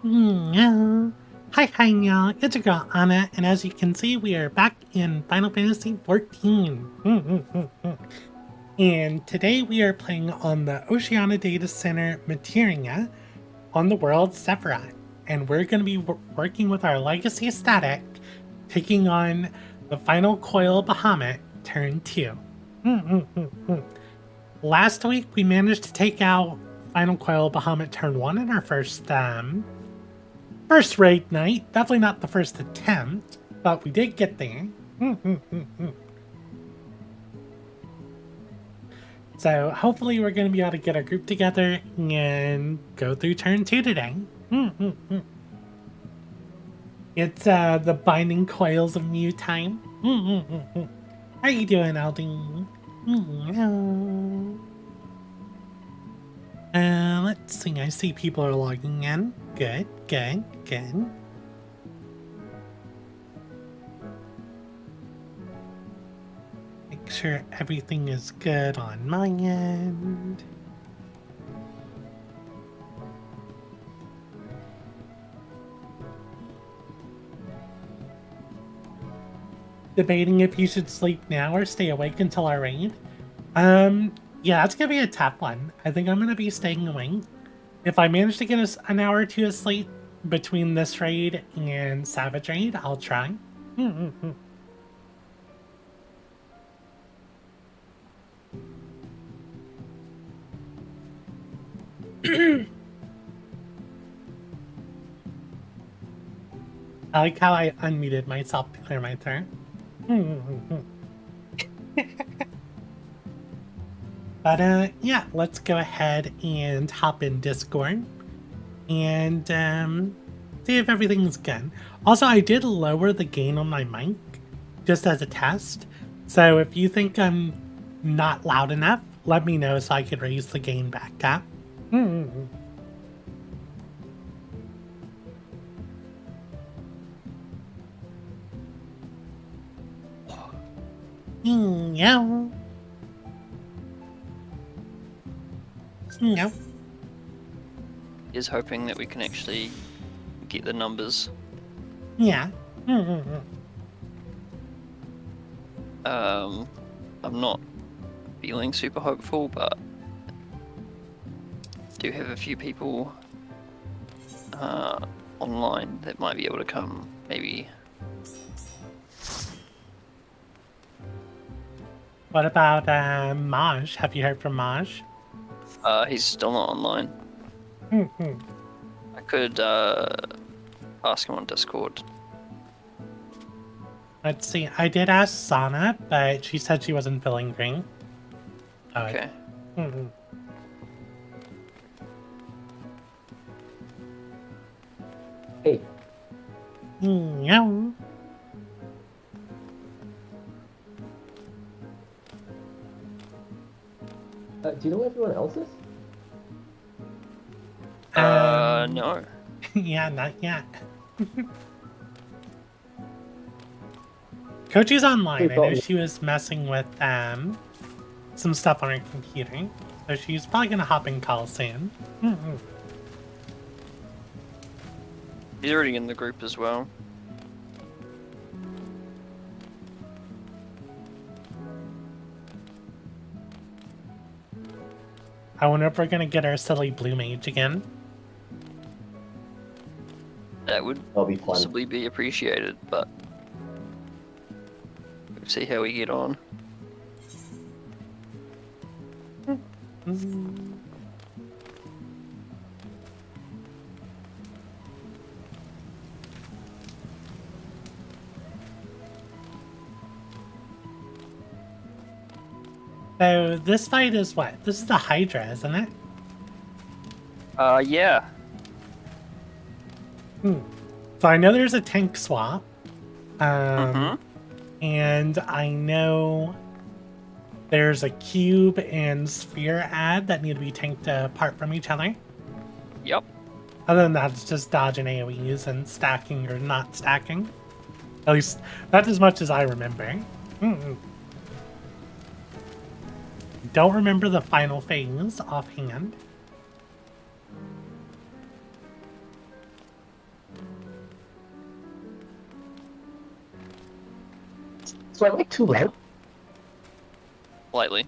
Yeah. Hi y'all, it's your girl Anna, and as you can see, we are back in Final Fantasy XIV. And today we are playing on the Oceania Data Center Materia on the world Sephiroth. And we're going to be working with our Legacy Static, taking on the final Coil of Bahamut, turn 2. Last week we managed to take out final Coil of Bahamut turn 1 in our first raid night. Definitely not the first attempt, but we did get there. So hopefully we're going to be able to get our group together and go through turn 2 today. It's the Binding Coils of Mew time. How you doing, Aldine? Let's see. I see people are logging in. Good. Make sure everything is good on my end. Debating if you should sleep now or stay awake until our raid. Yeah, it's gonna be a tough one. I think I'm gonna be staying awake. If I manage to get an hour or two of sleep between this raid and Savage raid, I'll try. I like how I unmuted myself to clear my throat. But yeah, let's go ahead and hop in Discord and see if everything's good. Also, I did lower the gain on my mic just as a test. So if you think I'm not loud enough, let me know so I could raise the gain back up. Yeah. Is hoping that we can actually get the numbers. Yeah. I'm not feeling super hopeful, but do have a few people online that might be able to come, maybe. What about Maj? Have you heard from Maj? He's still not online. I could ask him on Discord. Let's see. I did ask Sana, but she said she wasn't feeling great. Okay. Hey. Yeah. Do you know where everyone else is? No. Yeah, not yet. Kochi's online. I know she was messing with some stuff on her computer, so she's probably gonna hop in call soon. He's already in the group as well. I wonder if we're gonna get our silly blue mage again. That would possibly be appreciated, but we'll see how we get on. So this fight is what? This is the Hydra, isn't it? Yeah. So I know there's a tank swap. And I know there's a cube and sphere ad that need to be tanked apart from each other. Yep. Other than that, it's just dodging AoEs and stacking or not stacking. At least, that's as much as I remember. Don't remember the final phase offhand. So am I too loud? Slightly.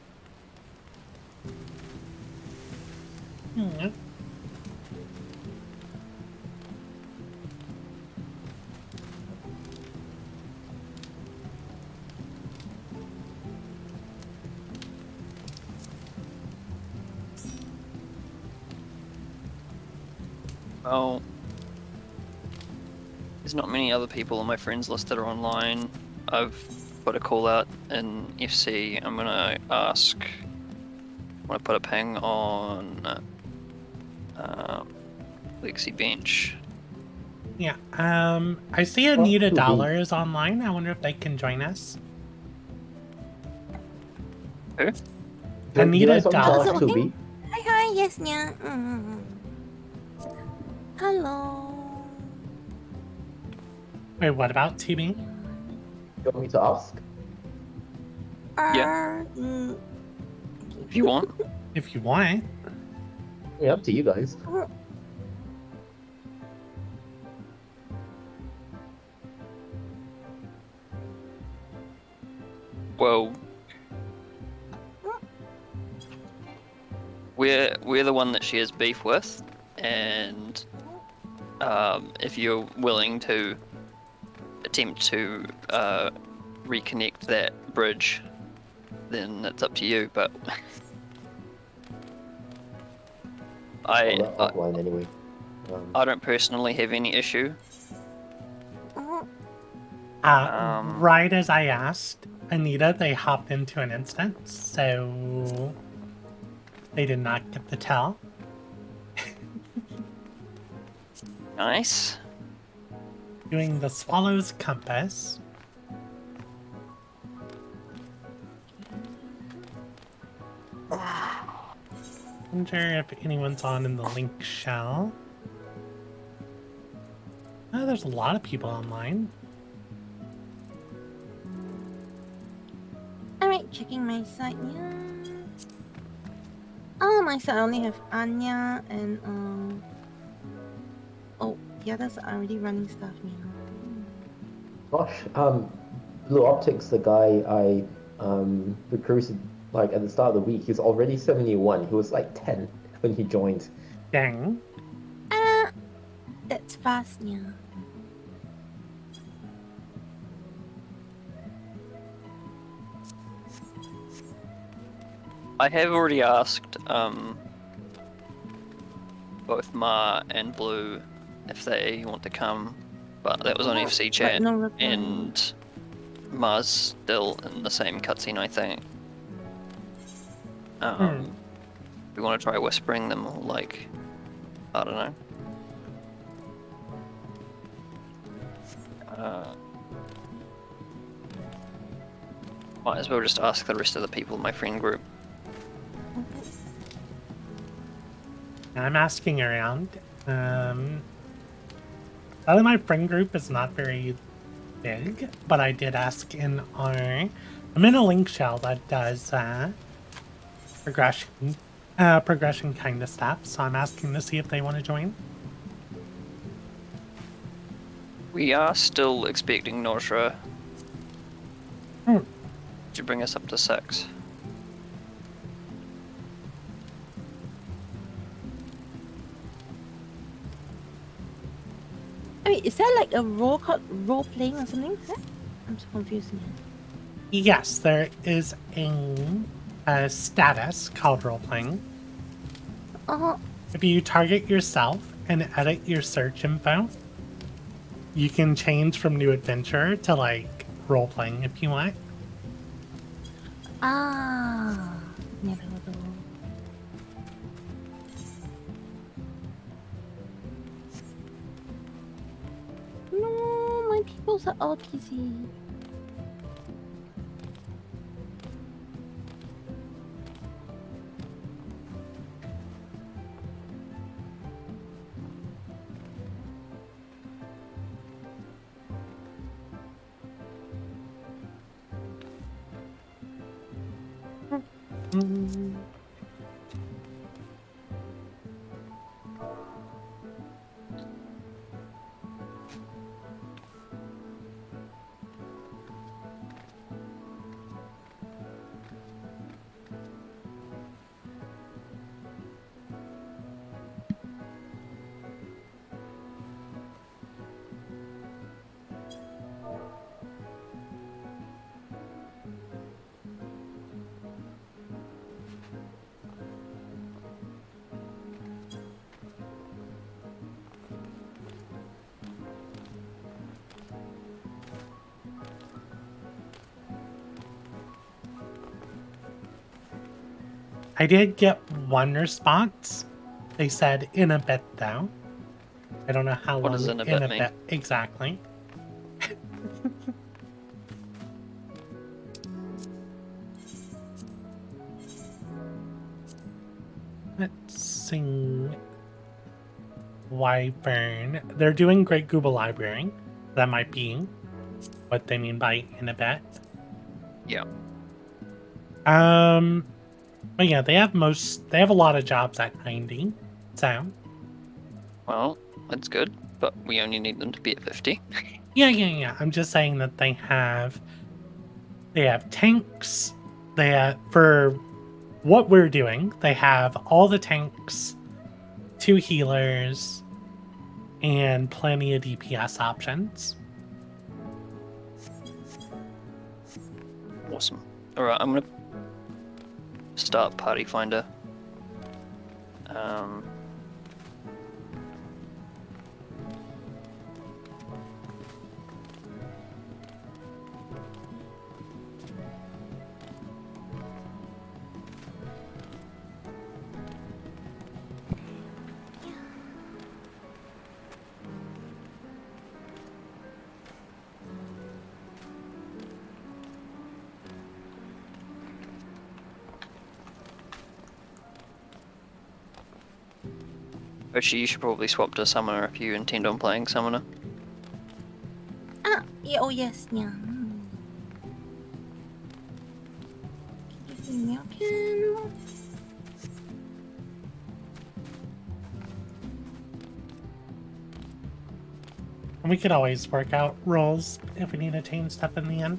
Hmm. Well, there's not many other people on my friends list that are online. I've put a call out in FC. I'm gonna ask. I'm gonna put a ping on Lexi Bench. Yeah. I see Anita Dollar is online. I wonder if they can join us. Who? Anita want me to Dollar. ask 2B? Hi, yes, nya. Hello. Wait, what about TB? You want me to ask? Yeah. If you want. If you want. Yeah, up to you guys. Well, we're the one that she has beef with, and if you're willing to attempt to reconnect that bridge, then it's up to you. But Offline anyway. I don't personally have any issue. Right as I asked Anita, they hopped into an instance, so they did not get the tell. Nice. Doing the Swallow's Compass. Wonder if anyone's on in the link shell. Oh, there's a lot of people online. Alright, checking my site, yeah. Oh, my site only have Anya and oh, the others are already running stuff now. Gosh, Blue Optics, the guy I recruited like at the start of the week, he's already 71. He was like 10 when he joined. Dang. That's fast, yeah. I have already asked both Ma and Blue if they want to come, but that was on FC chat, no reply. and Ma's still in the same cutscene, I think. We want to try whispering them, or like, I don't know. Might as well just ask the rest of the people in my friend group. I'm asking around. Other my friend group is not very big, but I did ask in our... I'm in a link shell that does progression kind of stuff, so I'm asking to see if they want to join. We are still expecting Nojra to bring us up to 6. Wait, is that like a role called role playing or something? Huh? I'm so confused now. Yes, there is a status called role-playing. If you target yourself and edit your search info, you can change from new adventure to like role-playing if you want. Never do. No, my peoples are all PC. I did get one response. They said in a bit though. I don't know how What long does in a bit mean? exactly. Let's see. Wyvern. They're doing Great Google Library. That might be what they mean by in a bit. Yeah. But yeah, they have a lot of jobs at 90. So Well, that's good, but we only need them to be at 50. yeah. I'm just saying that they have tanks. They have, for what we're doing, they have all the tanks, 2 healers, and plenty of DPS options. Awesome. Alright, I'm gonna start Party Finder. Actually, you should probably swap to Summoner if you intend on playing Summoner. Ah, yeah, oh yes, yeah. And we could always work out roles if we need to change stuff in the end.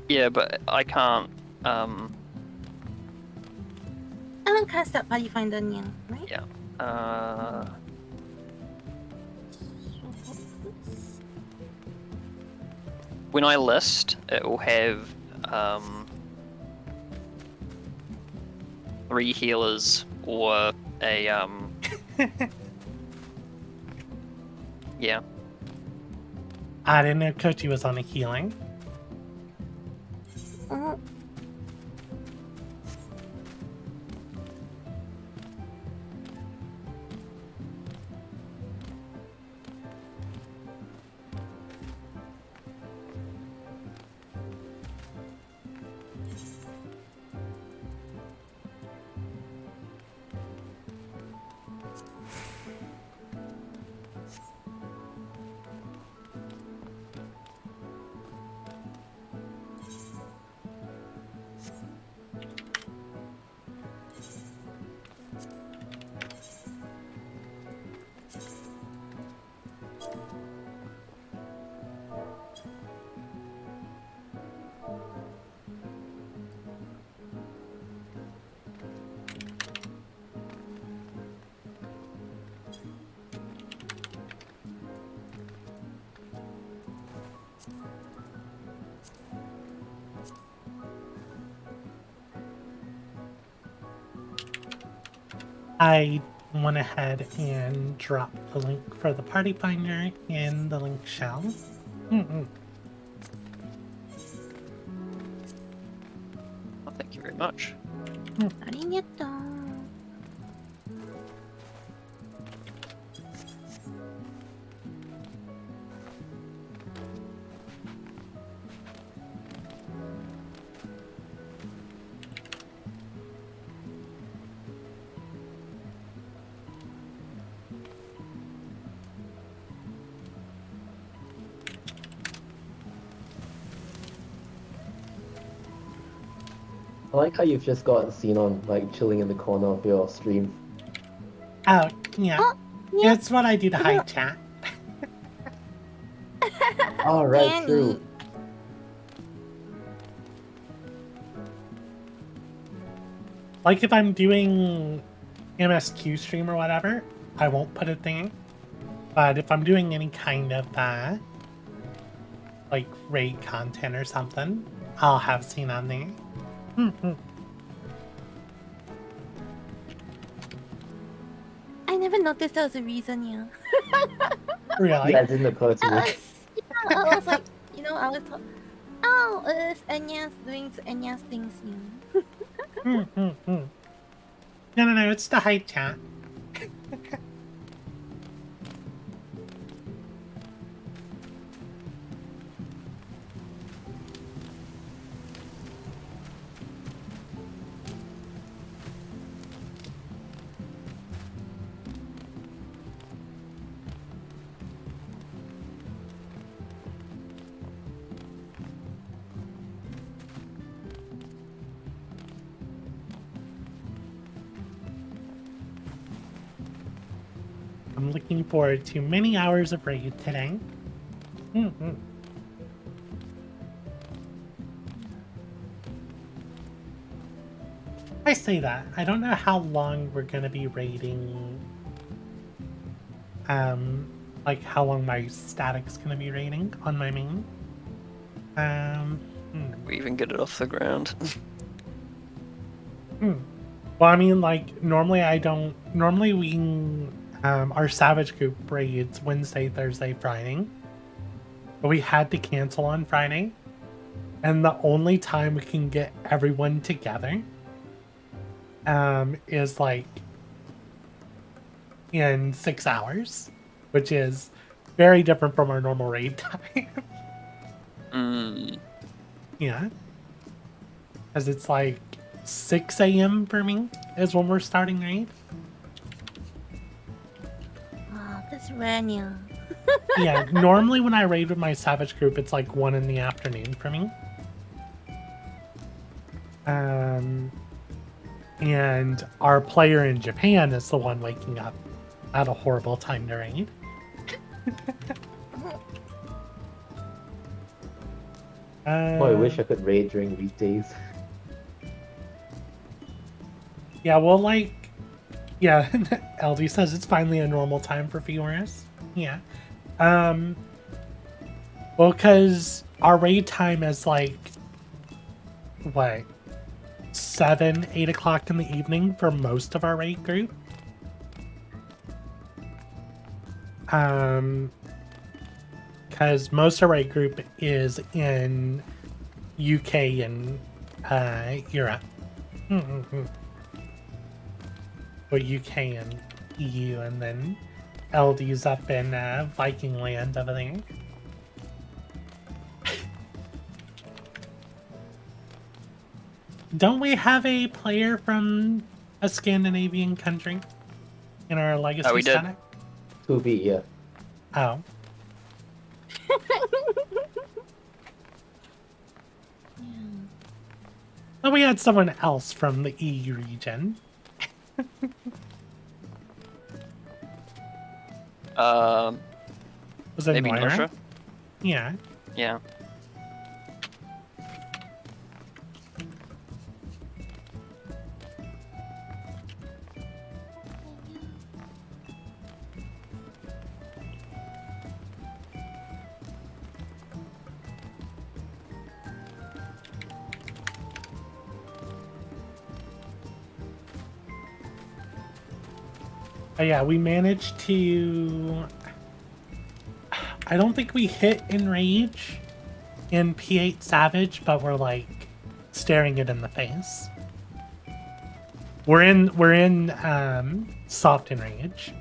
Yeah, but I can't, I don't cast that Party Finder, yeah, right? yeah. When I list, it will have 3 healers or a yeah. I didn't know Kochi was on a healing. Oh, I went ahead and dropped the link for the Party Finder in the link shell. Oh, thank you very much. arigato. I like how you've just got Xenon like chilling in the corner of your stream. Oh, yeah. Oh, yeah. It's what I do to hide chat. Oh, right, Danny. true. Like if I'm doing MSQ stream or whatever, I won't put it there. But if I'm doing any kind of like raid content or something, I'll have seen on there. I never noticed there was a reason, yeah. Really? That didn't occur to me. I was like, I was Oh, it's Anya's doing Anya's things, you know. No, it's the hype chat. I'm looking forward to many hours of raid today. I say that. I don't know how long we're gonna be raiding. Like how long my static's gonna be raiding on my main. We even get it off the ground. Well, I mean, like, normally I don't... Normally we... our Savage group raids Wednesday, Thursday, Friday. But we had to cancel on Friday. And the only time we can get everyone together is, like, in 6 hours. Which is very different from our normal raid time. Yeah. Because it's, like, 6 a.m. for me is when we're starting raid. Oh, that's Rania. Yeah, normally when I raid with my Savage group, it's like 1 in the afternoon for me. And our player in Japan is the one waking up at a horrible time to raid. I wish I could raid during weekdays. Yeah, well, like... Yeah, LD says it's finally a normal time for viewers. Yeah. Well, because our raid time is like... What? 7, 8 o'clock in the evening for most of our raid group. Because most of our raid group is in UK and Europe. Or UK and EU, and then LD's up in Viking land over there. Don't we have a player from a Scandinavian country in our legacy we did. static? 2B, yeah. Oh. Well, we had someone else from the EU region. Was it Maybe Moira? Russia? Yeah. Yeah. Yeah, we managed to... I don't think we hit Enrage in P8 Savage, but we're like staring it in the face. We're in soft Enrage.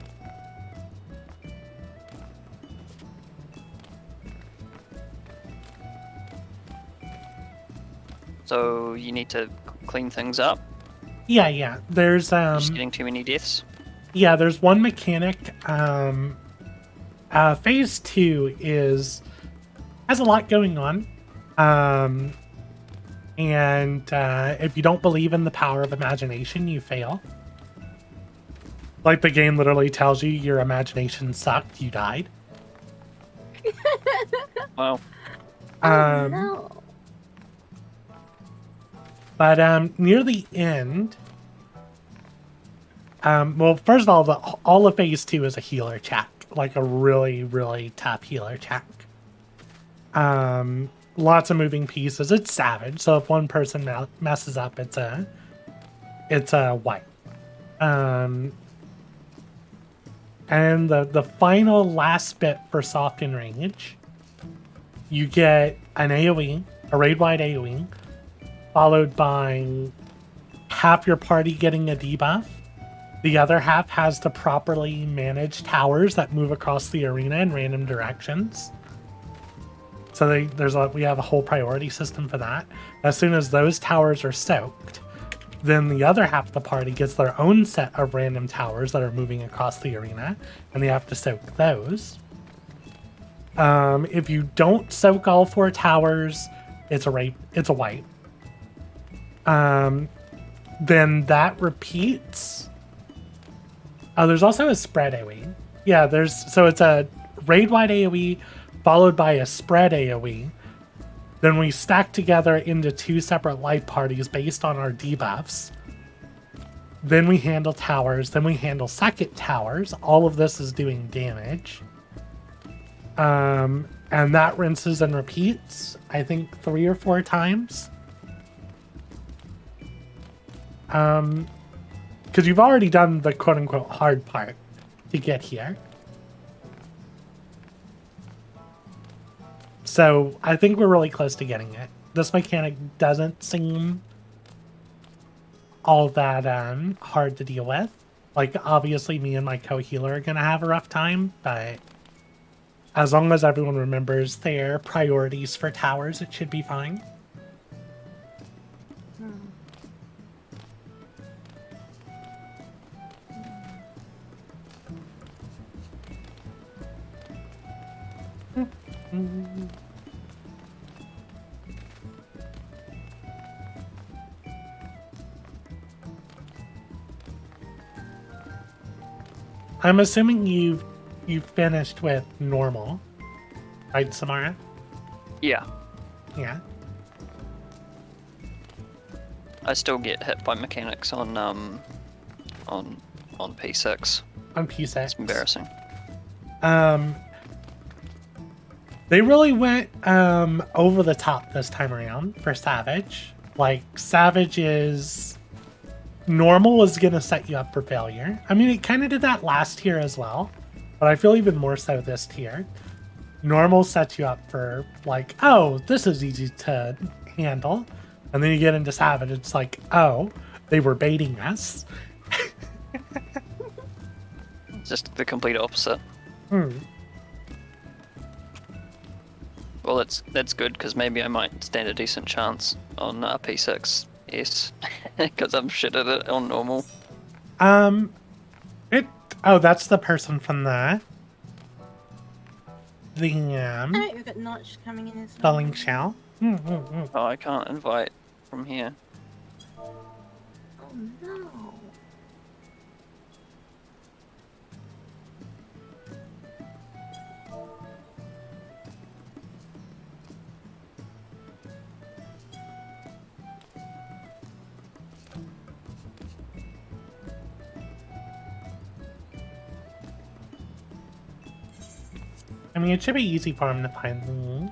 So you need to clean things up. Yeah. There's Just getting too many deaths. yeah, there's one mechanic. Phase 2 has a lot going on. And if you don't believe in the power of imagination, you fail. Like the game literally tells you your imagination sucked, you died. Wow. No. But near the end, well, first of all of Phase 2 is a healer check, like a really, really tough healer check. Lots of moving pieces. It's Savage, so if one person messes up, it's a wipe. And the final last bit for Soft Enrage, you get an AoE a raid-wide AoE, followed by half your party getting a debuff. The other half has to properly manage towers that move across the arena in random directions. So we have a whole priority system for that. As soon as those towers are soaked, then the other half of the party gets their own set of random towers that are moving across the arena, and they have to soak those. If you don't soak all 4 towers, it's a wipe. Then that repeats. Oh, there's also a spread AoE. Yeah, so it's a raid-wide AoE followed by a spread AoE. Then we stack together into 2 separate life parties based on our debuffs. Then we handle towers. Then we handle second towers. All of this is doing damage. And that rinses and repeats, I think 3 or 4 times. Because you've already done the quote-unquote hard part to get here. So I think we're really close to getting it. This mechanic doesn't seem all that hard to deal with. Like, obviously me and my co-healer are going to have a rough time, but as long as everyone remembers their priorities for towers, it should be fine. I'm assuming you've finished with normal, right, Samara? Yeah. Yeah. I still get hit by mechanics on P6. On P6. It's embarrassing. They really went over the top this time around for Savage. Like, Savage is... Normal is going to set you up for failure. I mean, it kind of did that last tier as well, but I feel even more so this tier. Normal sets you up for, like, oh, this is easy to handle. And then you get into Savage, it's like, oh, they were baiting us. Just the complete opposite. Hmm. Well, that's good, because maybe I might stand a decent chance on P6. Yes, because I'm shit at it on normal. Oh, that's the person from the Oh, we've got Notch coming in as well. Spelling Shell. Oh, I can't invite from here. Oh no. I mean, it should be easy for him to find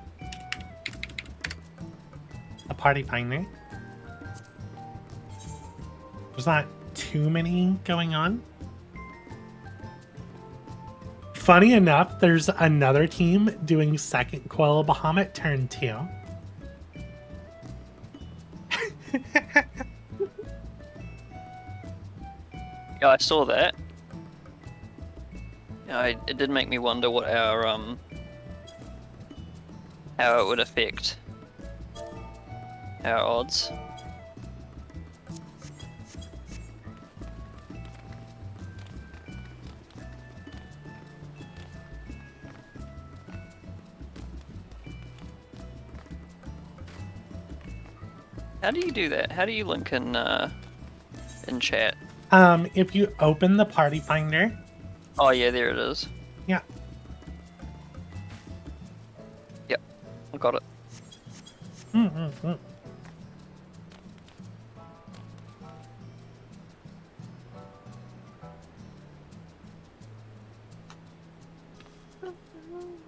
a party finder. There's not too many going on. Funny enough, there's another team doing second Coil of Bahamut turn 2. Yeah, I saw that. Yeah, it did make me wonder what our how it would affect our odds. How do you do that? How do you link in chat? If you open the party finder. Oh yeah, there it is. Yeah. Yep, I got it.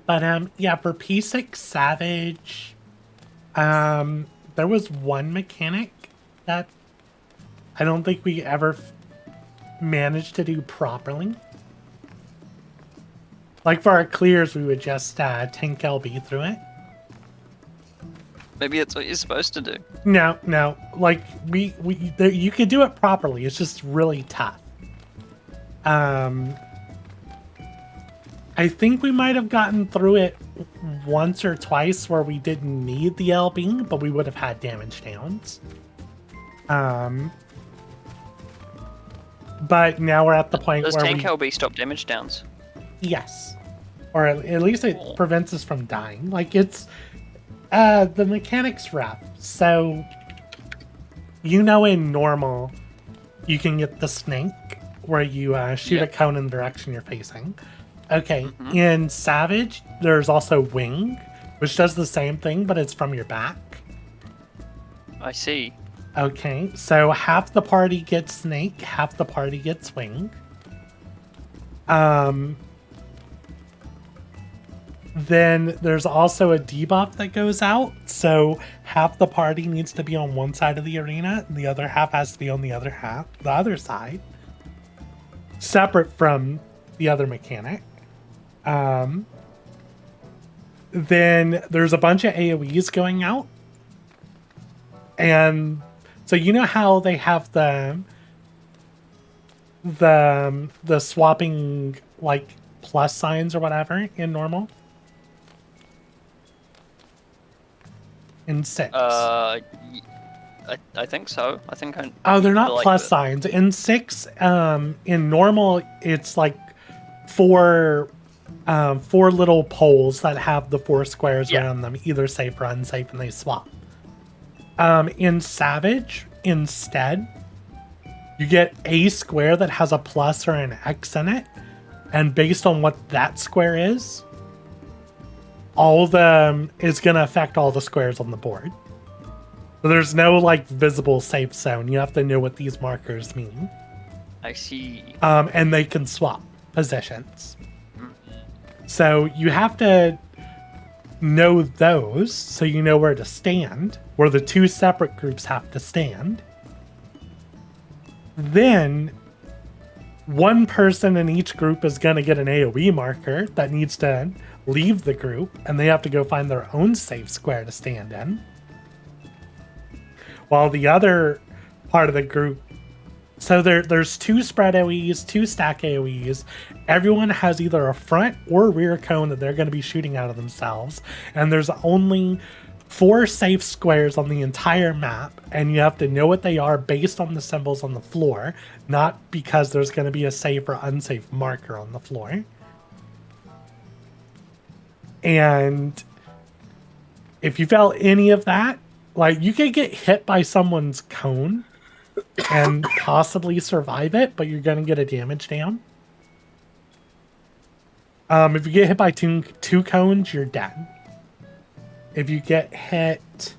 But yeah, for P6 Savage, there was one mechanic that I don't think we ever managed to do properly. Like for our clears, we would just tank LB through it. Maybe that's what you're supposed to do. No. Like you could do it properly. It's just really tough. I think we might have gotten through it once or twice where we didn't need the LB, but we would have had damage downs. But now we're at the point Does where tank LB stop damage downs? yes, or at least it prevents us from dying. Like it's the mechanics rough. So in normal, you can get the snake where you shoot a cone in the direction you're facing. Okay, in Savage, there's also Wing, which does the same thing, but it's from your back. I see. Okay, so half the party gets Snake, half the party gets Wing. Then there's also a debuff that goes out, so half the party needs to be on one side of the arena, and the other half has to be on the other side. Separate from the other mechanic. Then there's a bunch of AoEs going out. And so you know how they have the swapping like plus signs or whatever in normal? In 6. I think so. I think I. Oh, they're not like plus the- signs. In 6, in normal, it's like four little poles that have the 4 squares around them, either safe or unsafe, and they swap. In Savage, instead, you get a square that has a plus or an X in it, and based on what that square is, all of them is going to affect all the squares on the board. So there's no like visible safe zone. You have to know what these markers mean. I see. And they can swap positions. So you have to know those so you know where to stand, where the 2 separate groups have to stand. Then one person in each group is going to get an AoE marker that needs to leave the group, and they have to go find their own safe square to stand in. While the other part of the group, so there's 2 spread AoEs, 2 stack AoEs. Everyone has either a front or rear cone that they're going to be shooting out of themselves. And there's only 4 safe squares on the entire map. And you have to know what they are based on the symbols on the floor, not because there's going to be a safe or unsafe marker on the floor. And if you fail any of that, like you could get hit by someone's cone and possibly survive it, but you're going to get a damage down. If you get hit by two cones, you're dead. If you get hit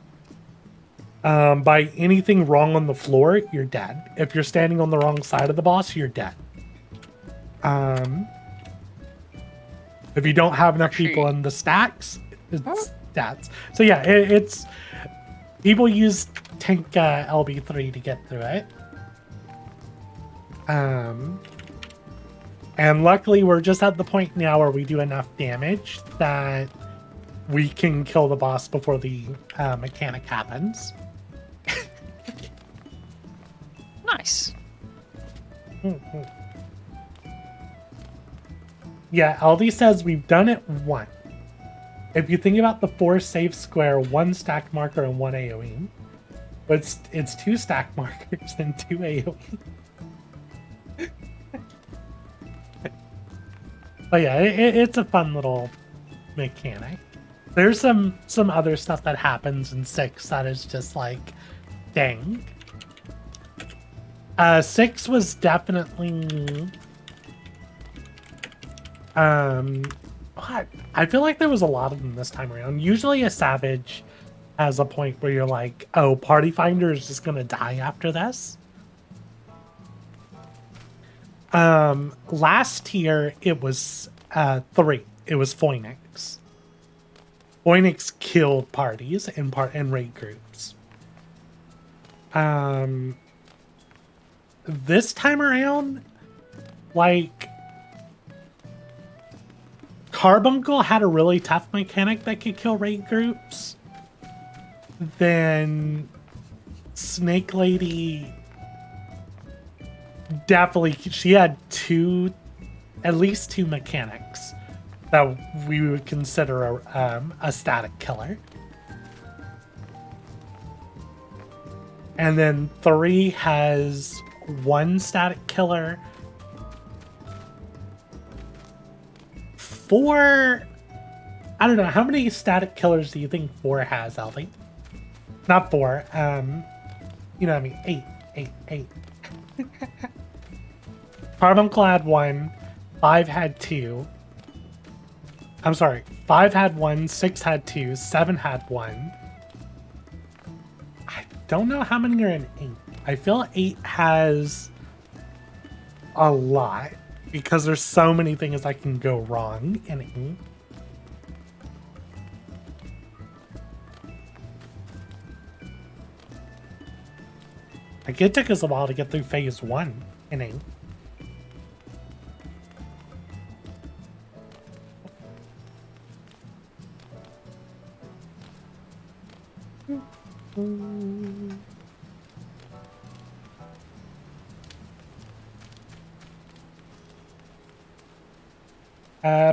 by anything wrong on the floor, you're dead. If you're standing on the wrong side of the boss, you're dead. If you don't have enough people in the stacks, it's stats. So yeah, it's people use tank LB3 to get through it. And luckily we're just at the point now where we do enough damage that we can kill the boss before the mechanic happens. Nice. Yeah, Aldi says we've done it once. If you think about the 4 safe square, 1 stack marker, and 1 AoE, but it's 2 stack markers and 2 AoE. But yeah, it's a fun little mechanic. There's some other stuff that happens in 6 that is just like, dang. 6 was definitely... What? I feel like there was a lot of them this time around. Usually a Savage has a point where you're like, oh, Party Finder is just gonna die after this. Last year it was 3. It was Phoenix. Phoenix killed parties in raid groups. This time around, like, Carbuncle had a really tough mechanic that could kill raid groups. then Snake Lady definitely, she had at least two mechanics that we would consider a static killer. And then 3 has one static killer. 4, I don't know, how many static killers do you think 4 has, Alfie? Not 4, you know what I mean, 8. Carbuncle had 1, 5 had 2. I'm sorry, 5 had 1, 6 had 2, 7 had 1. I don't know how many are in 8. I feel 8 has a lot because there's so many things that can go wrong in 8. Like, it took us a while to get through phase 1 in 8.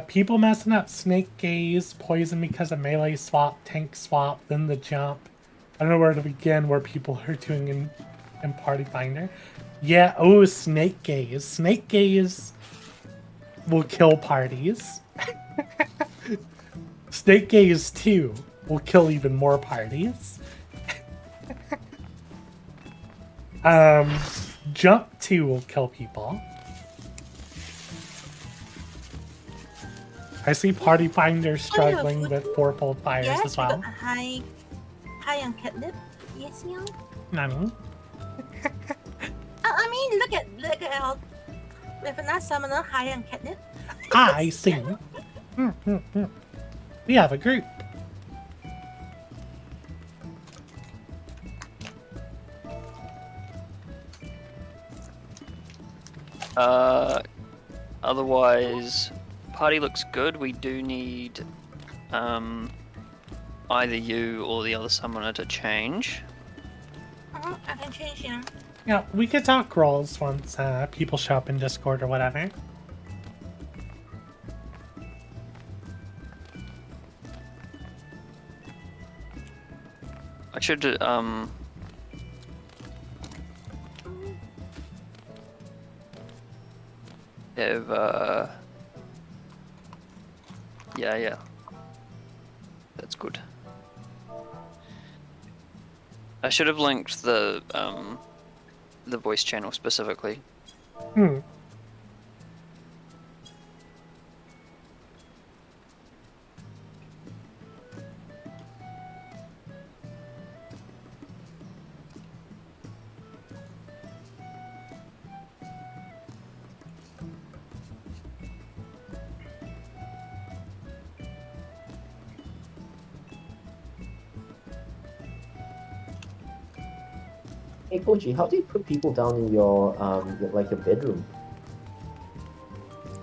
People messing up Snake Gaze, Poison because of melee swap, tank swap, then the jump. I don't know where to begin where people are doing in Party Finder. Yeah, oh, Snake Gaze. Snake Gaze will kill parties. Snake Gaze 2 will kill even more parties. Jump 2 will kill people. I see Party Finder struggling with fourfold fires yes, as well. High on catnip. Yes, yeah. Nani? I mean, look at our with another summoner high on catnip. I see. We have a group. Otherwise, party looks good. We do need either you or the other summoner to change. I can change him. Yeah, we could talk roles once people show up in Discord or whatever. I should have yeah. That's good. I should have linked the voice channel specifically. Hey Kochi, how do you put people down in your bedroom?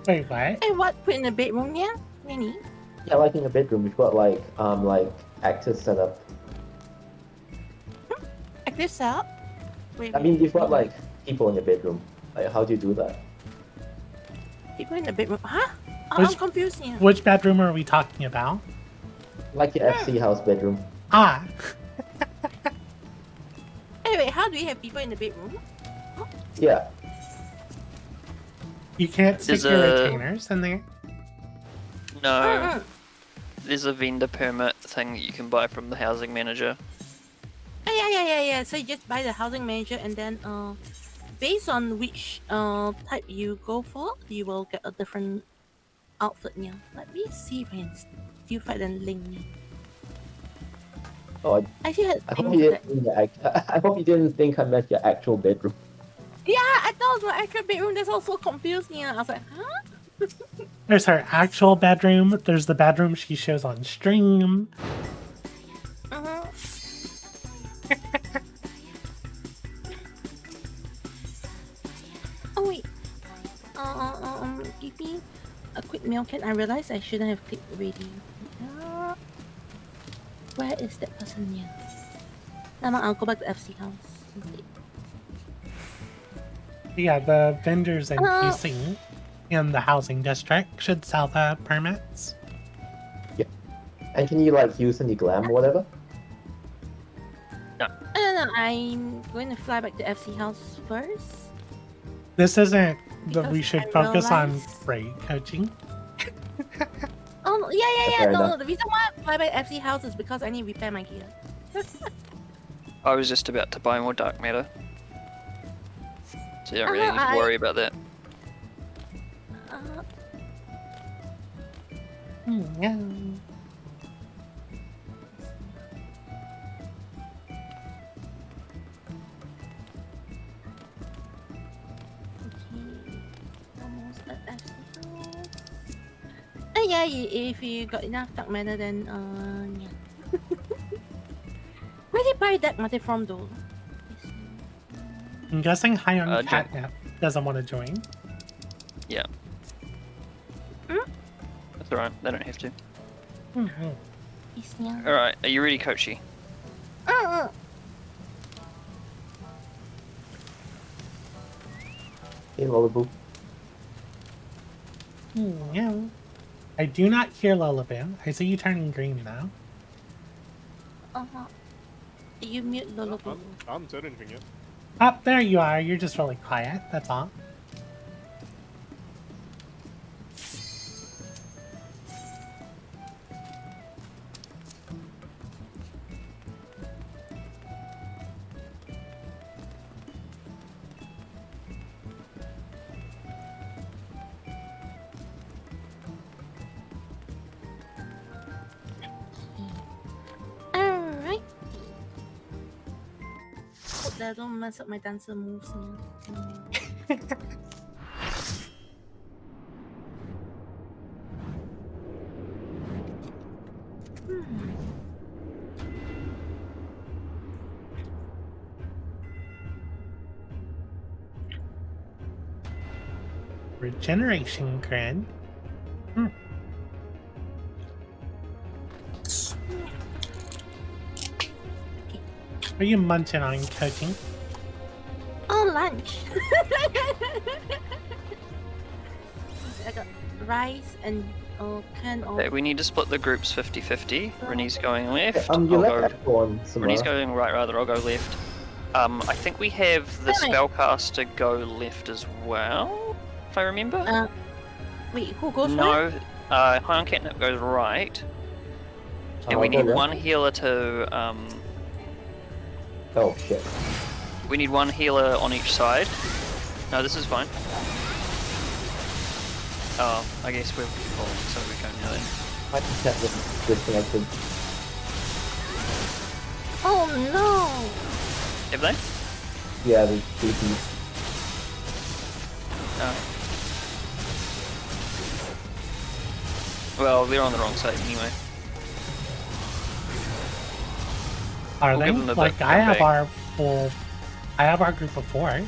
Wait, what? Hey, what? Put in the bedroom, yeah? Really? Yeah, like in your bedroom, you've got like actors set up. Like this up? Wait, I mean, you've got like people in your bedroom. Like, how do you do that? people in the bedroom. Huh? Which- I'm confused here. Which bedroom are we talking about? Like your FC house bedroom. Ah, Anyway, how do we have people in the bedroom? Yeah. you can't stick There's your a- retainers in there. No, there's a vendor permit thing that you can buy from the housing manager. Yeah. So you just buy the housing manager and then based on which type you go for, you will get a different outfit. Yeah. Let me see if I can still find a link. Oh, I actually had I hope things you that... didn't. I hope you didn't think I meant your actual bedroom. Yeah, I thought it was my actual bedroom. That's also confused. Yeah, I was like, huh? There's her actual bedroom. There's the bedroom she shows on stream. Oh wait. Give me a quick mail. Can I realize I shouldn't have clicked ready? Where is that person here? I'll go back to FC house instead. Yeah, the vendors in Uh. PC in the housing district should sell the permits. And can you like use any glam or whatever? No, I'm going to fly back to FC house first. This isn't that we Because should I focus on realized- freight coaching. Oh no, yeah. Fair No, enough. the reason why I fly back to FC house is because I need to repair my gear. I was just about to buy more dark matter. So you don't really need to I- worry about that. Yeah. Almost at FC house. Yeah, if you got enough dark matter, then yeah. Where did you buy that matter from, though? I'm guessing High on Junk. Catnip doesn't want to join. Yeah. Hmm? That's alright, they don't have to. Mhm. Yes, yeah. Alright, are you ready, Kochi? In Lullaby. Yeah. I do not hear Lullaby. I see you turning green now. You mute Lullaby. I haven't said anything yet. Oh, there you are. You're just really quiet. That's all. Alright. Hope that don't mess up my dancer moves now. Regeneration grid. What are you munching on, Kochi? Oh, lunch! I got rice and can of. Okay, we need to split the groups 50-50. Renee's going left. You I'll left go. Echo on somewhere. Renee's going right, rather. I'll go left. I think we have the Damn it. spellcaster go left as well, if I remember. Wait, who goes where? No, High on Catnip goes right. And we I'll go need left. one healer to Oh shit. we need one healer on each side. No, this is fine. Oh, I guess we're falling, so we go now then. I just kept disconnected. Oh no! Have they? Yeah, the DP. No. Well, they're on the wrong side anyway. Are We'll they? give them a Like, bit I have back. our full... I have our group of 4.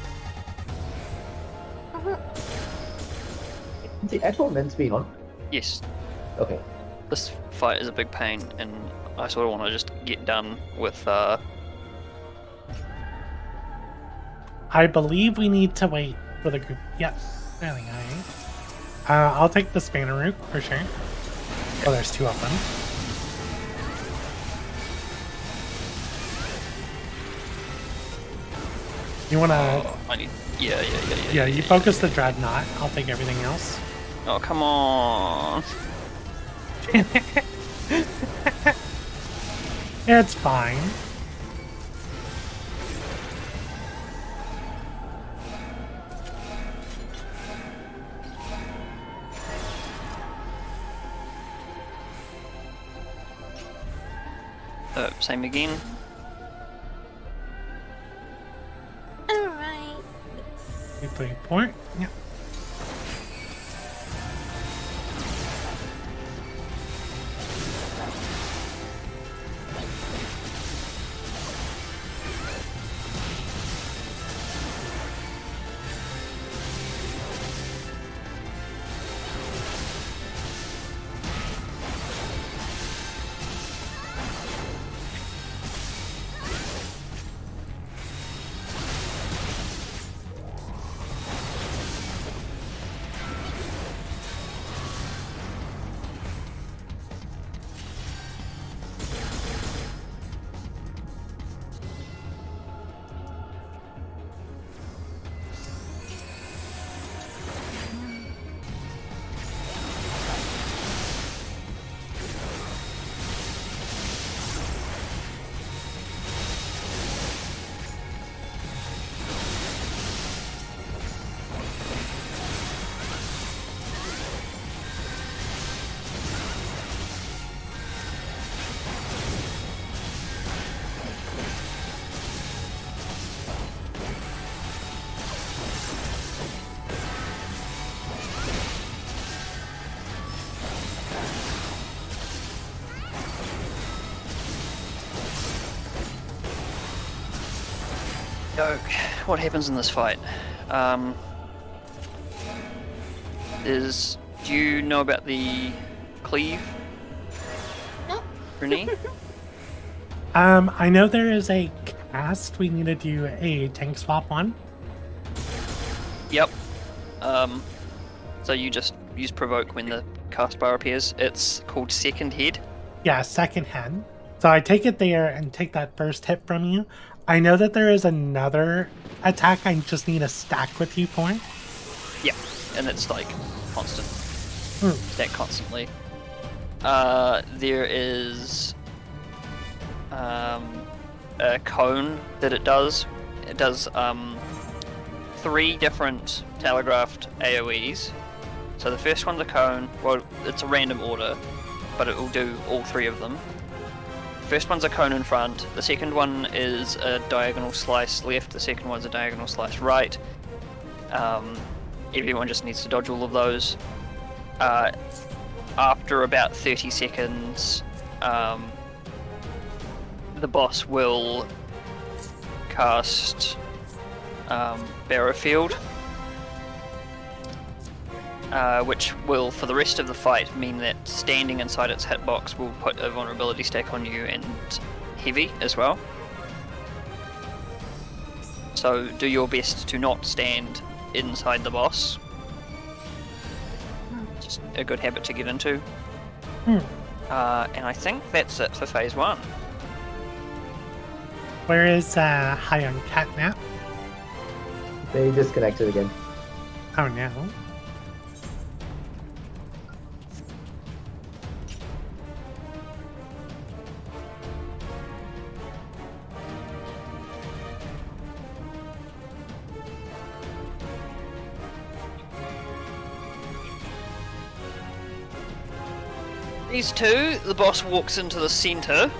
Is the Echo meant to be on? Yes, Okay. this fight is a big pain, and I sort of want to just get done with. I believe we need to wait for the group. Yep. There we go. I'll take the spanner route for sure. Oh, there's 2 of them. You wanna... Oh, I need. Yeah. Yeah, you focus the dreadnought. I'll take everything else. Oh, come on. It's fine. Same again. Alright. You play port. Yep. So, what happens in this fight? Do you know about the cleave? No. Renee? I know there is a cast we need to do a tank swap on. Yep. So you just use provoke when the cast bar appears. It's called second head. Yeah, second head. So I take it there and take that first hit from you. I know that there is another attack I just need to stack with you for. Yeah, and it's like constant. Stack constantly. There is a cone that it does. It does 3 different telegraphed AoEs. So the first one's a cone. Well, it's a random order, but it will do all 3 of them. First one's a cone in front. The second one is a diagonal slice left. The second one's a diagonal slice right. Everyone just needs to dodge all of those. After about 30 seconds, the boss will cast Barrowfield, which will, for the rest of the fight, mean that standing inside its hitbox will put a vulnerability stack on you and heavy as well. So do your best to not stand inside the boss. Just a good habit to get into. And I think that's it for phase 1. Where is High on Catnap? They disconnected again. Oh no. These 2, the boss walks into the center,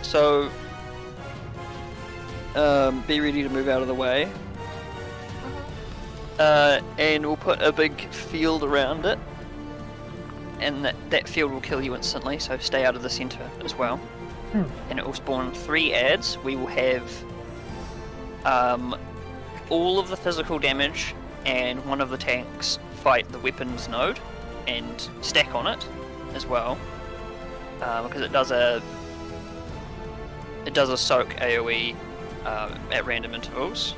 so be ready to move out of the way. And we'll put a big field around it, and that field will kill you instantly, so stay out of the center as well. And it will spawn 3 adds. We will have all of the physical damage and one of the tanks fight the weapons node and stack on it as well, because it does a soak AoE at random intervals.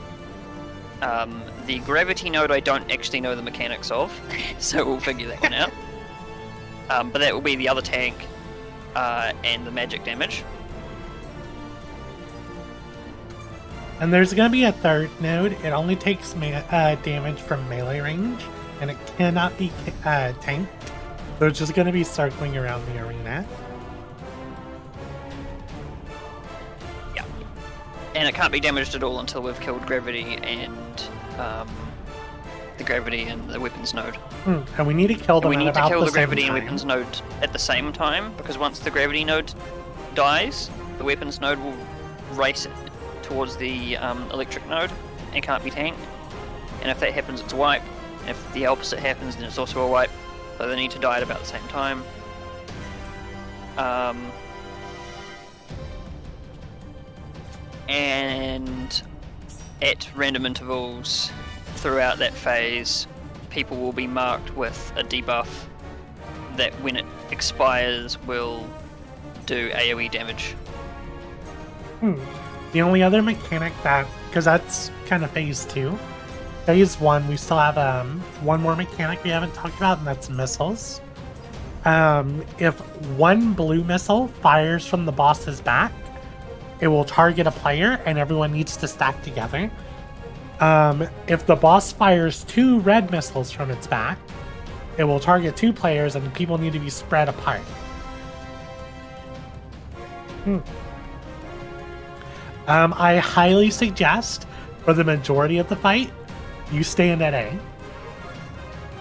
The gravity node I don't actually know the mechanics of, so we'll figure that one out. But that will be the other tank and the magic damage. And there's going to be a third node. It only takes damage from melee range, and it cannot be tanked. So it's just going to be circling around the arena. Yeah. And it can't be damaged at all until we've killed gravity and the gravity and the weapons node. And we need to kill them we need at about to kill the same gravity and time. weapons node at the same time, because once the gravity node dies, the weapons node will race towards the electric node and can't be tanked. And if that happens, it's a wipe. And if the opposite happens, then it's also a wipe. So they need to die at about the same time. And at random intervals throughout that phase, people will be marked with a debuff that when it expires will do AoE damage. The only other mechanic that, because that's kind of phase 2. Phase 1, we still have one more mechanic we haven't talked about, and that's missiles. If one blue missile fires from the boss's back, it will target a player, and everyone needs to stack together. If the boss fires 2 red missiles from its back, it will target 2 players, and people need to be spread apart. I highly suggest, for the majority of the fight, you stand at A.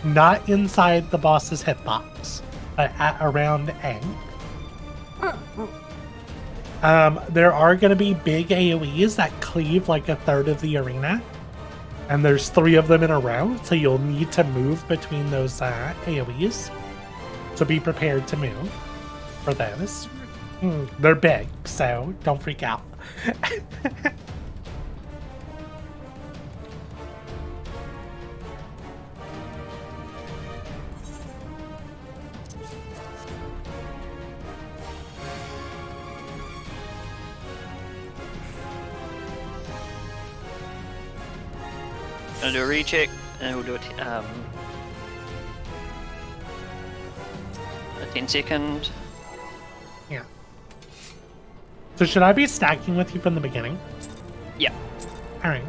Not inside the boss's hitbox, but at around A. There are going to be big AoEs that cleave like a third of the arena. And there's 3 of them in a row, so you'll need to move between those AoEs. So be prepared to move for those. They're big, so don't freak out. Gonna do a recheck, and we'll do a 10-second. Yeah. So should I be stacking with you from the beginning? Yeah. All right.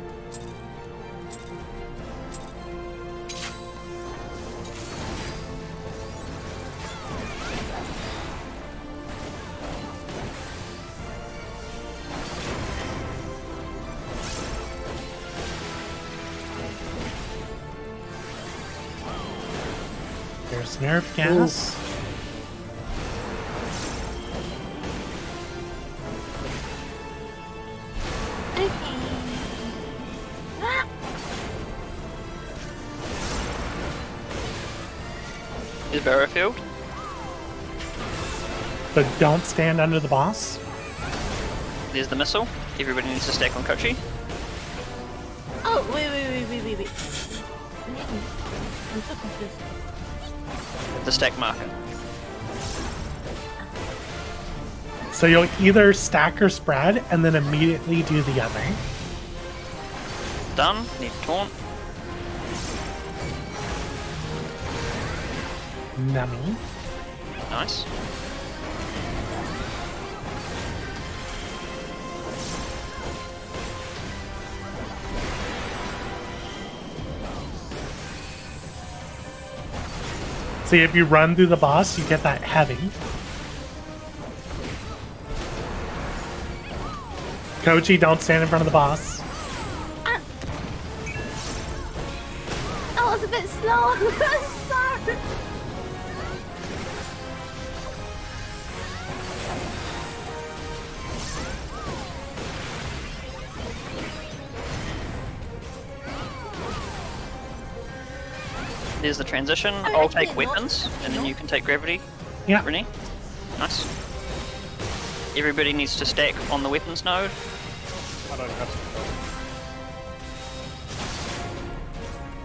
There's nerf gas. Okay. Ah! Is Barrowfield? But don't stand under the boss. There's the missile. Everybody needs to stack on Kochi. Oh, wait. I'm so confused. The stack marker. So you'll either stack or spread and then immediately do the other. Done. Need to taunt. Nummy. Nice. See, if you run through the boss, you get that heavy. Kochi, don't stand in front of the boss. I was a bit slow. I'm sorry. There's the transition. Oh, I'll actually, take no. weapons, and then you can take gravity. Yeah. Renee. Nice. Everybody needs to stack on the weapons node. I don't have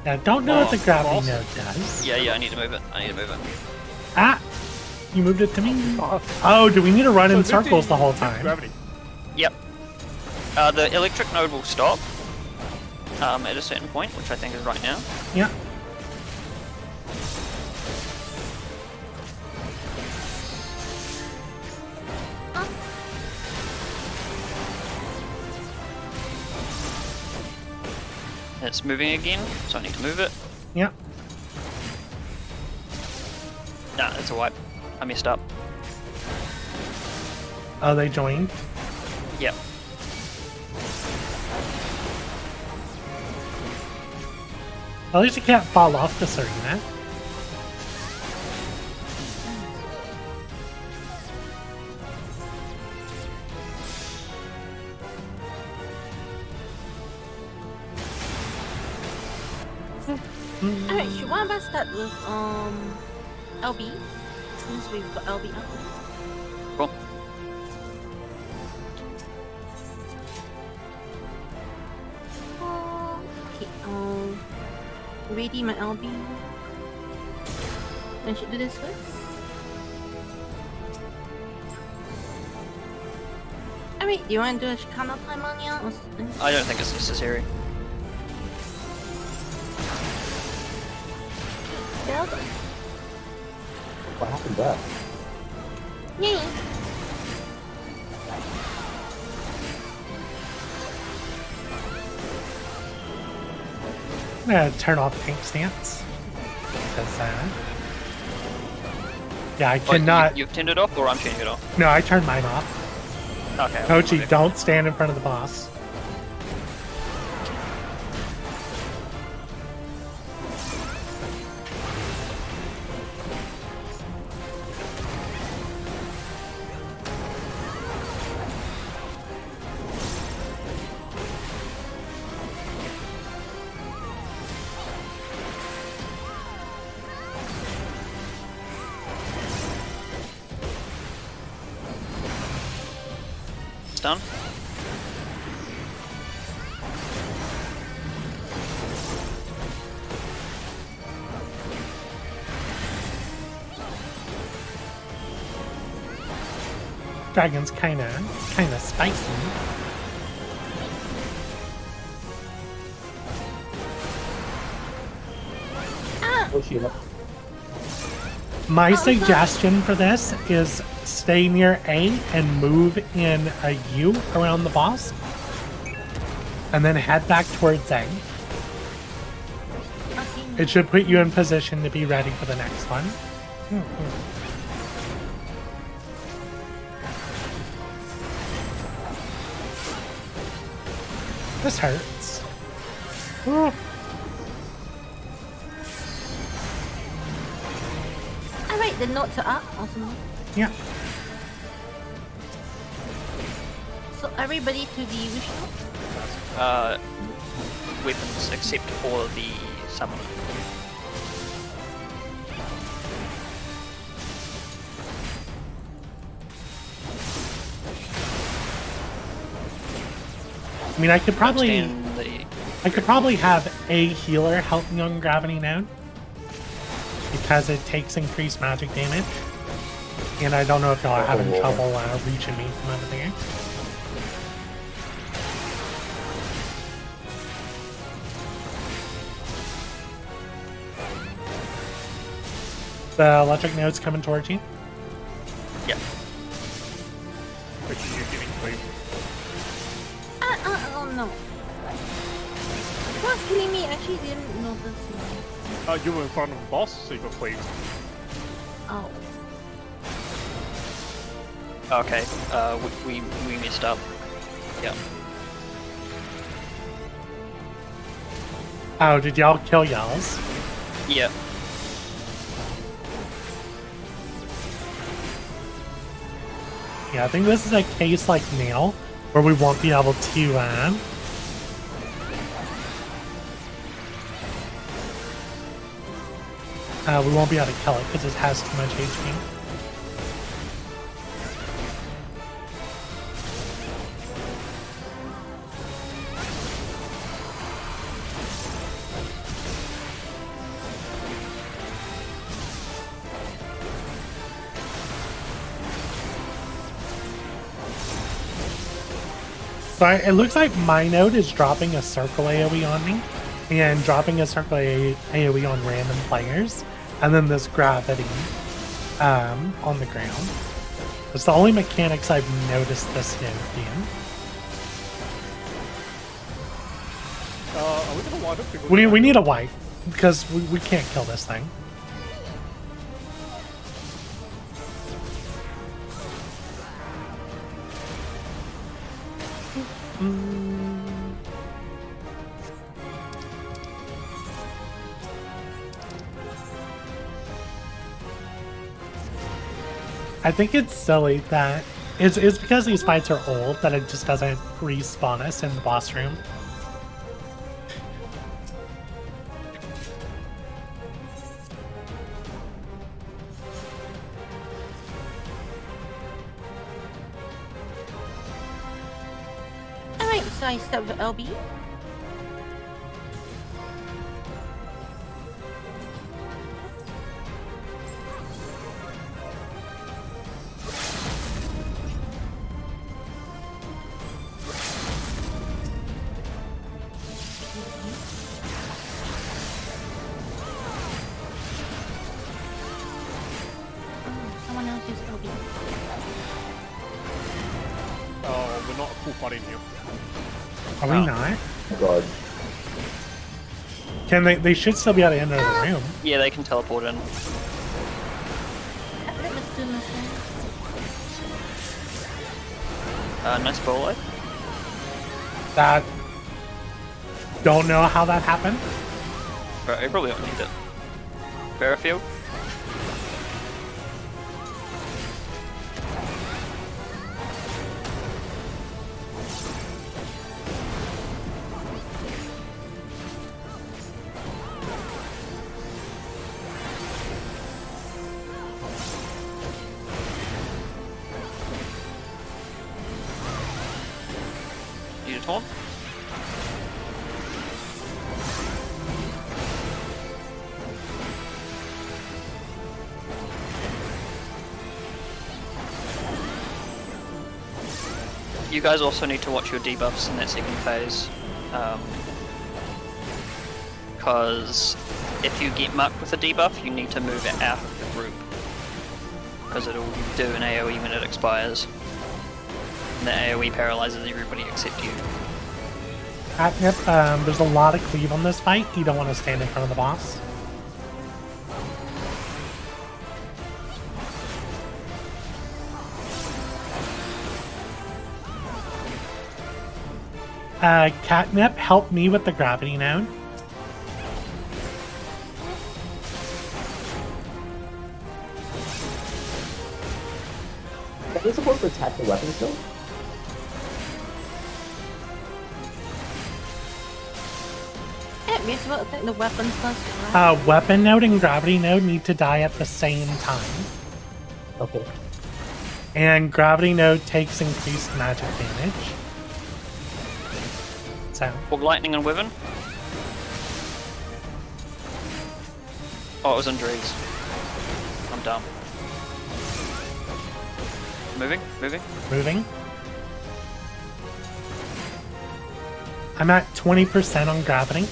to. Now, don't know what the gravity boss. node does. Yeah, I need to move it. Ah! You moved it to me. Oh, do we need to run in So 50 circles the whole time? Gravity. Yep. The electric node will stop at a certain point, which I think is right now. Yeah. It's moving again, so I need to move it. Yeah. Nah, it's a wipe. I messed up. Oh, they joined. Yep. At least you can't fall off this arena. Alright, should one of us start with LB? Since we've got LB up. Cool. Okay, ready my LB. I should do this first. Alright, do you want to do a Chicano time on you? I don't think it's necessary. What happened there? Yay! I'm gonna turn off Pink Stance. Because, yeah, I Oh, cannot. You've turned it off, or I'm turning it off? No, I turned mine off. Okay. Kochi, okay. don't stand in front of the boss. It's done. Dragon's kinda spicy. Kochi up. My Oh, I'm sorry. suggestion for this is stay near A and move in a U around the boss. And then head back towards A. Okay. It should put you in position to be ready for the next one. This hurts. Ooh. Alright, the notes are up. Awesome. Yeah. So everybody to the wish note? Weapons except for the summon. I mean, I could probably Understand the have a healer help me on Gravity Node because it takes increased magic damage, and I don't know if y'all are having trouble reaching me from over there. The electric node's coming towards you. yeah. Which are you getting clean? Oh no. What's killing me? I actually didn't notice. You were in front of the boss, so you got clean. Oh. Okay. We messed up. Yeah. Oh, did y'all kill y'all's? Yeah. Yeah, I think this is a case like Nail, where we won't be able to, we won't be able to kill it because it has too much HP. So it looks like my node is dropping a circle AoE on me, and dropping a circle AoE on random players, and then this gravity on the ground. It's the only mechanics I've noticed this node being. Are we gonna wind up? We need a wipe, because we can't kill this thing. I think it's silly that it's because these fights are old that it just doesn't respawn us in the boss room. Alright, so I start with LB. Someone else use LB. We're not a full party in here. Are we not? God. Can they should still be able to enter the room. Yeah, they can teleport in. Let's do this. Nice bolo. That don't know how that happened. Right, I probably don't need it. Verifield. Need a taunt? You guys also need to watch your debuffs in that second phase. because if you get mucked with a debuff, you need to move it out of the group. Because it'll do an AoE when it expires. And the AoE paralyzes everybody except you. Catnip, there's a lot of cleave on this fight. You don't want to stand in front of the boss. Catnip, help me with the gravity node. Are we supposed to attack the weapon still? Yeah, we're supposed to attack the weapon first, right? Weapon node and gravity node need to die at the same time. Okay. And gravity node takes increased magic damage. So, Or lightning and Wyvern? Oh, it was injuries. I'm dumb. Moving. moving. I'm at 20% on gravity.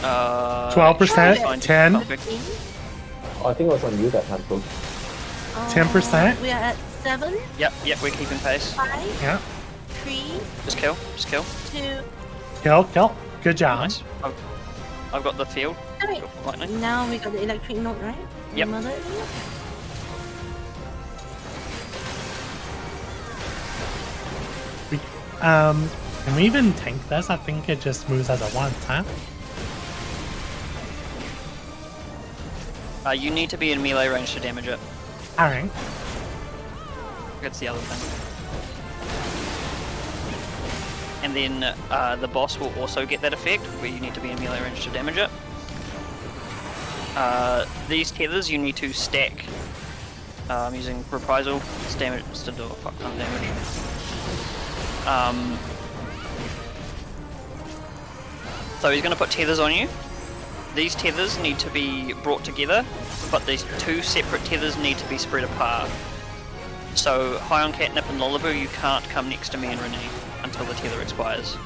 12%, 10. Oh, I think it was on you that time, bro. 10%? We are at 7, Yep, we're keeping pace. 5, Yeah. 3, Just kill. 2. Kill. Good job. Nice. I've got the field. Alright. Lightning. Now we got the electric node, right? Yep. Mother it? Can we even tank this? I think it just moves as it wants, huh? You need to be in melee range to damage it. Alright. That's the other thing. And then the boss will also get that effect, where you need to be in melee range to damage it. These tethers you need to stack using reprisal. It's damage to do a fuck ton of damage. So he's going to put tethers on you. These tethers need to be brought together, but these two separate tethers need to be spread apart. So high on Catnip and Lullaby, you can't come next to me and Renee until the tether expires.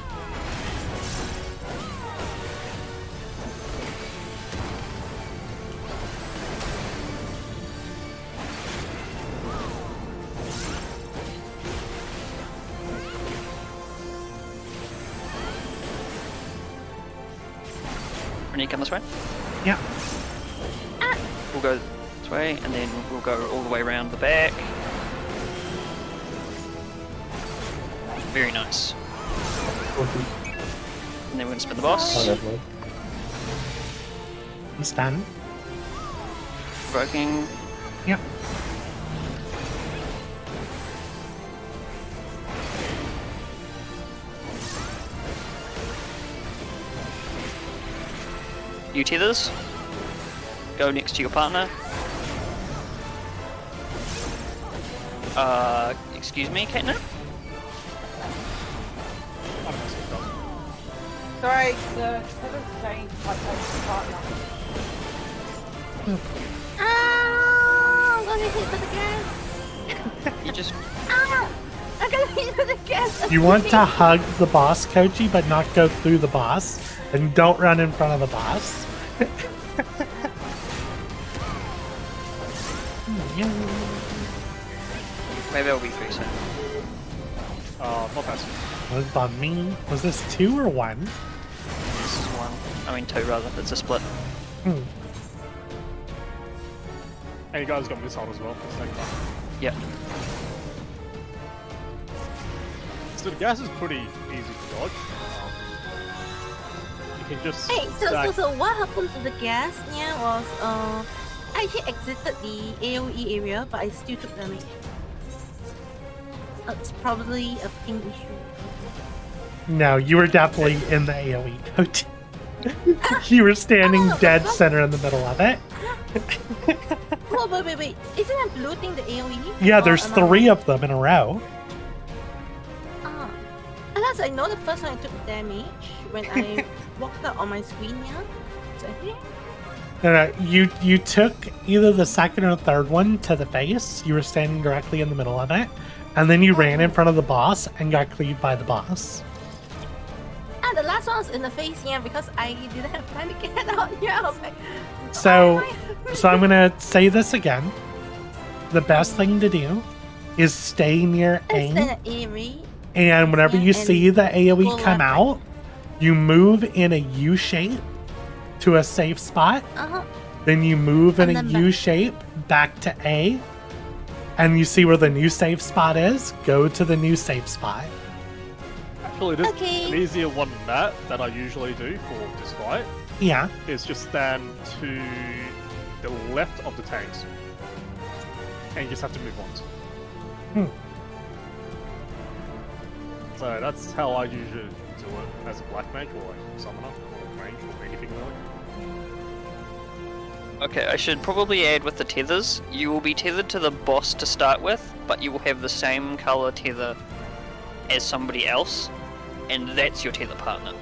Renee, come this way. Yeah. We'll go this way, and then we'll go all the way around the back. Very nice. Okay. And then we're gonna spin the boss. Oh, never mind. He's done. Provoking. Yep. You tethers. Go next to your partner. Excuse me, Catnip? Sorry, the seventh change might take the partner. Ah! I'm gonna hit with the gas! You just... Ah! I'm gonna hit with the gas! You want to hug the boss, Kochi, but not go through the boss. And don't run in front of the boss. Maybe I'll be free soon. Not bad. Was on me. Was this 2 or 1? This is 1. I mean 2 rather. It's a split. Hmm. And you guys got missile as well at the same time. Yep. So the gas is pretty easy to dodge. You can just Hey, stack- so what happened to the gas? Yeah, was I actually exited the AoE area, but I still took damage. It's probably a ping issue. No, you were definitely in the AoE, Kochi. You were standing dead center in the middle of it. Oh, wait. Isn't it blue thing the AoE? Yeah, Or there's am I- 3 of them in a row. Ah. Unless I know the first one I took damage when I walked out on my screen, yeah? So, yeah. No, you took either the second or third one to the face. You were standing directly in the middle of it. And then you ran in front of the boss and got cleaved by the boss. the last one was in the face, yeah, because I didn't have time to get out. Yeah, I was like, So, so I'm gonna say this again. The best thing to do is stay near it's A, an eerie. and whenever Yeah, you and see the AoE pull come left, out, you move in a U shape to a safe spot. Then you move in And a then U back. shape back to A, and you see where the new safe spot is. Go to the new safe spot. Actually, there's Okay. an easier one than that I usually do for this fight Yeah. is just stand to the left of the tanks. And you just have to move once. So that's how I usually do it as a black mage or like summoner or mage or anything really. Okay, I should probably add with the tethers. You will be tethered to the boss to start with, but you will have the same color tether as somebody else, and that's your tether partner.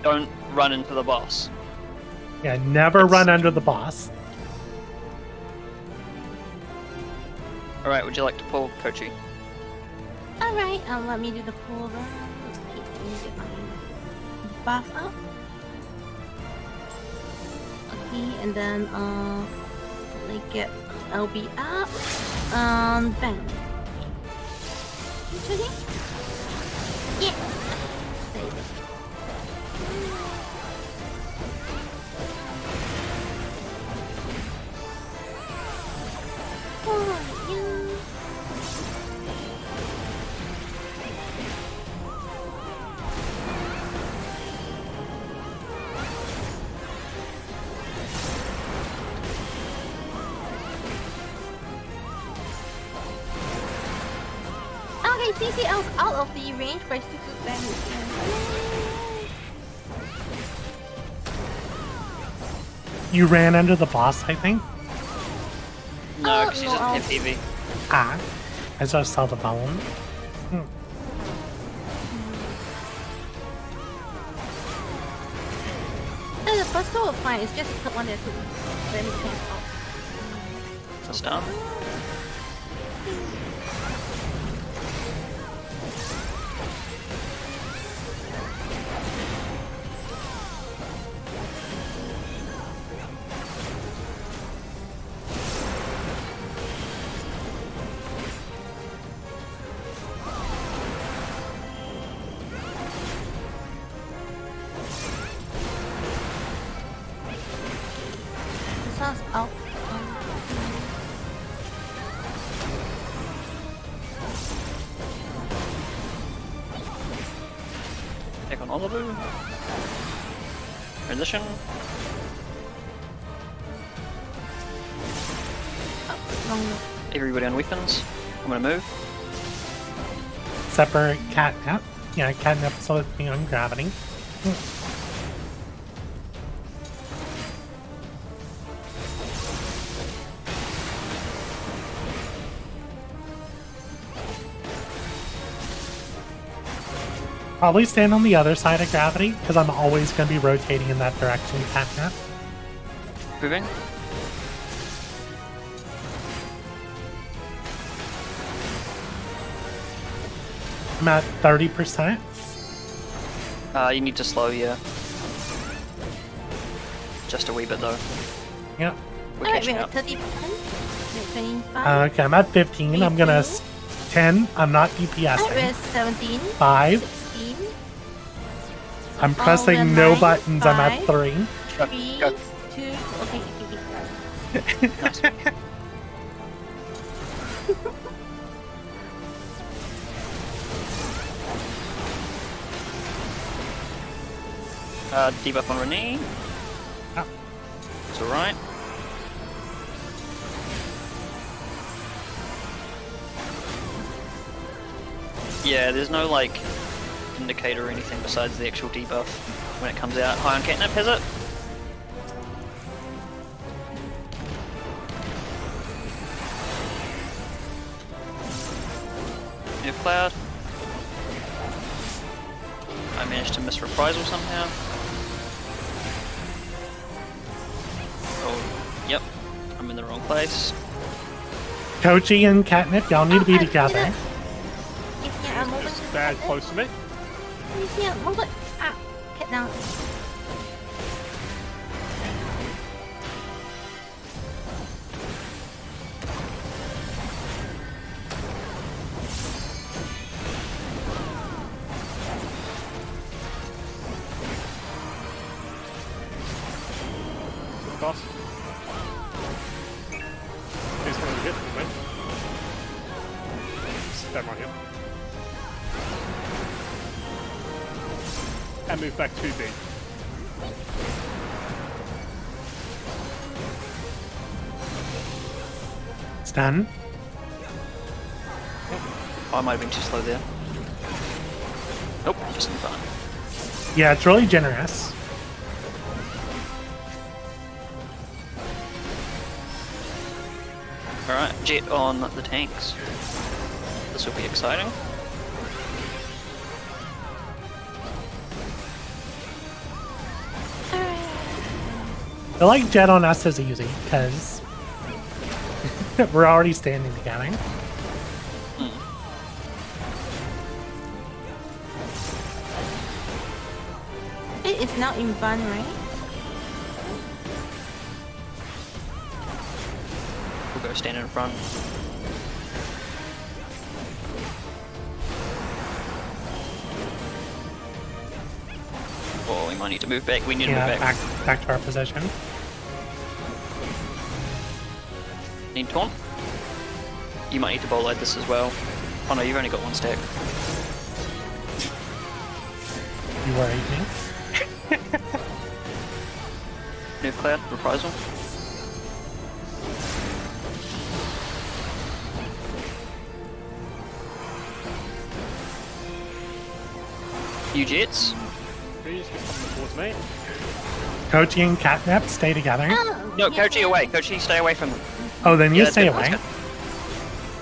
Don't run into the boss. Yeah, never run under the boss. Alright, would you like to pull Kochi? Alright, let me do the pull run. Okay, let me get my buff up. Okay, and then let me get LB up. Bang. Okay. Yeah. There you go. Oh, yeah. Okay, CCL's out of the range, but I still took damage. You ran under the boss, I think. No, because she no, doesn't I'll- have heavy. Ah, I just saw the bone. No, the first two were fine, it's just the third one that took damage off. So stun. This one's out. Take on Oliver. Transition. Wrong. Everybody on weapons. I'm gonna move. Separate catnap. Yeah, catnap so me on gravity. Probably stand on the other side of gravity, because I'm always going to be rotating in that direction, catnap. Moving. I'm at 30%. You need to slow, yeah. Just a wee bit though. Yep. We're Alright, catching we're at up. 30%. We're 25. Okay, I'm at 15. I'm gonna 10. I'm not Alright, we're DPSing. at 17. 5. 16. I'm we're pressing no 9, buttons. I'm at 5. 3. 3, Go. 2, okay, Nice. Debuff on Renee. Oh. It's alright. Yeah, there's no like indicator or anything besides the actual debuff when it comes out. High on Catnip has it. Nerf Cloud. I managed to miss Reprisal somehow. Oh, yep. I'm in the wrong place. Kochi and catnip, y'all need to be together. Yeah, I'm moving stand close to me. He's here. Move it. Ah, get down. Toss. He's going to hit me. Stand right here. And move back 2B. Stun. I might have been too slow there. Nope, just in front. Yeah, it's really generous. Alright, Jet on the tanks. This will be exciting. I like Jet on us as easy, because we're already standing together. It is now in fun, right? We'll go stand in front. Oh, we might need to move back. We need to Yeah, move back. back to our position. Need taunt. You might need to bowl like this as well. Oh no, you've only got one stack. You worried me. Nerf Cloud, reprisal. You Jets. Please come towards me. Kochi and Catnip stay together. Oh, No, yes, Kochi yes. away. Kochi, stay away from them. Oh, then you Yeah, that's stay good, away. that's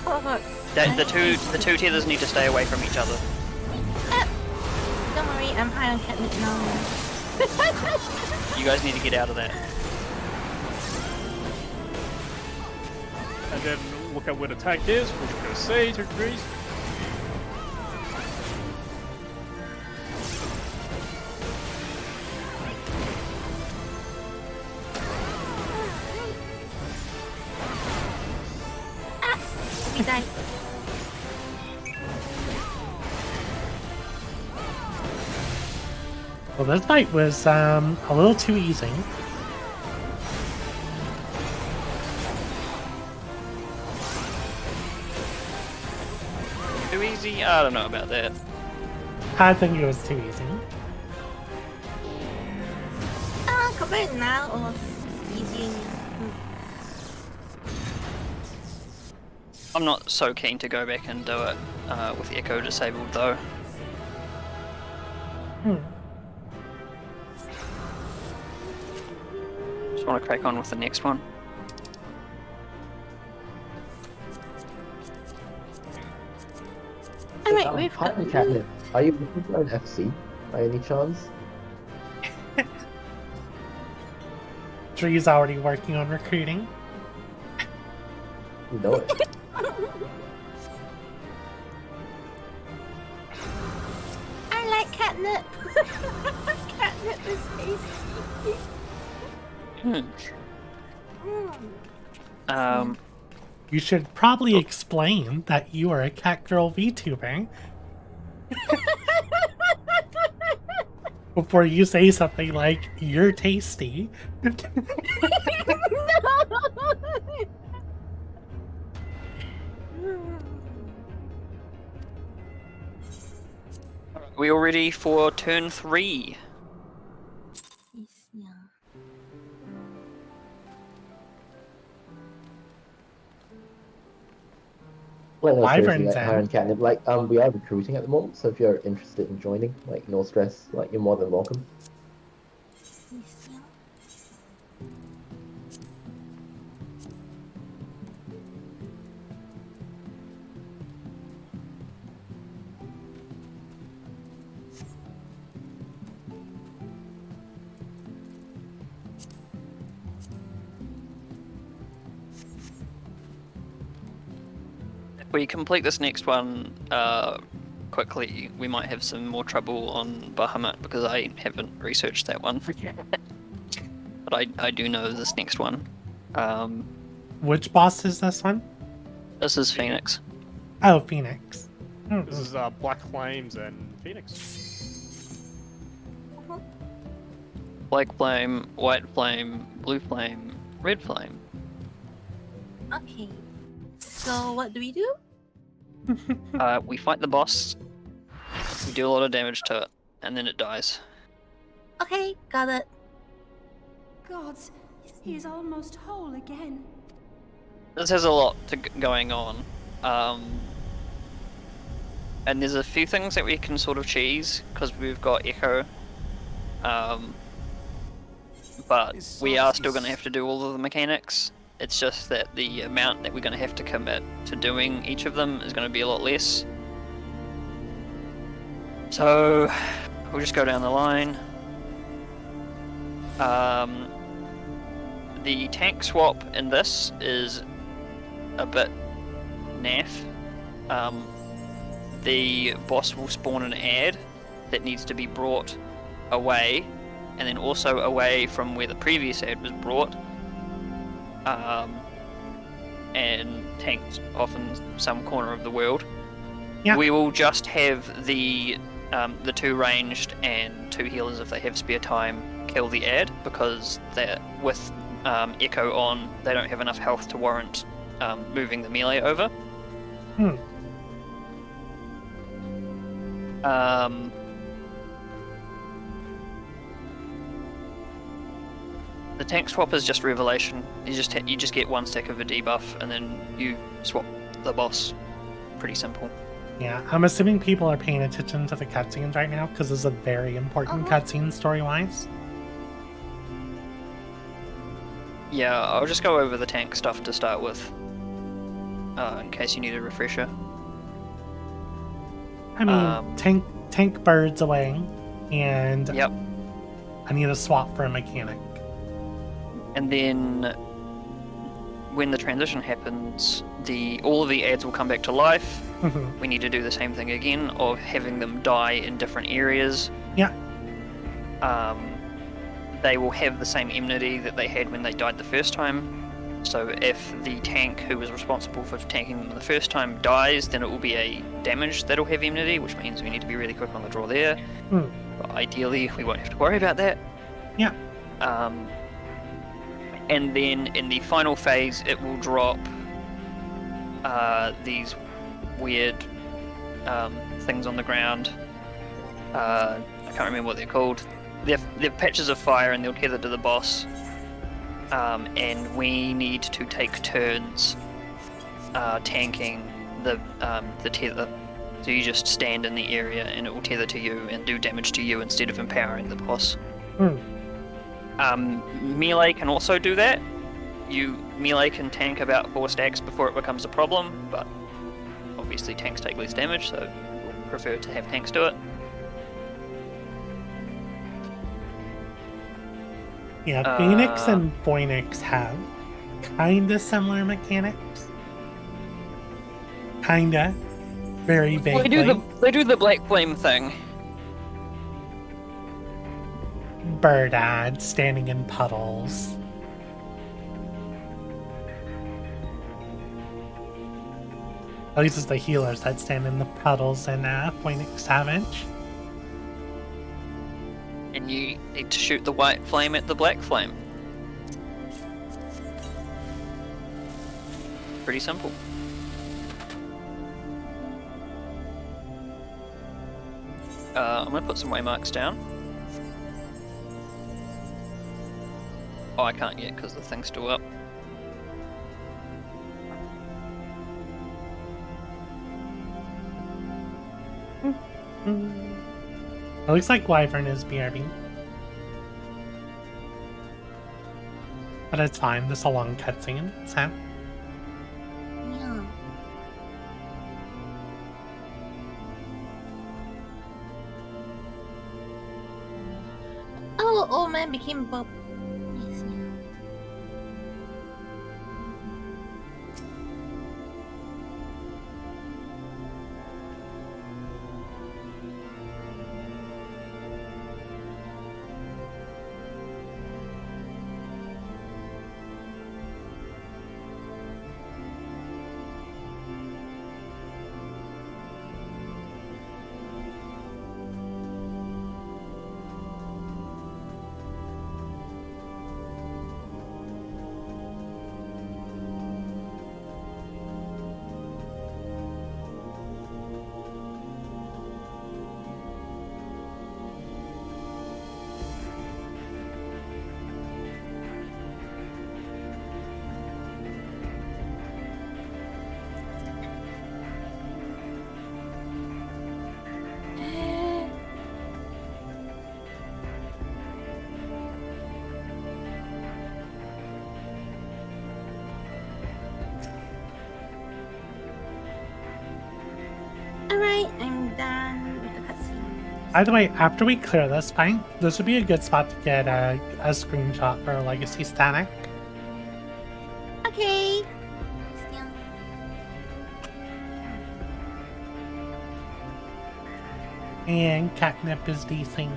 Oh, God. good. The two tethers need to stay away from each other. Don't worry, I'm high on catnip now. You guys need to get out of that. And then look at where the tank is. We're going to say 2 degrees. He died. Well, this fight was a little too easy. Too easy? I don't know about that. I think it was too easy. Ah, compared now, it was easier. I'm not so keen to go back and do it with Echo disabled though. Just want to crack on with the next one. Alright, we've Hi, got... Catnip. Are you looking for an FC by any chance? Dree's already working on recruiting. You know it. I like catnip. Catnip is tasty. You should probably explain that you are a cat girl VTuber before you say something like, you're tasty. We all ready for turn 3? Yeah. Well, no, seriously, Wyvern's like, in. Hi and Catnip. Like, we are recruiting at the moment, so if you're interested in joining, like, no stress, like, you're more than welcome. If we complete this next one quickly, we might have some more trouble on Bahamut because I haven't researched that one. But I do know this next one. Which boss is this one? This is Phoenix. Oh, Phoenix. This is Black Flames and Phoenix. Black Flame, White Flame, Blue Flame, Red Flame. Okay. So what do we do? We fight the boss, we do a lot of damage to it, and then it dies. Okay, got it. Gods, he is almost whole again. This has a lot going on. And there's a few things that we can sort of cheese, because we've got Echo. But we are still going to have to do all of the mechanics. It's just that the amount that we're going to have to commit to doing each of them is going to be a lot less. So, we'll just go down the line. The tank swap in this is a bit naff. The boss will spawn an ad that needs to be brought away, and then also away from where the previous ad was brought, and tanked off in some corner of the world. Yeah. We will just have the 2 ranged and 2 healers, if they have spare time, kill the ad, because they're with Echo on, they don't have enough health to warrant moving the melee over. The tank swap is just revelation. You just get 1 stack of a debuff, and then you swap the boss. Pretty simple. Yeah, I'm assuming people are paying attention to the cutscenes right now because this is a very important cutscene story-wise. Yeah, I'll just go over the tank stuff to start with, in case you need a refresher. I mean, tank birds away, and Yep. I need a swap for a mechanic. And then when the transition happens, all of the ads will come back to life. We need to do the same thing again of having them die in different areas. Yeah. They will have the same enmity that they had when they died the first time. So if the tank who was responsible for tanking them the first time dies, then it will be a damage that'll have enmity, which means we need to be really quick on the draw there. But ideally, we won't have to worry about that. Yeah. And then in the final phase, it will drop these weird things on the ground. I can't remember what they're called. They're patches of fire, and they'll tether to the boss. And we need to take turns tanking the tether. So you just stand in the area, and it will tether to you and do damage to you instead of empowering the boss. Melee can also do that. Melee can tank about 4 stacks before it becomes a problem, but obviously tanks take less damage, so we'll prefer to have tanks do it. Yeah, Phoenix and Phoenix have kinda similar mechanics. Kinda. Very vaguely. They do the black flame thing. Bird ad standing in puddles. At least it's the healers that stand in the puddles in Phoenix Savage. And you need to shoot the white flame at the black flame. Pretty simple. I'm gonna put some waymarks down. Oh, I can't yet because the thing's still up. It looks like Wyvern is BRB. But it's fine, this is a long cutscene, so. Yeah. Oh, old man became Bob. Yes, yeah. By the way, after we clear this fight, this would be a good spot to get a screenshot for a legacy static. Okay. Yeah. And catnip is the thing.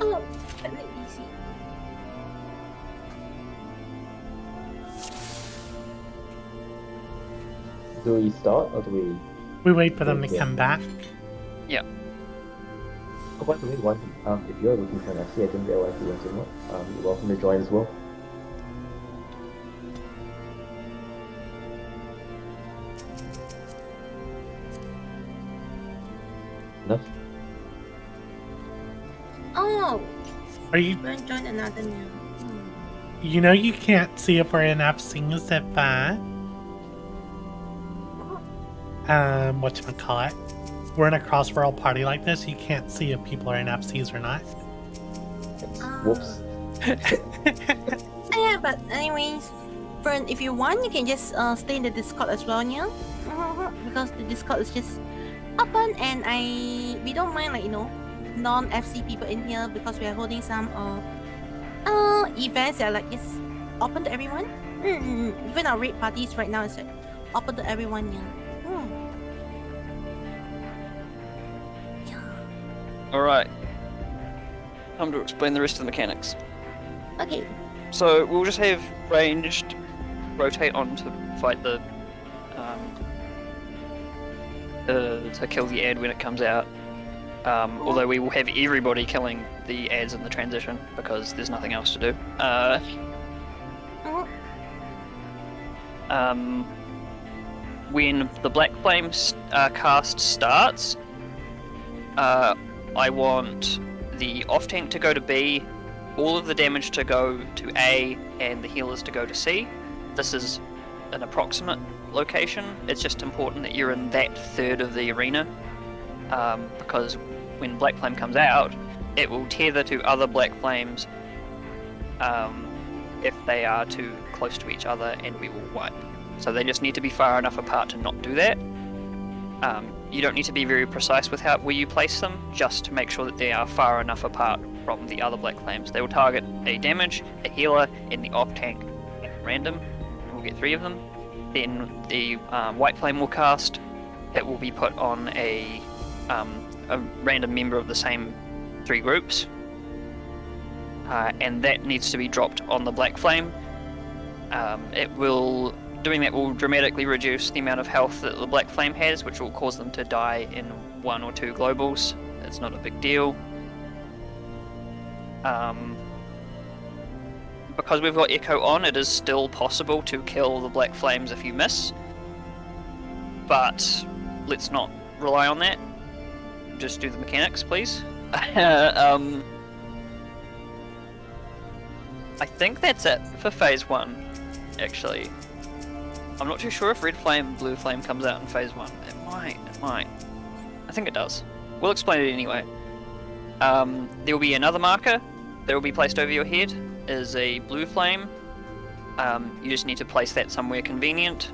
Oh, I like easy. Do we start or do we? We wait for them to Yeah. come back. Oh, by the way, if you're looking for an FC, I didn't realize you went in one. You're welcome to join as well. No? Oh, Are you? we're gonna join another now. You know you can't see if we're in FCs if whatchamacallit. We're in a cross-world party like this, you can't see if people are in FCs or not. Whoops. Yeah, but anyways, friend, if you want, you can just stay in the Discord as well, yeah. Because the Discord is just open, and we don't mind, like, non-FC people in here, because we are holding some events that are like just open to everyone. Even our raid parties right now is like open to everyone, yeah. Alright. Time to explain the rest of the mechanics. Okay. So we'll just have ranged rotate on to fight to kill the ad when it comes out. Although we will have everybody killing the ads in the transition because there's nothing else to do. When the Black Flame cast starts, I want the off tank to go to B, all of the damage to go to A, and the healers to go to C. This is an approximate location. It's just important that you're in that third of the arena, because when Black Flame comes out, it will tether to other Black Flames if they are too close to each other, and we will wipe. So they just need to be far enough apart to not do that. You don't need to be very precise with where you place them, just to make sure that they are far enough apart from the other Black Flames. They will target a damage, a healer, and the off tank at random, and we'll get 3 of them. Then the White Flame will cast. It will be put on a random member of the same 3 groups, and that needs to be dropped on the Black Flame. Doing that will dramatically reduce the amount of health that the Black Flame has, which will cause them to die in 1 or 2 globals. It's not a big deal. Because we've got Echo on, it is still possible to kill the Black Flames if you miss. But let's not rely on that. Just do the mechanics, please. I think that's it for Phase 1, actually. I'm not too sure if Red Flame, Blue Flame comes out in Phase 1. It might. I think it does. We'll explain it anyway. There will be another marker that will be placed over your head, is a blue flame. You just need to place that somewhere convenient.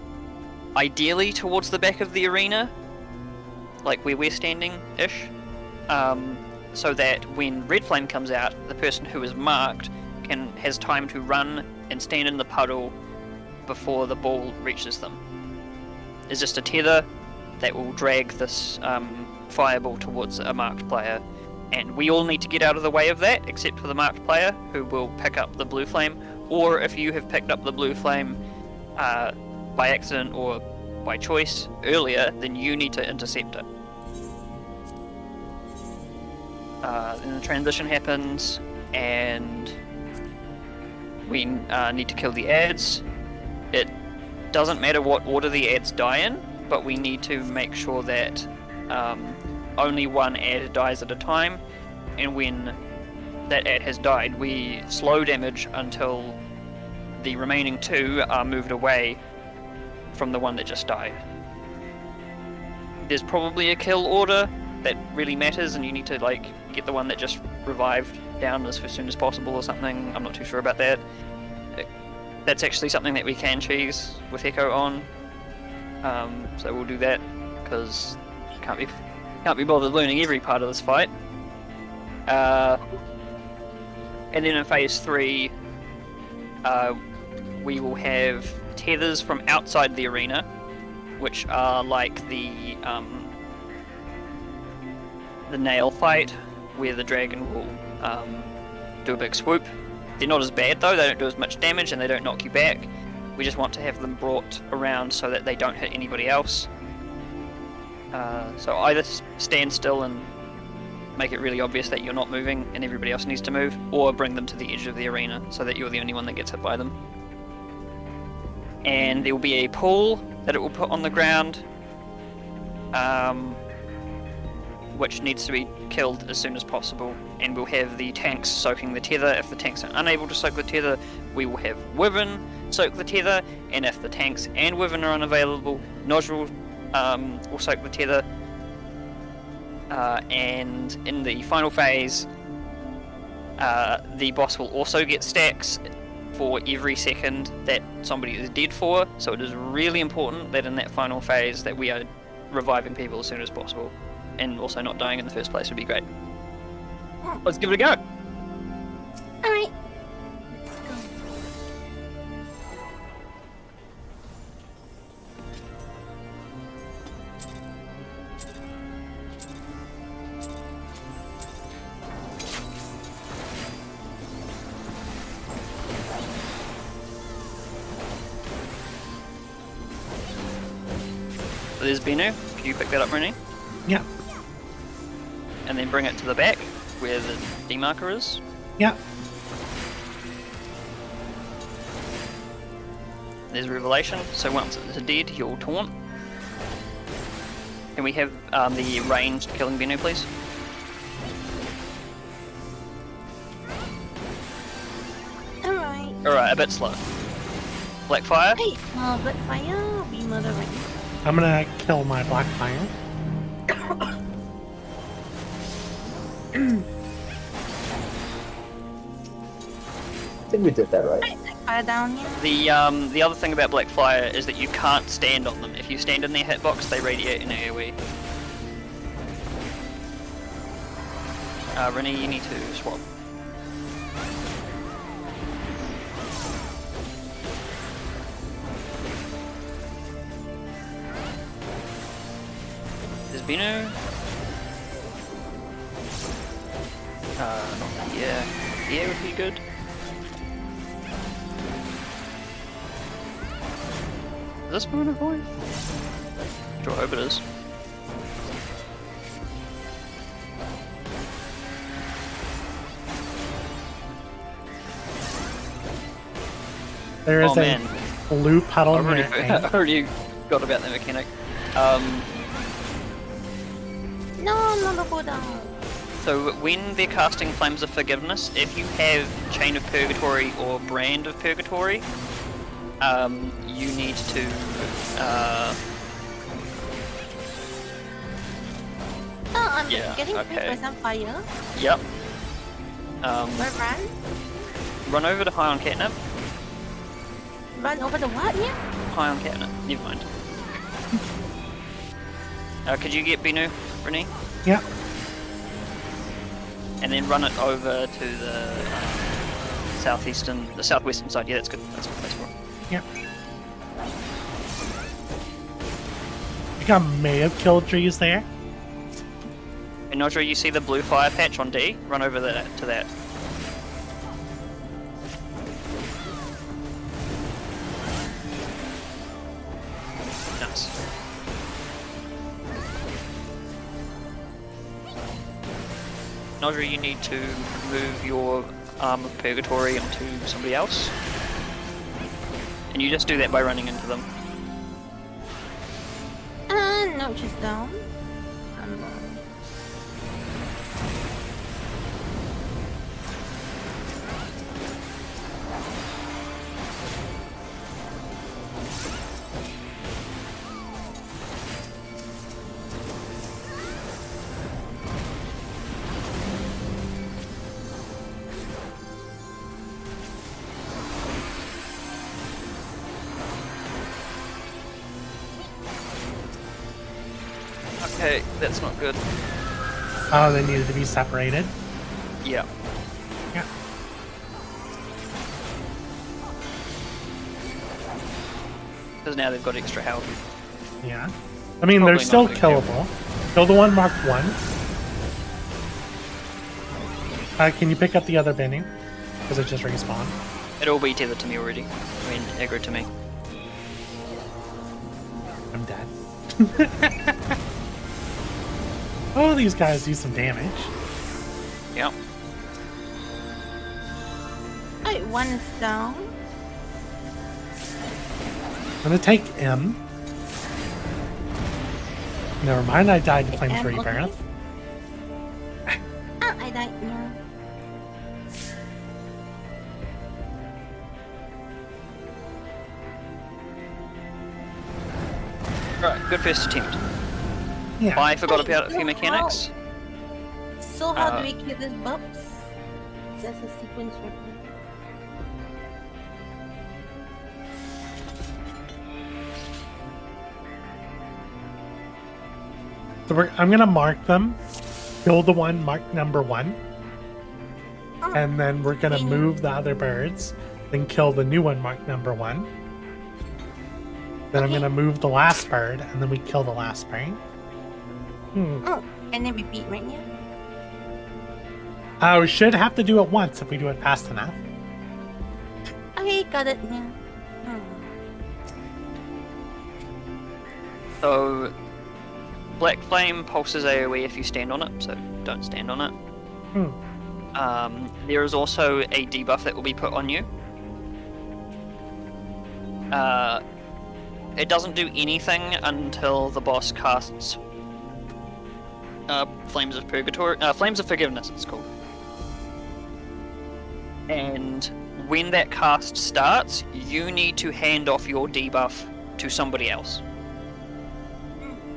Ideally towards the back of the arena, like where we're standing-ish, so that when red flame comes out, the person who is marked has time to run and stand in the puddle before the ball reaches them. There's just a tether that will drag this fireball towards a marked player, and we all need to get out of the way of that, except for the marked player, who will pick up the blue flame, or if you have picked up the blue flame by accident or by choice earlier, then you need to intercept it. Then the transition happens, and we need to kill the ads. It doesn't matter what order the ads die in, but we need to make sure that only one ad dies at a time, and when that ad has died, we slow damage until the remaining two are moved away from the one that just died. There's probably a kill order that really matters, and you need to like get the one that just revived down as soon as possible or something. I'm not too sure about that. That's actually something that we can cheese with Echo on, so we'll do that because can't be bothered learning every part of this fight. And then in phase 3, we will have tethers from outside the arena, which are like the nail fight, where the dragon will do a big swoop. They're not as bad though, they don't do as much damage and they don't knock you back. We just want to have them brought around so that they don't hit anybody else. So either stand still and make it really obvious that you're not moving and everybody else needs to move, or bring them to the edge of the arena so that you're the only one that gets hit by them. And there will be a pool that it will put on the ground, which needs to be killed as soon as possible, and we'll have the tanks soaking the tether. If the tanks are unable to soak the tether, we will have Wyvern soak the tether, and if the tanks and Wyvern are unavailable, Nodule will soak the tether. And in the final phase, the boss will also get stacks for every second that somebody is dead for, so it is really important that in that final phase that we are reviving people as soon as possible, and also not dying in the first place would be great. Let's give it a go! Alright. So there's Benu. Can you pick that up, Renee? Yeah. And then bring it to the back where the demarker is. Yeah. There's Revelation, so once it's dead, you'll taunt. Can we have the ranged killing Benu, please? Alright. Alright, a bit slow. Blackfire? Hey, Blackfire, we murdering. I'm gonna kill my black fire. I think we did that right. Blackfire down here. The other thing about Blackfire is that you can't stand on them. If you stand in their hitbox, they radiate in AoE. Renee, you need to swap. There's Beno. Yeah. Yeah, would be good. Is this Moon Void? Sure, I hope it is. There is Oh, man. a blue puddle I in already, there. I already got about the mechanic. No, not the cooldown. So when they're casting Flames of Forgiveness, if you have Chain of Purgatory or Brand of Purgatory, you need to I'm Yeah, getting okay. faced by some fire. Yep. Run. Run over to High on Catnip. Run over the what here? High on Catnip. Never mind. Could you get Binu, Renee? Yeah. And then run it over to the southwestern side. Yeah, that's good. That's a good place for it. Yeah. I think I may have killed trees there. And Nodra, you see the blue fire patch on D? Run over to that. Nice. Nodra, you need to move your arm of Purgatory into somebody else. And you just do that by running into them. No, just down. Okay, that's not good. Oh, they needed to be separated. Yeah. Yeah. Because now they've got extra health. Yeah. I mean, Probably they're still not a big deal. killable. Kill the one marked 1. Can you pick up the other Benny? Because it just respawned. It'll be tethered to me already. I mean, aggro to me. I'm dead. Oh, these guys do some damage. Yeah. Alright, one is down. I'm gonna take M. Never mind, I died to Flames M, Rebirth. okay. Ah, I died now. Right, good first attempt. Yeah. I forgot about a Hey, few mechanics. So how Uh, do we kill this bubs? That's a sequence right here. So I'm gonna mark them. Kill the one marked number 1. Oh, And then we're gonna move the other birds. Then kill the new one marked number 1. Then I'm Okay. gonna move the last bird, and then we kill the last bird. oh, and then repeat right now. We should have to do it once if we do it fast enough. Okay, got it now. So, Black Flame pulses AoE if you stand on it, so don't stand on it. There is also a debuff that will be put on you. It doesn't do anything until the boss casts Flames of Purgatory, Flames of Forgiveness it's called. And when that cast starts, you need to hand off your debuff to somebody else.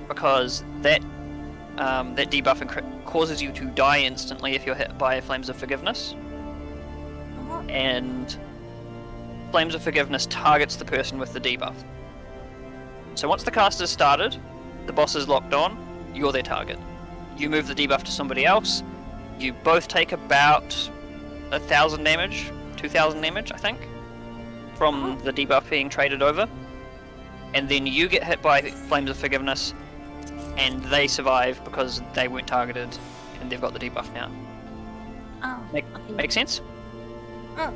Because that debuff causes you to die instantly if you're hit by Flames of Forgiveness. And Flames of Forgiveness targets the person with the debuff. So once the cast is started, the boss is locked on, you're their target. You move the debuff to somebody else, you both take about 1,000 damage, 2,000 damage, I think, from the debuff being traded over. And then you get hit by Flames of Forgiveness, and they survive because they weren't targeted, and they've got the debuff now. Oh, Make okay. sense? Oh.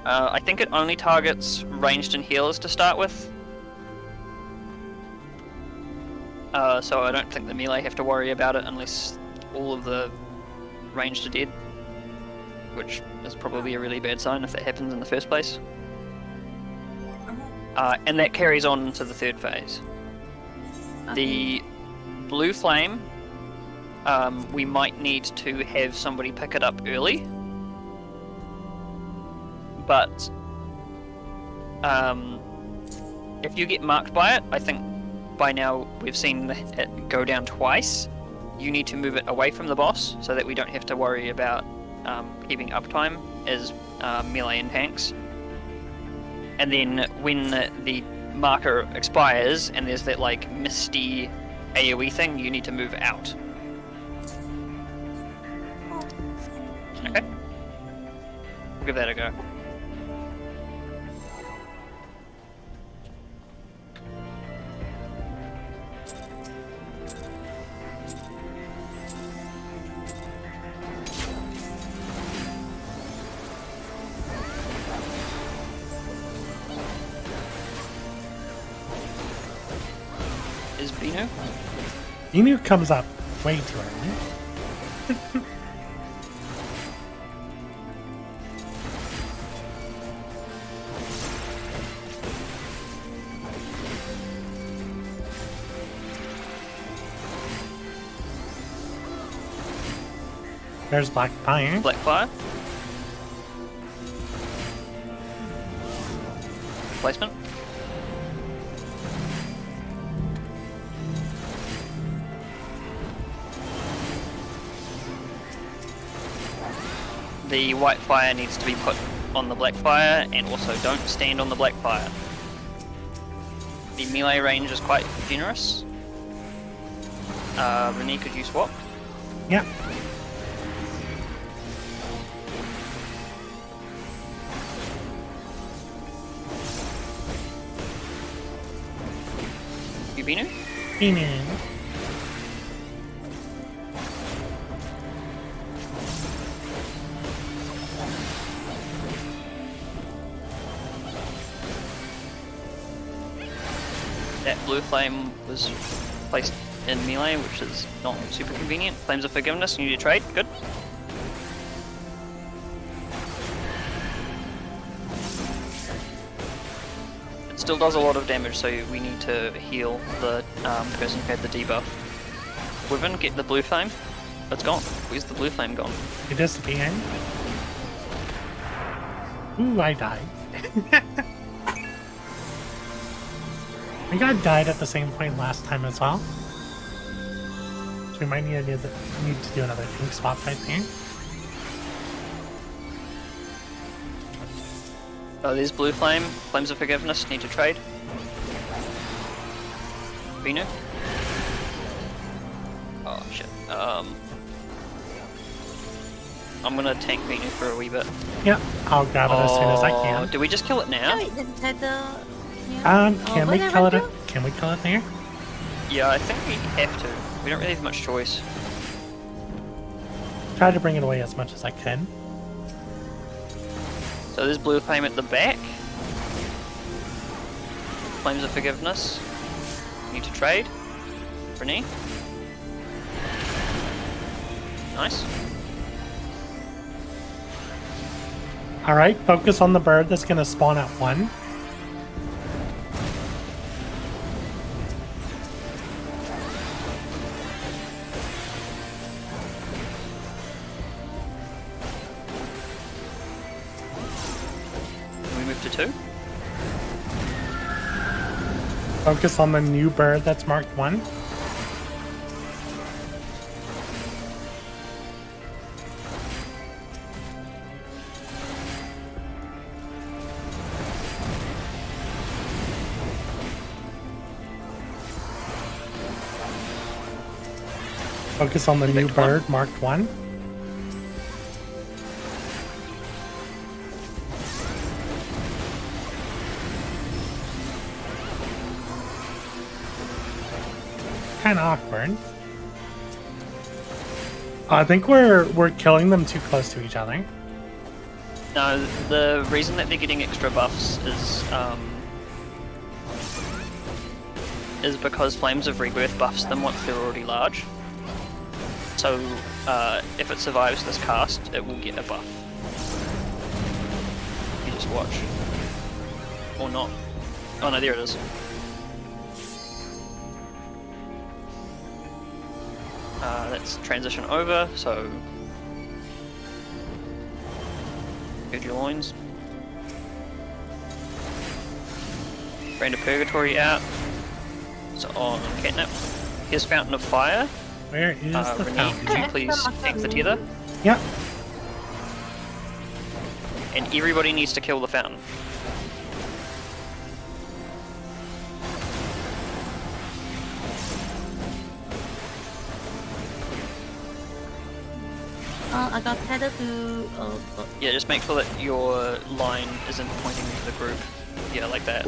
I think it only targets ranged and healers to start with. So I don't think the melee have to worry about it unless all of the ranged are dead. Which is probably a really bad sign if that happens in the first place. And that carries on to the third phase. The blue flame, we might need to have somebody pick it up early. But if you get marked by it, I think by now we've seen it go down twice. you need to move it away from the boss so that we don't have to worry about keeping uptime as melee and tanks. And then when the marker expires and there's that like misty AoE thing, you need to move out. Okay. We'll give that a go. Is Binu? Inu comes up way too early. There's Black Fire. Black Fire. Placement. The white fire needs to be put on the black fire, and also don't stand on the black fire. The melee range is quite generous. Renee, could you swap? Yeah. Binu? Inu. That blue flame was placed in melee, which is not super convenient. Flames of Forgiveness, you need to trade. Good. It still does a lot of damage, so we need to heal the person who had the debuff. Wyvern, get the blue flame. It's gone. Where's the blue flame gone? It disappeared. Ooh, I died. I got died at the same point last time as well. So we might need to do another pink swap right there. Oh, there's blue flame. Flames of Forgiveness, need to trade. Binu? Oh shit. I'm gonna tank Binu for a wee bit. Yep, I'll grab it as soon as I can. Do we just kill it now? Wait, yeah. Can we kill it? Can we kill it there? Yeah, I think we have to. We don't really have much choice. Try to bring it away as much as I can. So there's blue flame at the back. Flames of Forgiveness. Need to trade. Renee. Nice. Alright, focus on the bird that's gonna spawn at 1. Can we move to 2? Focus on the new bird that's marked 1. Focus on the new bird marked 1. Kind of awkward. I think we're killing them too close to each other. No, the reason that they're getting extra buffs is because Flames of Rebirth buffs them once they're already large. So if it survives this cast, it will get a buff. You just watch. Or not. Oh no, there it is. Let's transition over, so gird your loins. Brand of Purgatory out. So on Catnip. Here's Fountain of Fire. Where is the Renee, fountain? could you please take the tether? Yep. And everybody needs to kill the fountain. I got tethered to. Yeah, just make sure that your line isn't pointing to the group. Yeah, like that.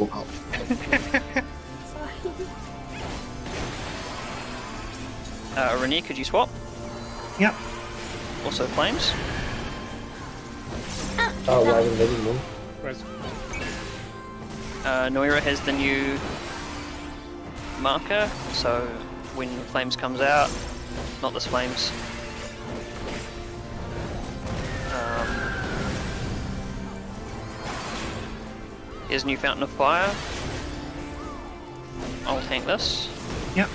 Renee, could you swap? Yep. Also flames. Oh, why didn't they move? Where's Noira has the new marker, so when flames comes out, not this flames. Here's new fountain of fire. I'll tank this. Yep.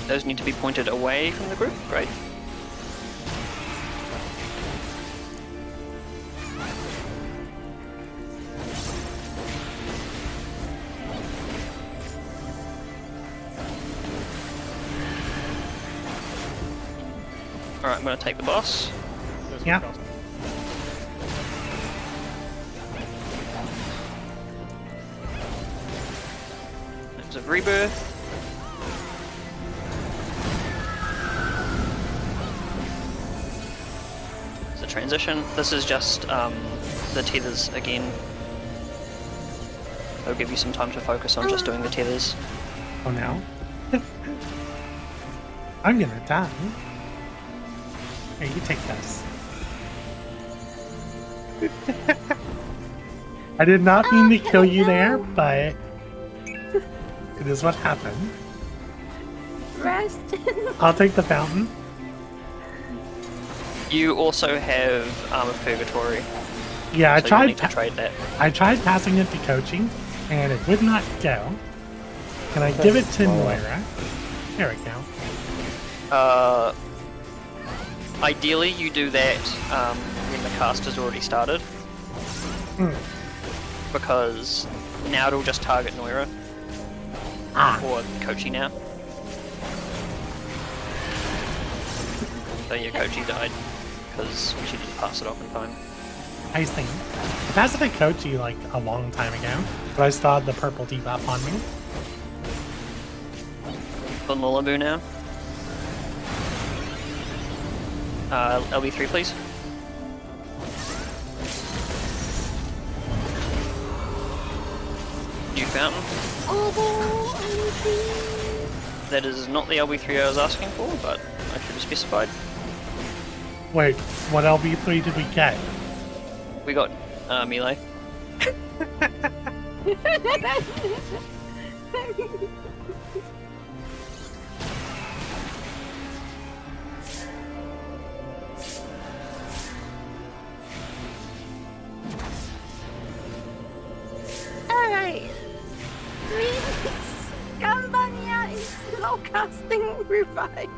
Those need to be pointed away from the group. Great. Alright, I'm gonna take the boss. there's Yeah. one cast. There's a rebirth. It's a transition. This is just the tethers again. It'll give you some time to focus on just doing the tethers. Oh no. I'm gonna die. Here, you take this. I did not mean to kill you there, but it is what happened. Rest. I'll take the fountain. You also have Arm of Purgatory. Yeah, I so you'll tried. need to trade that. I tried passing it to Kochi, and it would not go. Can I give it to Moira? There we go. Ideally, you do that when the cast has already started. Because now it'll just target Noira. Or Kochi now. So yeah, Kochi died because she didn't pass it off in time. I see. I passed it to Kochi like a long time ago, but I still had the purple debuff on me. On Lullabu now. LB3 please. New fountain. That is not the LB3 I was asking for, but I should have specified. Wait, what LB3 did we get? We got melee. Alright. Gambania is slow casting revive.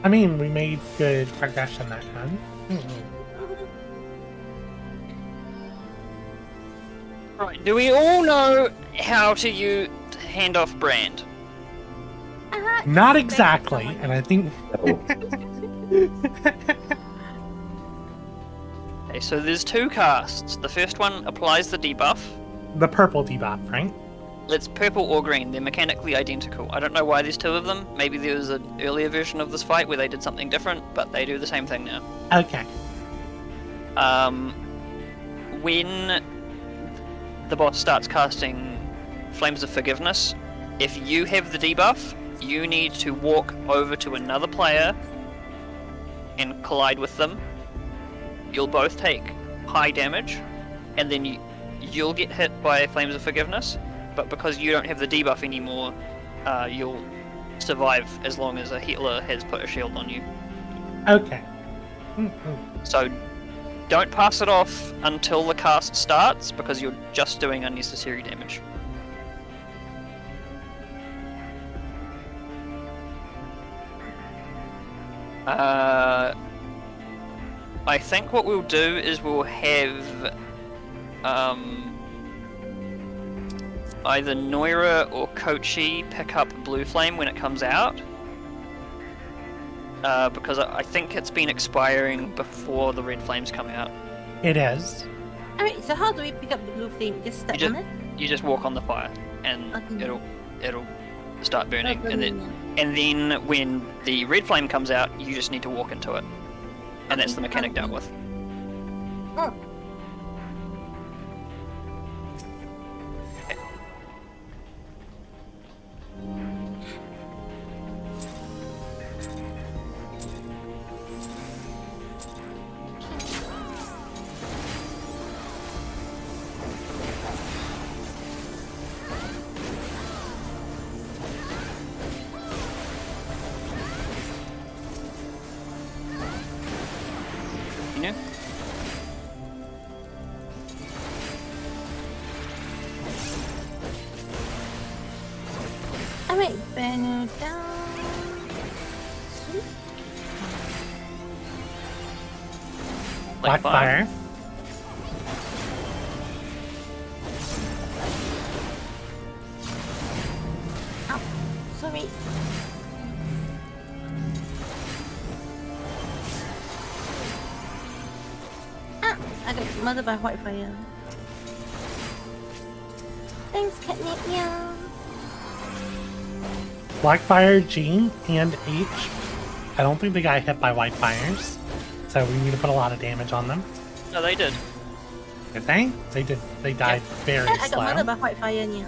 I mean, we made good progression that time. Right, do we all know how to use hand off brand? Not exactly, and I think Okay, so there's two casts. The first one applies the debuff. the purple debuff, right? It's purple or green. They're mechanically identical. I don't know why there's two of them. Maybe there was an earlier version of this fight where they did something different, but they do the same thing now. Okay. When the boss starts casting Flames of Forgiveness, if you have the debuff, you need to walk over to another player and collide with them. You'll both take high damage, and then you'll get hit by Flames of Forgiveness, but because you don't have the debuff anymore, you'll survive as long as a healer has put a shield on you. Okay. So don't pass it off until the cast starts, because you're just doing unnecessary damage. I think what we'll do is we'll have either Noira or Kochi pick up Blue Flame when it comes out. Because I think it's been expiring before the Red Flames come out. It is. Alright, so how do we pick up the blue flame? Just step on it? You just walk on the fire, and Okay. it'll start burning, Start burning, and then when the Red Flame comes out, you just need to walk into it, and that's the mechanic dealt with. Oh. You know? Alright, banner down. Sweet. Black fire. Ow, sorry. Ah, I got smothered by white fire. Thanks, catnip meow. Blackfire, G, and H. I don't think they got hit by white fires, so we need to put a lot of damage on them. No, they did. Did they? They did. They died very I got slow. smothered by white fire yeah.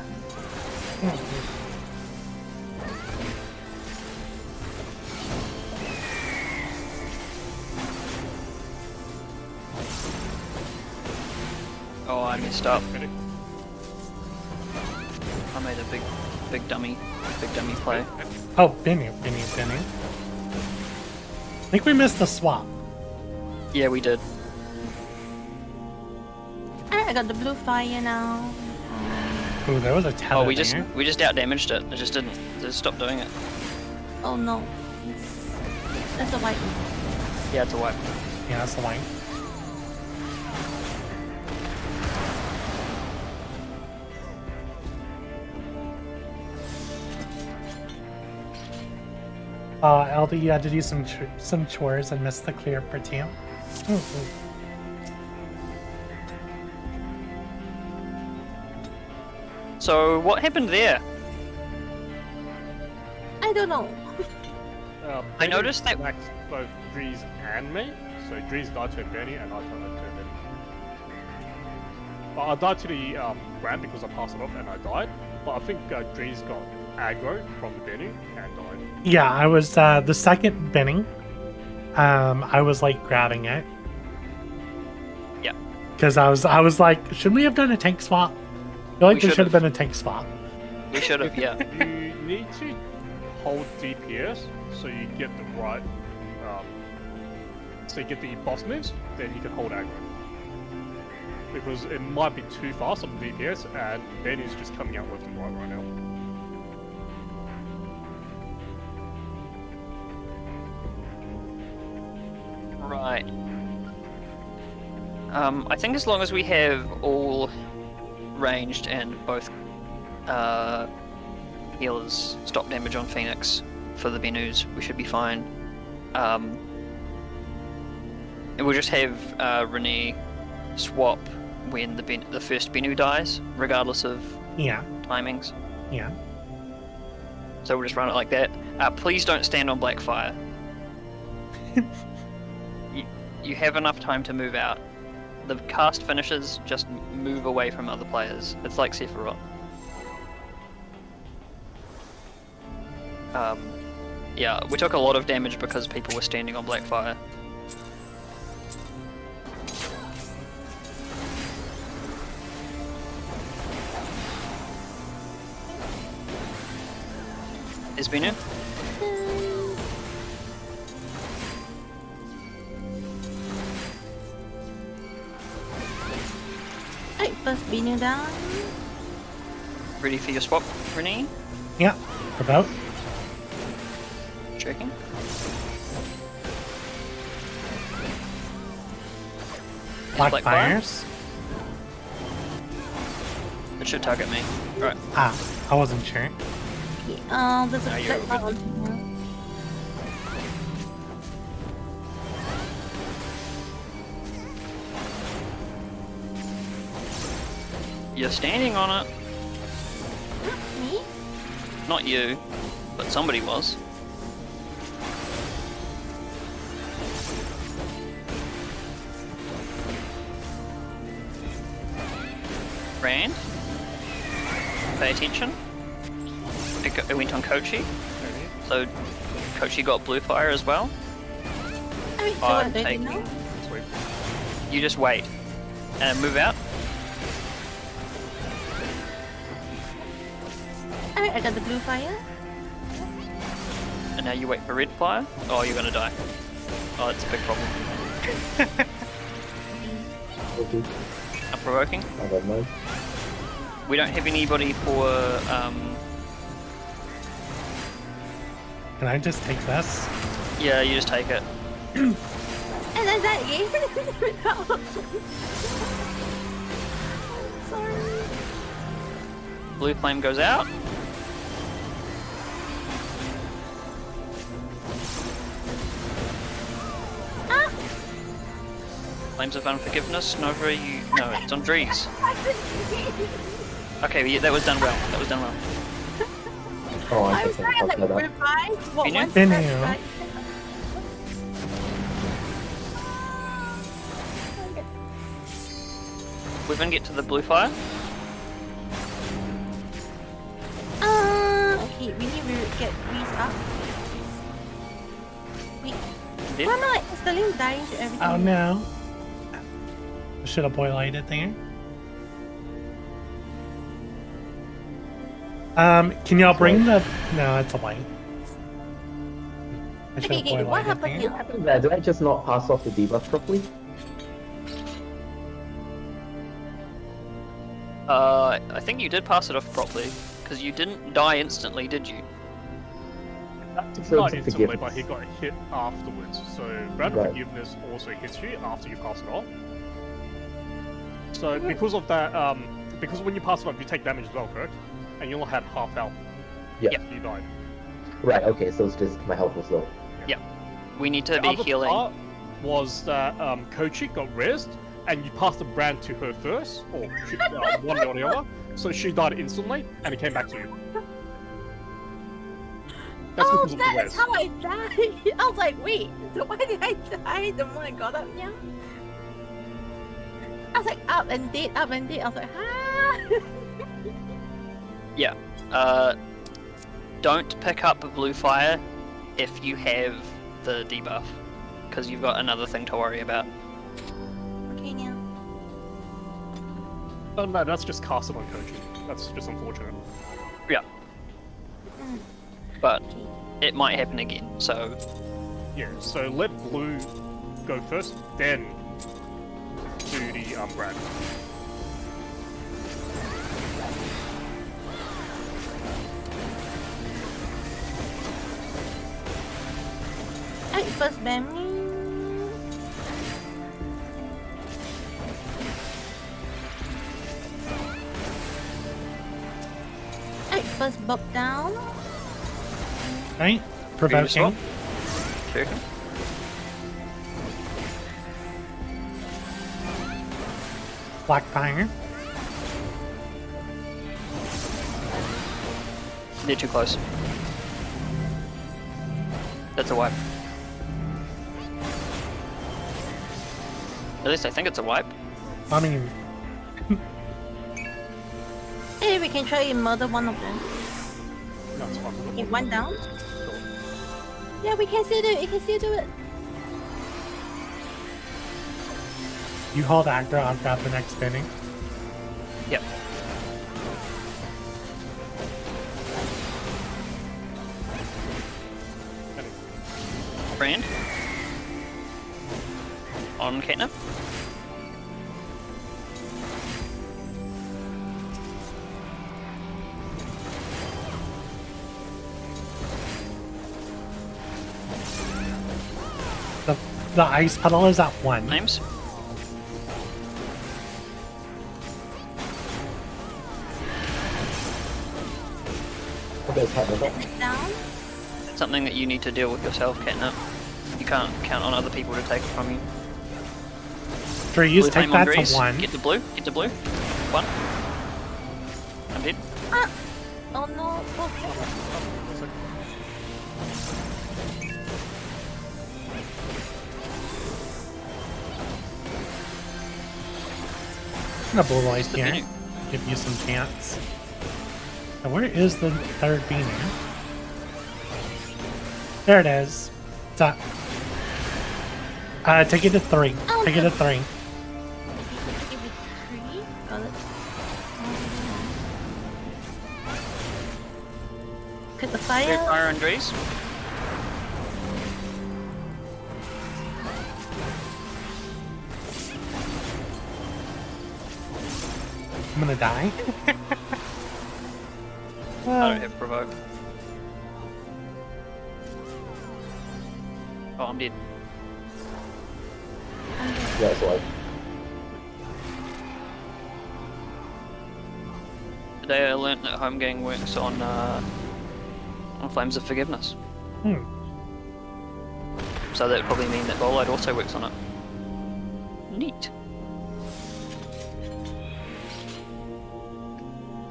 Oh, I messed up. I made a big dummy play. Oh, Benny. I think we missed the swap. Yeah, we did. Alright, I got the blue fire now. Ooh, there was a tether Oh, we just there. out damaged it. It just didn't. It just stopped doing it. Oh no. That's a white one. Yeah, it's a wipe. Yeah, that's the white. LD, you had to do some chores and missed the clear for two. So what happened there? I don't know. I noticed that- Attacked both Drees and me. So Drees died to a Benny and I died to a Benny. But I died to the brand because I passed it off and I died. But I think Drees got aggro from the Benny and died. Yeah, I was the second Benny. I was like grabbing it. Yeah. Because I was like, shouldn't we have done a tank swap? I feel like We there should have should've. been a tank swap. We should have, yeah. You need to hold DPS so you get the right, so you get the boss moves, then you can hold aggro. Because it might be too fast on the DPS, and Ben is just coming out with them right now. Right. I think as long as we have all ranged and both healers stop damage on Phoenix for the Benus, we should be fine. And we'll just have Renee swap when the first Benu dies, regardless of Yeah, timings. yeah. So we'll just run it like that. Please don't stand on Blackfire. You have enough time to move out. The cast finishes, just move away from other players. It's like Sephiroth. Yeah, we took a lot of damage because people were standing on Blackfire. Is Benu? first Binu down. Ready for your swap, Renee? Yeah, about. Checking. Black Black fire? fires. It should target me. Right. Ah, I wasn't sure. There's a No, you're black fire good. on here. You're standing on it. Me? Not you, but somebody was. Rand, pay attention. It went on Kochi, Maybe. so Kochi got blue fire as well. Alright, so I'm what do I do taking- now? Sweet. You just wait and move out. Alright, I got the blue fire. And now you wait for red fire. Oh, you're gonna die. Oh, that's a big problem. Okay, Not provoking. I don't mind. We don't have anybody for Can I just take this? yeah, you just take it. And then that game. Sorry. Blue flame goes out. Ah! Flames of Unforgiveness, Nova, you... No, it's on Drees. Okay, yeah, that was done well. That was done well. Oh, I I'm think I sorry, fucked like that up. revive. What Binu? one step Binu. right? We can get to the blue fire. Okay, we need to get these up. Wait, Yeah. why am I like installing dying to everything? Oh no. Should have boiling it there. Can y'all bring the... No, it's a white. I should Okay, have okay, what boiling it happened there. here? What happened there? Did I just not pass off the debuff properly? I think you did pass it off properly, because you didn't die instantly, did you? So Not it's instantly, forgiveness. but he got hit afterwards. So Brand of Right. Forgiveness also hits you after you pass it off. So because of that, because when you pass it off, you take damage as well, correct? And you only had half health. Yeah. Yep. You died. Right, okay, so it's just my health was low. We need to The be other healing. part was that Kochi got rezzed, and you passed the brand to her first, or she, one or the other. So she died instantly, and it came back to you. That's Oh, because of the that's res. how I died. I was like, wait, so why did I die the moment I got up here? I was like, up and dead. I was like, ah. Don't pick up a blue fire if you have the debuff, because you've got another thing to worry about. Okay, now. Oh no, that's just casting on Kochi. That's just unfortunate. But it might happen again, so Yeah, so let blue go first, then do the brand. Alright, first Bammy. Alright, first Bob down. Right? swap. Provoking. Checking. Black fire. They're too close. That's a wipe. At least I think it's a wipe. I mean, Hey, we can try and murder one of them. No, it's fine. Okay, one down. Yeah, we can still do it. We can still do it. you hold aggro, I've got the next spinning. Yep. Brand. On catnip. The ice puddle is at 1. Names? Okay, technical. Down. It's something that you need to deal with yourself, Catnip. You can't count on other people to take it from you. Drees, Blue take flame on that Drees. to 1. Get the blue. Get the blue. 1. I'm dead. Oh no. Okay. I'm gonna blue light The here. menu. Give you some chance. Now, where is the third beaner? There it is. It's up. Take it to 3. Oh, Take it to 3. Give it 3. Got it. Cut the Blue fire. fire on Drees. I'm gonna die. I don't have provoke. Oh, I'm dead. Yeah, it's like Today I learnt that home gang works on Flames of Forgiveness. Hmm. So that would probably mean that Bolide also works on it. Neat.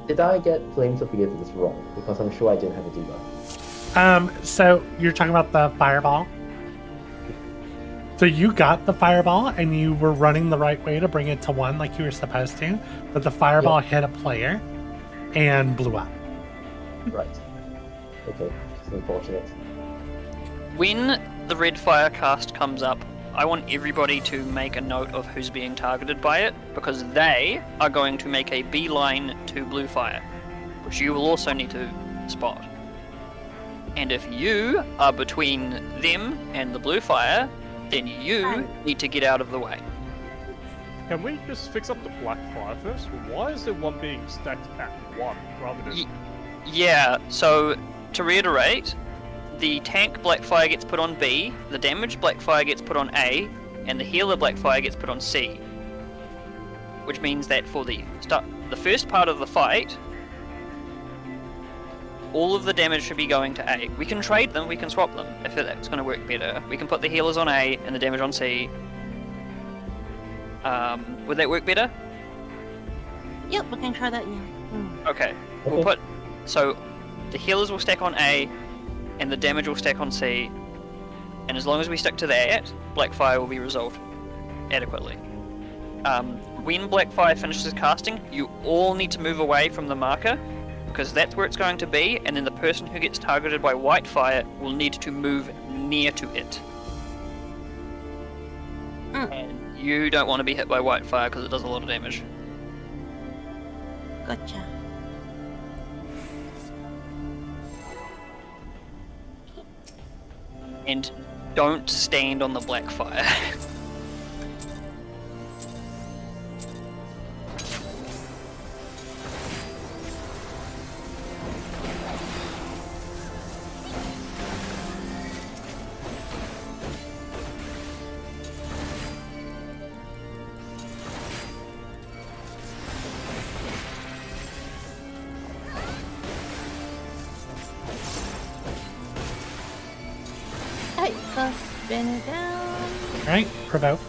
Did I get Flames of Forgiveness wrong? Because I'm sure I didn't have a debuff. So you're talking about the fireball? So you got the fireball and you were running the right way to bring it to 1 like you were supposed to, but the fireball hit a player and blew up. Right. Okay, it's unfortunate. When the red fire cast comes up, I want everybody to make a note of who's being targeted by it, because they are going to make a beeline to blue fire, which you will also need to spot. And if you are between them and the blue fire, then you need to get out of the way. Can we just fix up the black fire first? Why is there one being stacked at 1 rather than... Yeah, so to reiterate, the tank Blackfire gets put on B, the damage Blackfire gets put on A, and the healer Blackfire gets put on C. Which means that for the first part of the fight, all of the damage should be going to A. We can trade them, we can swap them, if that's going to work better. We can put the healers on A and the damage on C. Would that work better? Yep, we can try that now. Okay. We'll put... So, the healers will stack on A, and the damage will stack on C, and as long as we stick to that, Blackfire will be resolved adequately. When Blackfire finishes casting, you all need to move away from the marker, because that's where it's going to be, and then the person who gets targeted by Whitefire will need to move near to it. And you don't want to be hit by Whitefire because it does a lot of damage. Gotcha. And don't stand on the Blackfire. Alright, first banner down. Right? Provoke.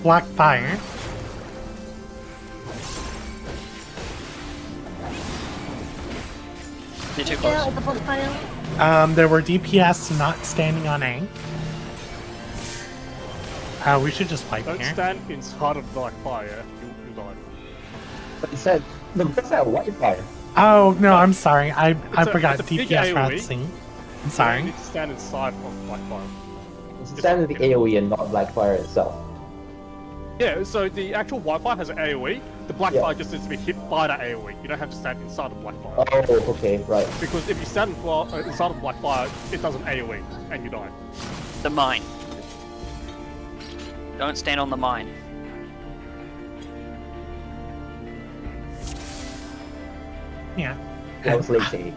Black fire. They're too Yeah, close. at the bonfire. There were DPS not standing on A. We should just fight Don't here. stand inside of black fire, you'll die. But it said, no, that's not Whitefire. Oh no, I'm sorry. I forgot it's a big DPS AoE. Ratsing. I'm You sorry. need to stand inside of black fire. It's standing the AoE and not Blackfire itself. Yeah, so the actual Wi-Fi has an AoE. The black Yeah. fire just needs to be hit by that AoE. You don't have to stand inside of black fire. Oh, okay, right. Because if you stand inside of black fire, it does an AoE and you die. The mine. Don't stand on the mine. Yeah. That was lazy.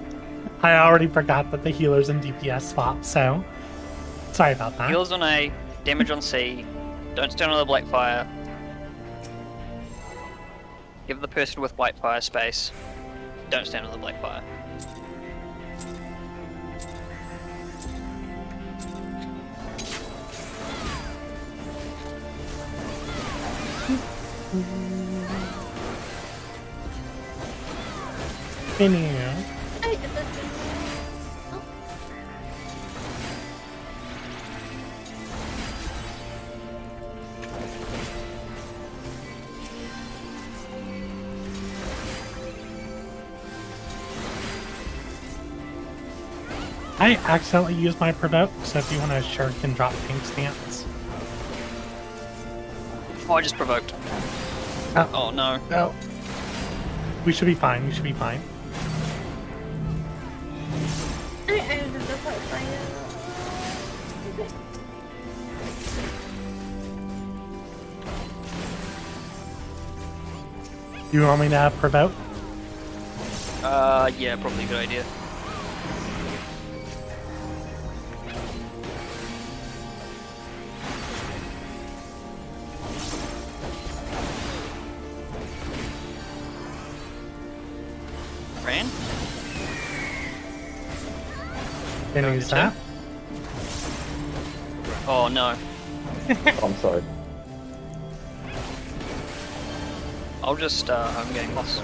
I already forgot that the healers and DPS swap, so Sorry about that. Heals on A, damage on C. Don't stand on the black fire. Give the person with white fire space. Don't stand on the black fire. Continue. Ay, ito. Oh, I accidentally used my provoke, so if you want to shirk and drop pink stance. Oh, I just provoked. Oh, Oh no. no. We should be fine. We should be fine. ay, ayaw na daw fire. You want me to have provoke? Yeah, probably a good idea. Ran? Then use that. Oh no. I'm sorry. I'll just, I'm getting lost.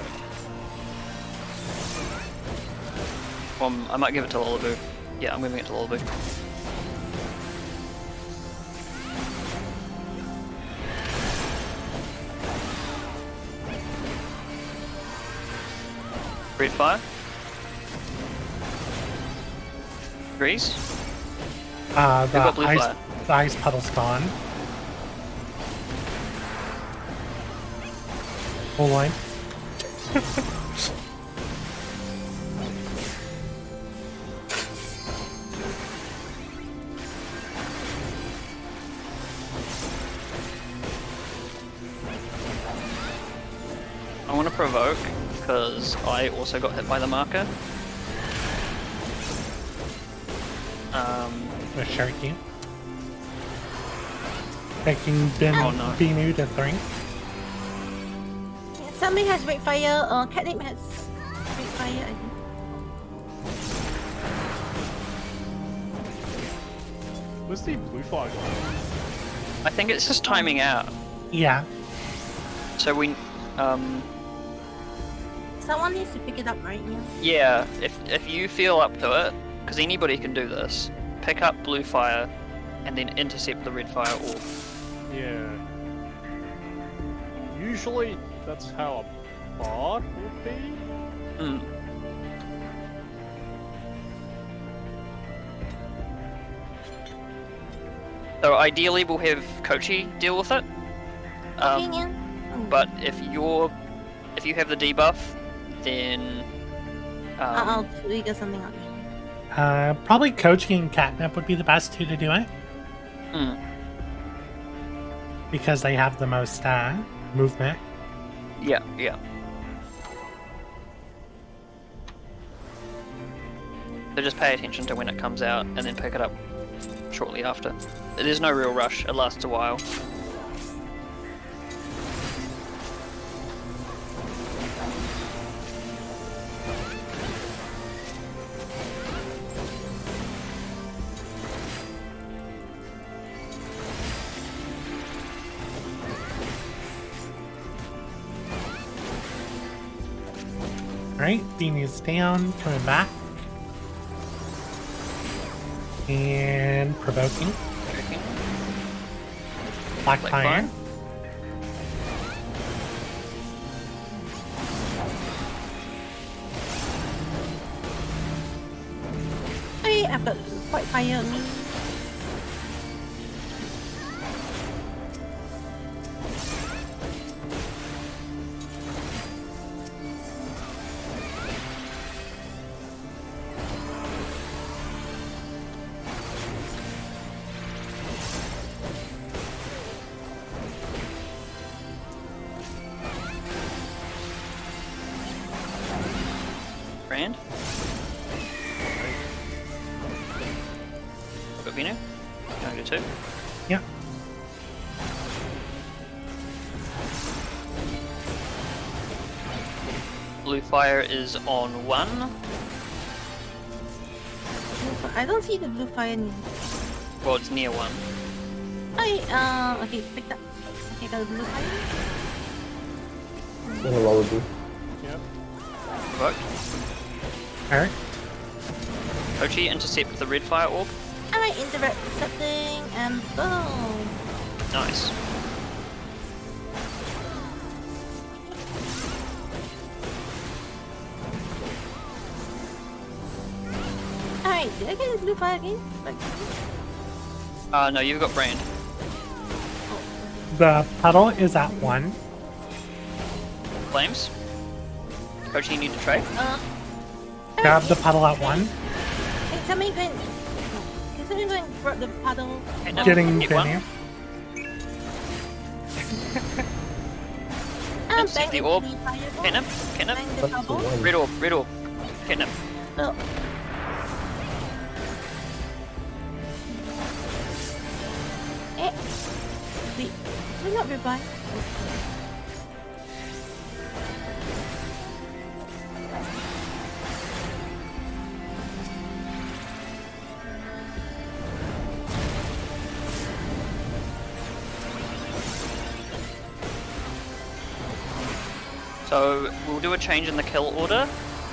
I might give it to Lullaby. Yeah, I'm giving it to Lullaby. Red fire. Grease. got blue fire. The ice puddle's gone. Full line. I want to provoke because I also got hit by the marker. A sharky. Taking Oh, no. Binu to 3. Yeah, somebody has red fire. Catnip has red fire, I think. Where's the blue fire going? I think it's just timing out. Yeah. So we, Someone needs to pick it up right now. yeah, if you feel up to it, because anybody can do this, pick up blue fire and then intercept the red fire orb. Yeah. Usually that's how a bard would be. Mm. So ideally we'll have Kochi deal with it. Oceanian? But if you have the debuff, then I'll figure something out. Probably Kochi and Catnip would be the best two to do it. mm, Because they have the most movement. yeah. So just pay attention to when it comes out and then pick it up shortly after. There's no real rush, it lasts a while. Alright, Beanie's down, coming back. And provoking. Checking. Black Black fire. fire. Hey, I've got white fire on me. Brand. Got Vino. Going to 2. Yeah. Blue fire is on 1. I don't see the blue fire near. Well, it's near 1. Okay, picked up. Okay, got the blue fire. In a lower blue. Yep. Worked. Alright. Kochi, intercept the red fire orb. Alright, intercepting and boom. Nice. Alright, did I get the blue fire again? No, you've got brand. The puddle is at 1. Flames. Kochi, you need to trade. Grab the puddle at 1. Hey, somebody go and... Can somebody go and grab the puddle? Hey, no. Getting Hit 1. Vinny. Intercept the orb. Catnip. Catnip. Bang the bubble. Red orb. Red orb. Catnip. Oh. Eh. Wait, we're not revive. So we'll do a change in the kill order.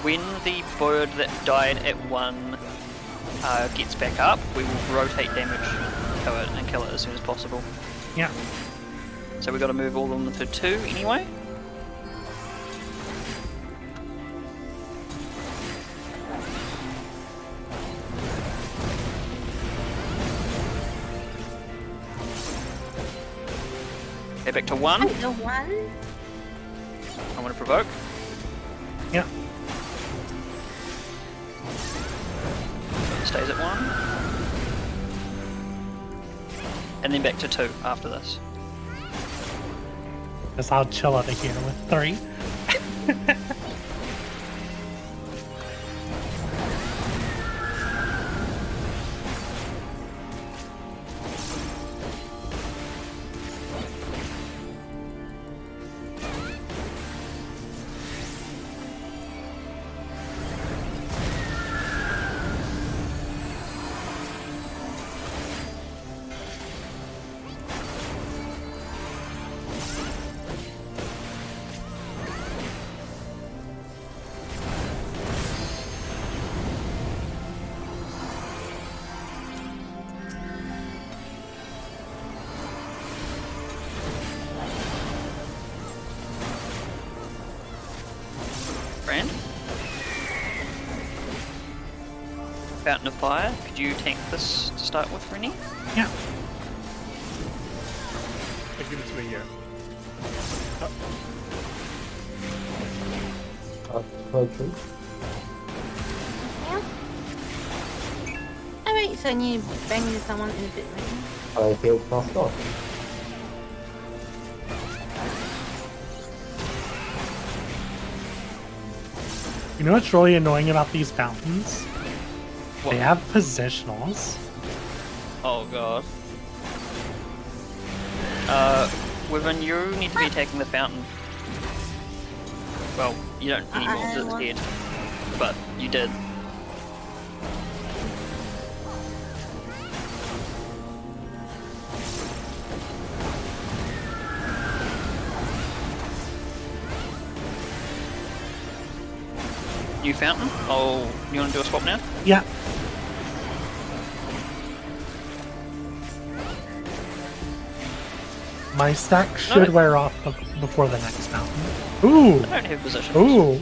When the bird that died at 1 gets back up, we will rotate damage to it and kill it as soon as possible. Yeah. So we've got to move all of them to 2 anyway. Okay, back to 1. The one. I'm going to provoke. Yeah. Stays at 1. And then back to 2 after this. Guess I'll chill over here with 3. Brand? Fountain of Fire. Could you tank this to start with, Rennie? Yeah. Give it to me here. Poetry. Yeah. Alright, so I need to bang into someone in a bit right now. I healed fast off. You know what's really annoying about these fountains? What? They have positionals. Oh god. Wyvern, you need to be taking the fountain. Well, you don't anymore because it's dead. But you did. New fountain? Oh, you want to do a swap now? Yeah. My stack should wear off before the next fountain. Ooh! I don't have positions. Ooh!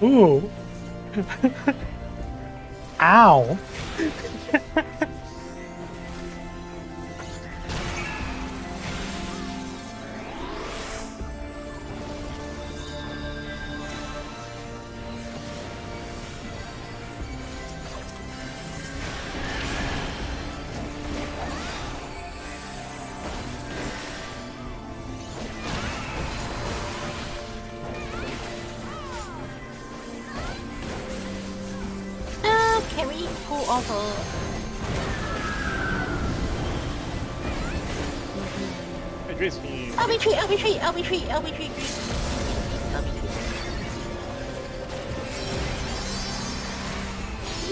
Ooh! Ow! Can we pull off a... Idris, can you... I'll retreat, I'll retreat, I'll retreat, I'll retreat. I'll retreat.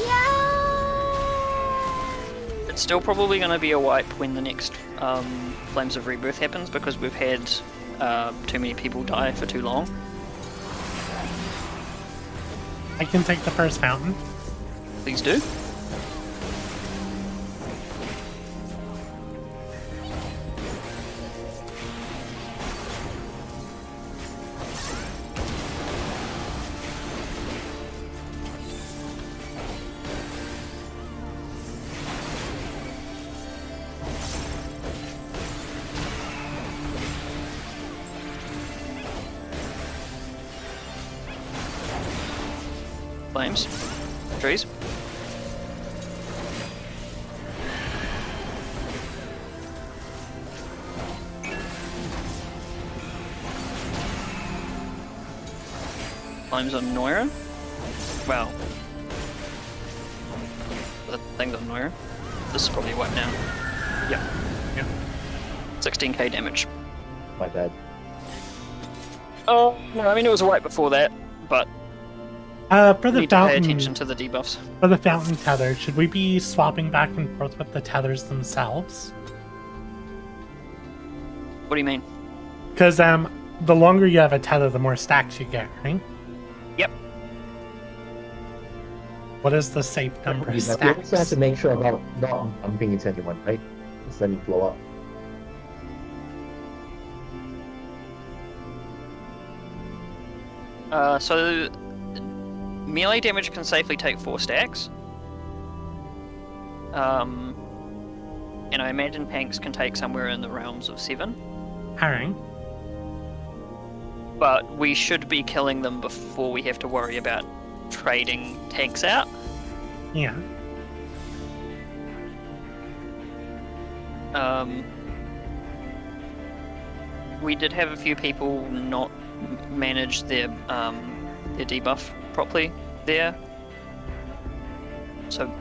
Yeah! It's still probably going to be a wipe when the next Flames of Rebirth happens because we've had too many people die for too long. I can take the first fountain. Please do. Flames. Trees. Flames on Noira. Wow. The thing's on Noira. This is probably a wipe now. Yeah. 16k damage. My bad. Oh, no, I mean it was a wipe before that, but For we the need to pay fountain, attention to the debuffs. for the fountain tether, should we be swapping back and forth with the tethers themselves? What do you mean? Because the longer you have a tether, the more stacks you get, right? Yep. What is the safe number of You also have stacks? to make sure about not bumping into anyone, right? Just let me blow up. So melee damage can safely take 4 stacks. And I imagine tanks can take somewhere in the realms of 7. Alright. But we should be killing them before we have to worry about trading tanks out. Yeah. We did have a few people not manage their debuff properly there. So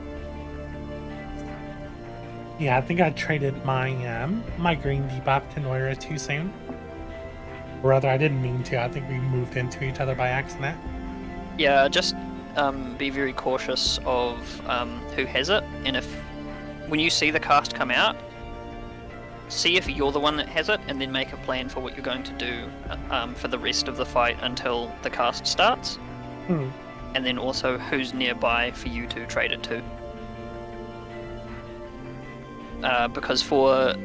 Yeah, I think I traded my my green debuff to Noira too soon. Or rather, I didn't mean to. I think we moved into each other by accident. yeah, just be very cautious of who has it, and if when you see the cast come out, see if you're the one that has it, and then make a plan for what you're going to do for the rest of the fight until the cast starts. Hmm. And then also who's nearby for you to trade it to. Because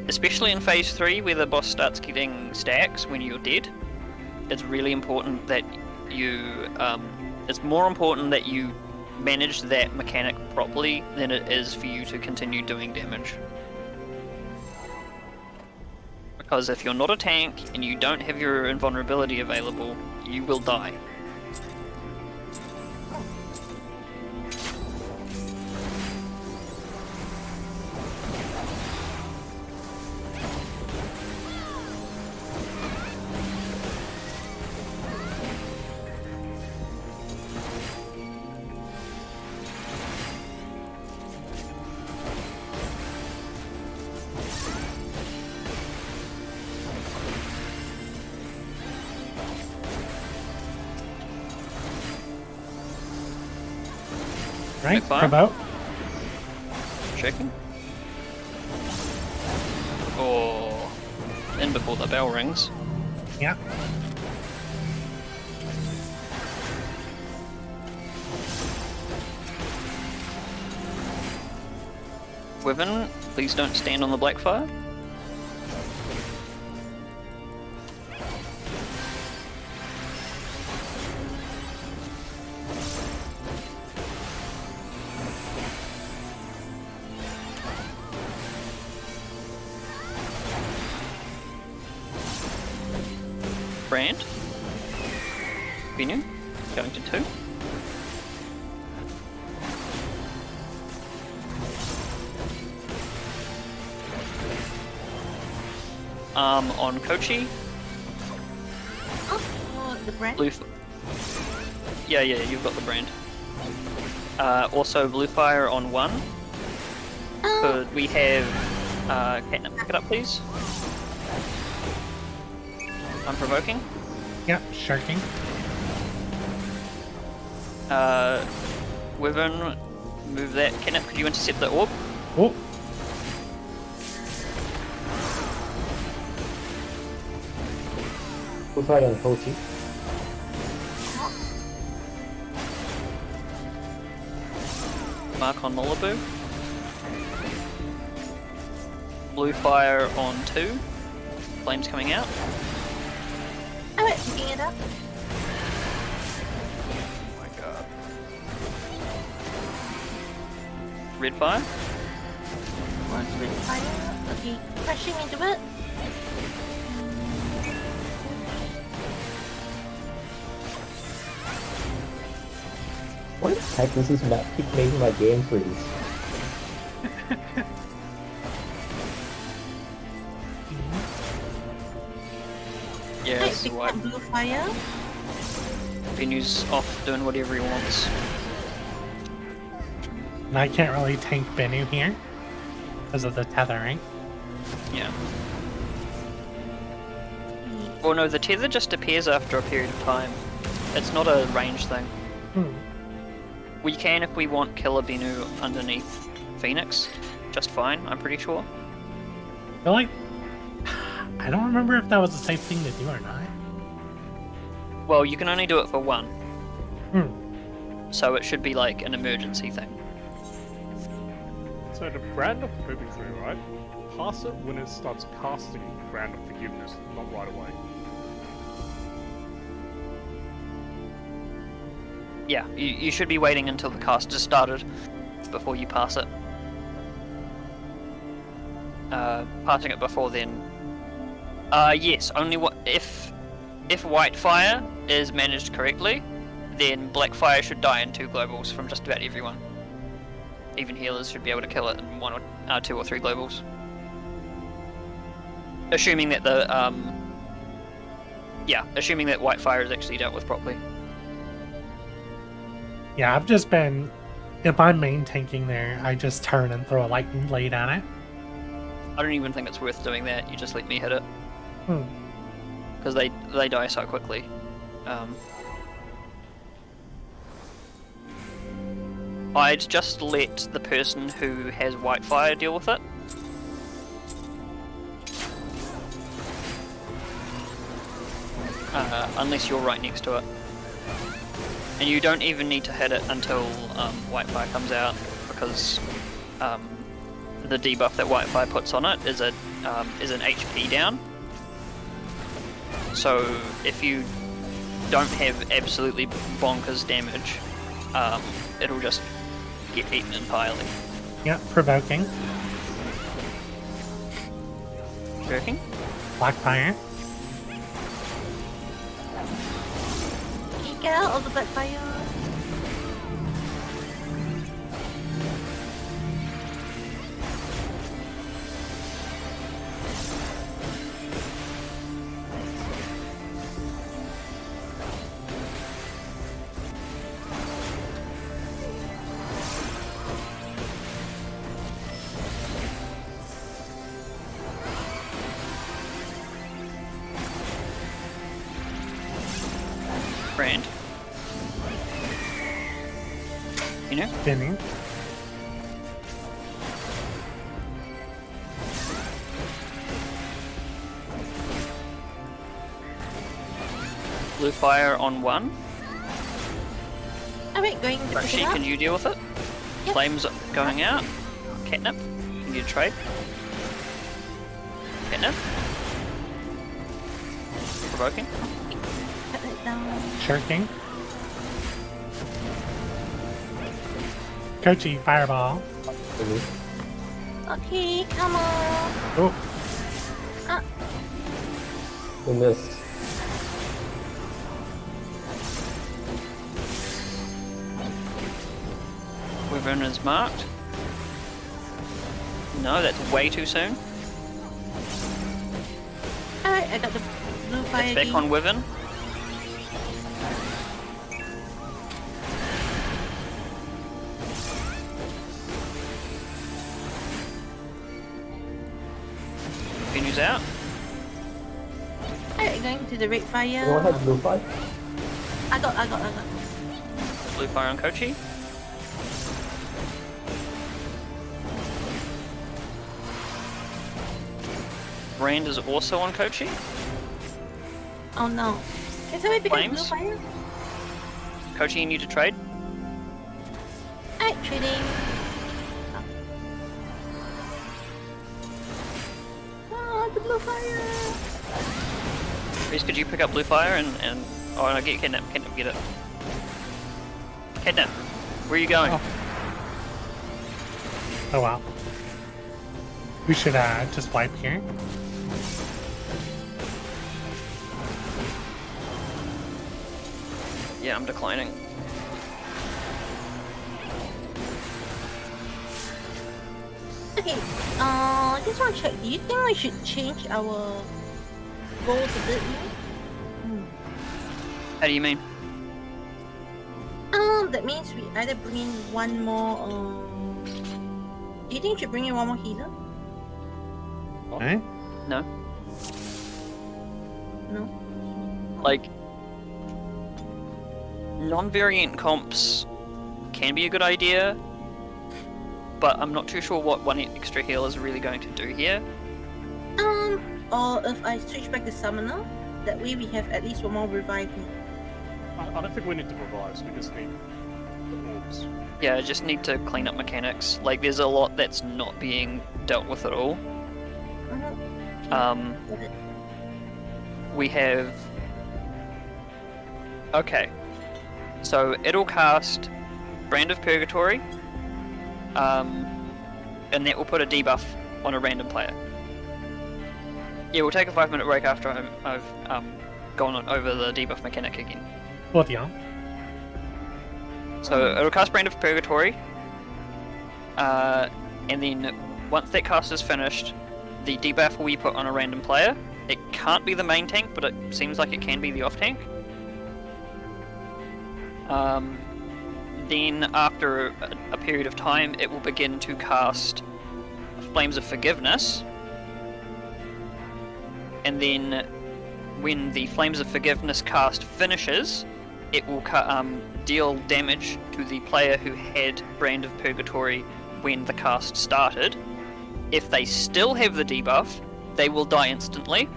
especially in phase 3 where the boss starts getting stacks when you're dead, it's really important that it's more important that you manage that mechanic properly than it is for you to continue doing damage. Because if you're not a tank and you don't have your invulnerability available, you will die. Right? Fire. Provoke. Checking. Oh, in before the bell rings. Yeah. Wyvern, please don't stand on the Blackfire. Brand. Venu, going to 2. On Kochi. Oh, the brand? Blue. Yeah, you've got the brand. Also, Blue Fire on 1. Oh, Could we have Catnip pick it up, please? Unprovoking. Yep, sharking. Wyvern, move that. Kenneth, could you intercept the orb? Oh, Full fire on Kochi. Mark on Malibu. Blue fire on 2. Flames coming out. Alright, picking it up. Oh my god. Red fire. Once with fire. Okay, crashing into it. What the heck does this map keep making my game freeze? Yes, Pick white. up blue fire. Venu's off doing whatever he wants. and I can't really tank Bennu here because of the tethering. Yeah. Well, no, the tether just appears after a period of time. It's not a range thing. Hmm. We can, if we want, kill a Bennu underneath Phoenix. Just fine, I'm pretty sure. I feel like I don't remember if that was the safe thing to do or not. Well, you can only do it for one. Hmm. So it should be like an emergency thing. So the brand of purgatory, right? Pass it when it starts casting brand of forgiveness, not right away. Yeah, you should be waiting until the cast has started before you pass it. Passing it before then. Yes, only if white fire is managed correctly, then black fire should die in 2 globals from just about everyone. Even healers should be able to kill it in 1 or 2 or 3 globals. Assuming that assuming that white fire is actually dealt with properly. Yeah, I've just been. If I'm main tanking there, I just turn and throw a lightning blade at it. I don't even think it's worth doing that. You just let me hit it Hmm. because they die so quickly. I'd just let the person who has white fire deal with it. Unless you're right next to it. And you don't even need to hit it until white fire comes out, because the debuff that white fire puts on it is an HP down. So if you don't have absolutely bonkers damage, it'll just get eaten entirely. Yeah, provoking. Working? Black fire. Get out of the black fire. Brand. You know? Spinning. Blue fire on 1. Alright, going to pick Rashi, it up. can you deal with it? Yep. Flames going out. Catnip, can you trade? Catnip. Provoking. Cut it down. Shirking. Kochi, fireball. Okay, come on. Oh, Who missed? Wyvern is marked. No, that's way too soon. Alright, I got the blue fire It's back again. on Wyvern. Venu's out. Alright, going to the red fire. Anyone have blue fire? I got. Blue fire on Kochi. Rand is also on Kochi. Oh no. Can somebody pick up blue Flames? fire? Kochi, you need to trade. Alright, trading. Oh, the blue fire. Reese, could you pick up blue fire and oh no, get Kidnap, get it. Kidnap, where are you going? Oh wow. We should just wipe here. Yeah, I'm declining. Okay, I just want to check. Do you think we should change our goals a bit more? How do you mean? That means we either bring in one more. Do you think we should bring in one more healer? Okay. No. No. Like, non-variant comps can be a good idea, but I'm not too sure what one extra heal is really going to do here. Or if I switch back to summoner, that way we have at least one more revive me. I don't think we need to revise, we just need the orbs. Yeah, I just need to clean up mechanics. Like, there's a lot that's not being dealt with at all. Got it. We have... Okay. So, it'll cast Brand of Purgatory, and that will put a debuff on a random player. Yeah, we'll take a 5-minute break after I've gone over the debuff mechanic again. Well, yeah. So it'll cast Brand of Purgatory, and then once that cast is finished, the debuff will be put on a random player. It can't be the main tank, but it seems like it can be the off tank. Then after a period of time, it will begin to cast Flames of Forgiveness, and then when the Flames of Forgiveness cast finishes, it will deal damage to the player who had Brand of Purgatory when the cast started. If they still have the debuff, they will die instantly.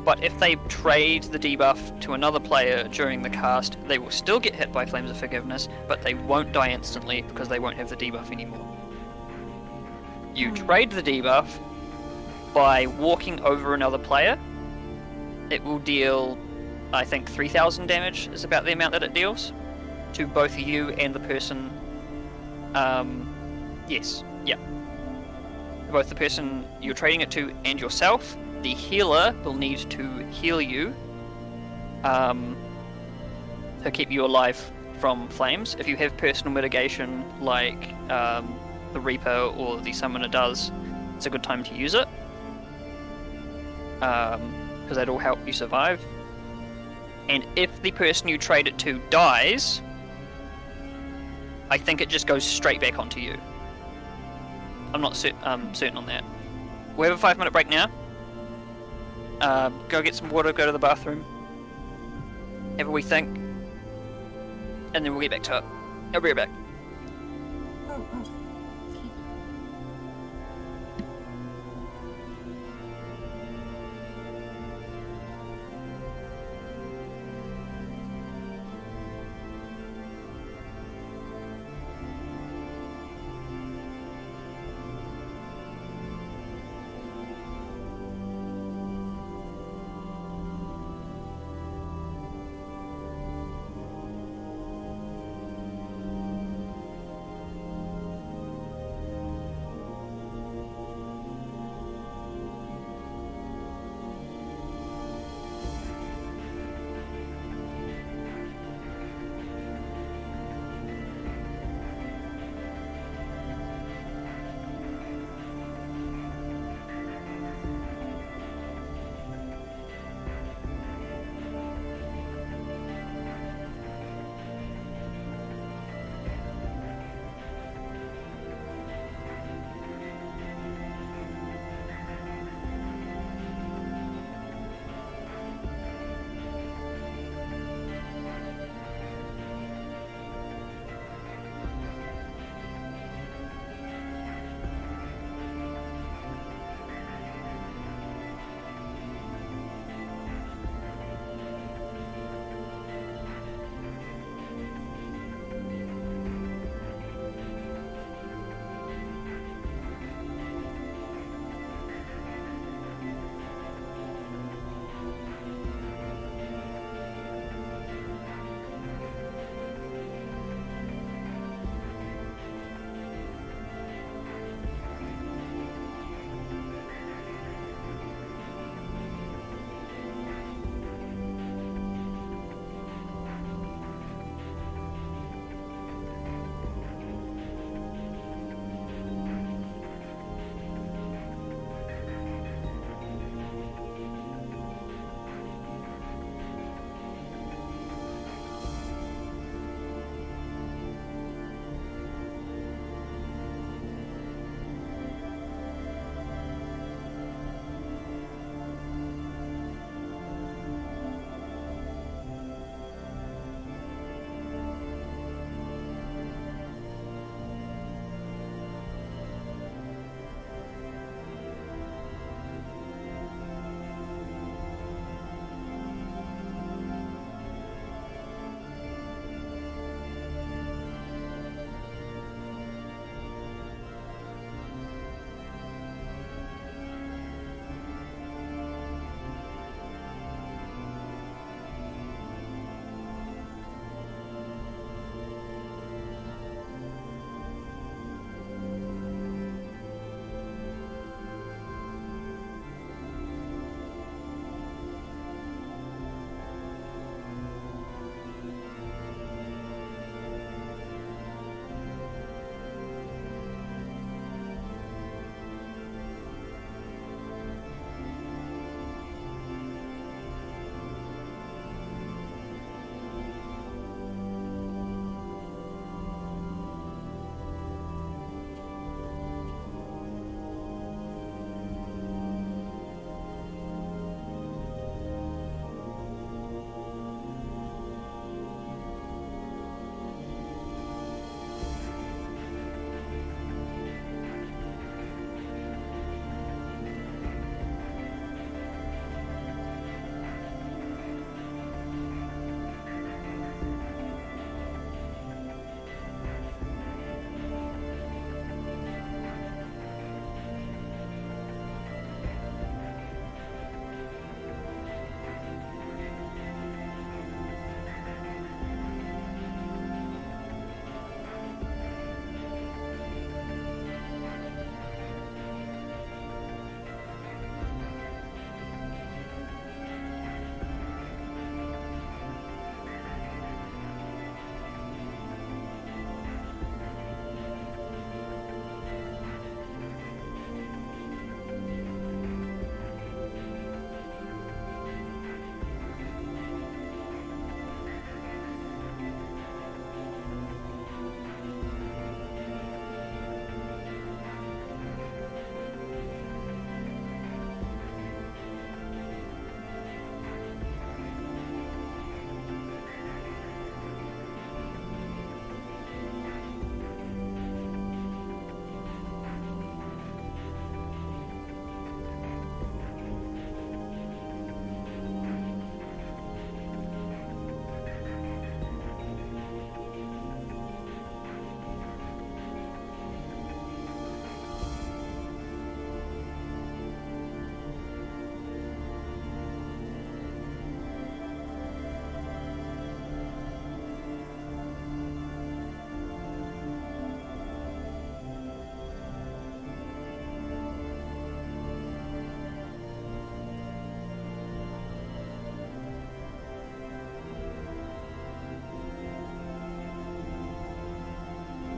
But if they trade the debuff to another player during the cast, they will still get hit by Flames of Forgiveness, but they won't die instantly because they won't have the debuff anymore. You trade the debuff by walking over another player. It will deal, I think 3,000 damage is about the amount that it deals to both you and the person. Both the person you're trading it to and yourself. The healer will need to heal you to keep you alive from flames. If you have personal mitigation like the Reaper or the Summoner does, it's a good time to use it because that'll help you survive. And if the person you trade it to dies, I think it just goes straight back onto you. I'm not certain on that. We have a 5-minute break now. Go get some water, go to the bathroom, have a wee think, and then we'll get back to it. I'll be right back.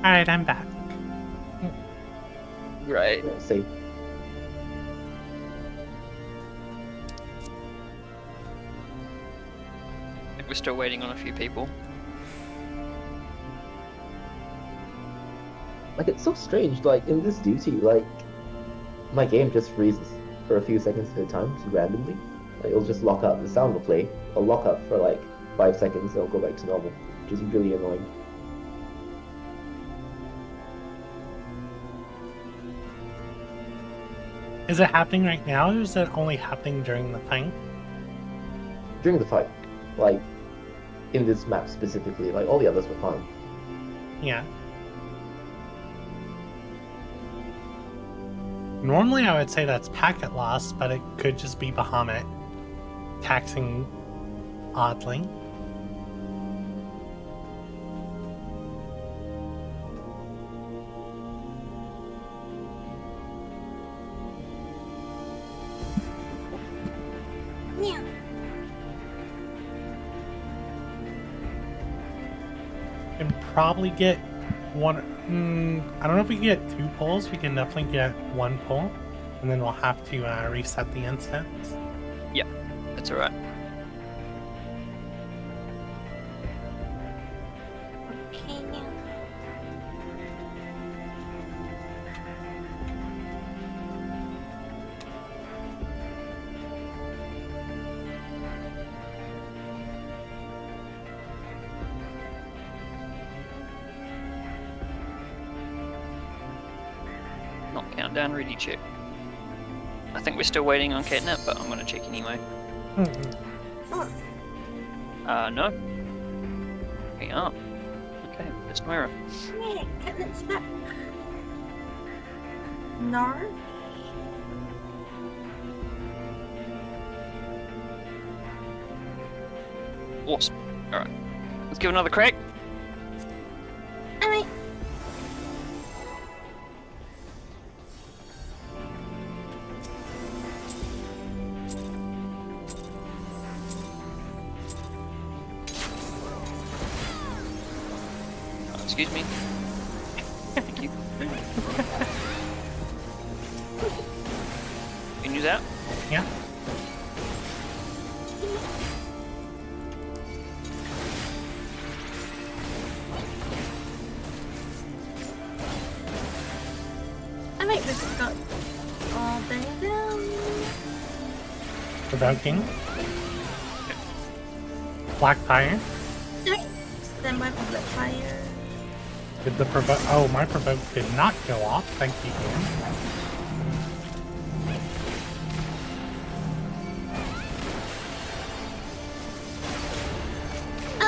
Alright, I'm back. Great. Yeah, save. I think we're still waiting on a few people. Like, it's so strange, like, in this duty, like, my game just freezes for a few seconds at a time, just randomly. Like, it'll just lock up, the sound will play, it'll lock up for like 5 seconds, it'll go back to normal, which is really annoying. Is it happening right now, or is it only happening during the fight? During the fight, like, in this map specifically, like, all the others were fine. Yeah. Normally I would say that's packet loss, but it could just be Bahamut taxing oddly. Yeah. We can probably get one. I don't know if we can get 2 pulls. We can definitely get 1 pull, and then we'll have to reset the instance. Yep, that's alright. Okay, yeah. Not countdown, ready check. I think we're still waiting on Catnip, but I'm gonna check anyway. No. We are. Okay, it's Moira. Yeah, Catnip's back. No. Awesome. Alright. Let's give it another crack. Alright. Excuse me. Thank you. Can you use that? Yeah. Alright, we've got all bang down. Provoking. Black fire. Alright, stand by for black fire. Did the provoke? Oh, my provoke did not go off. Thank you, game.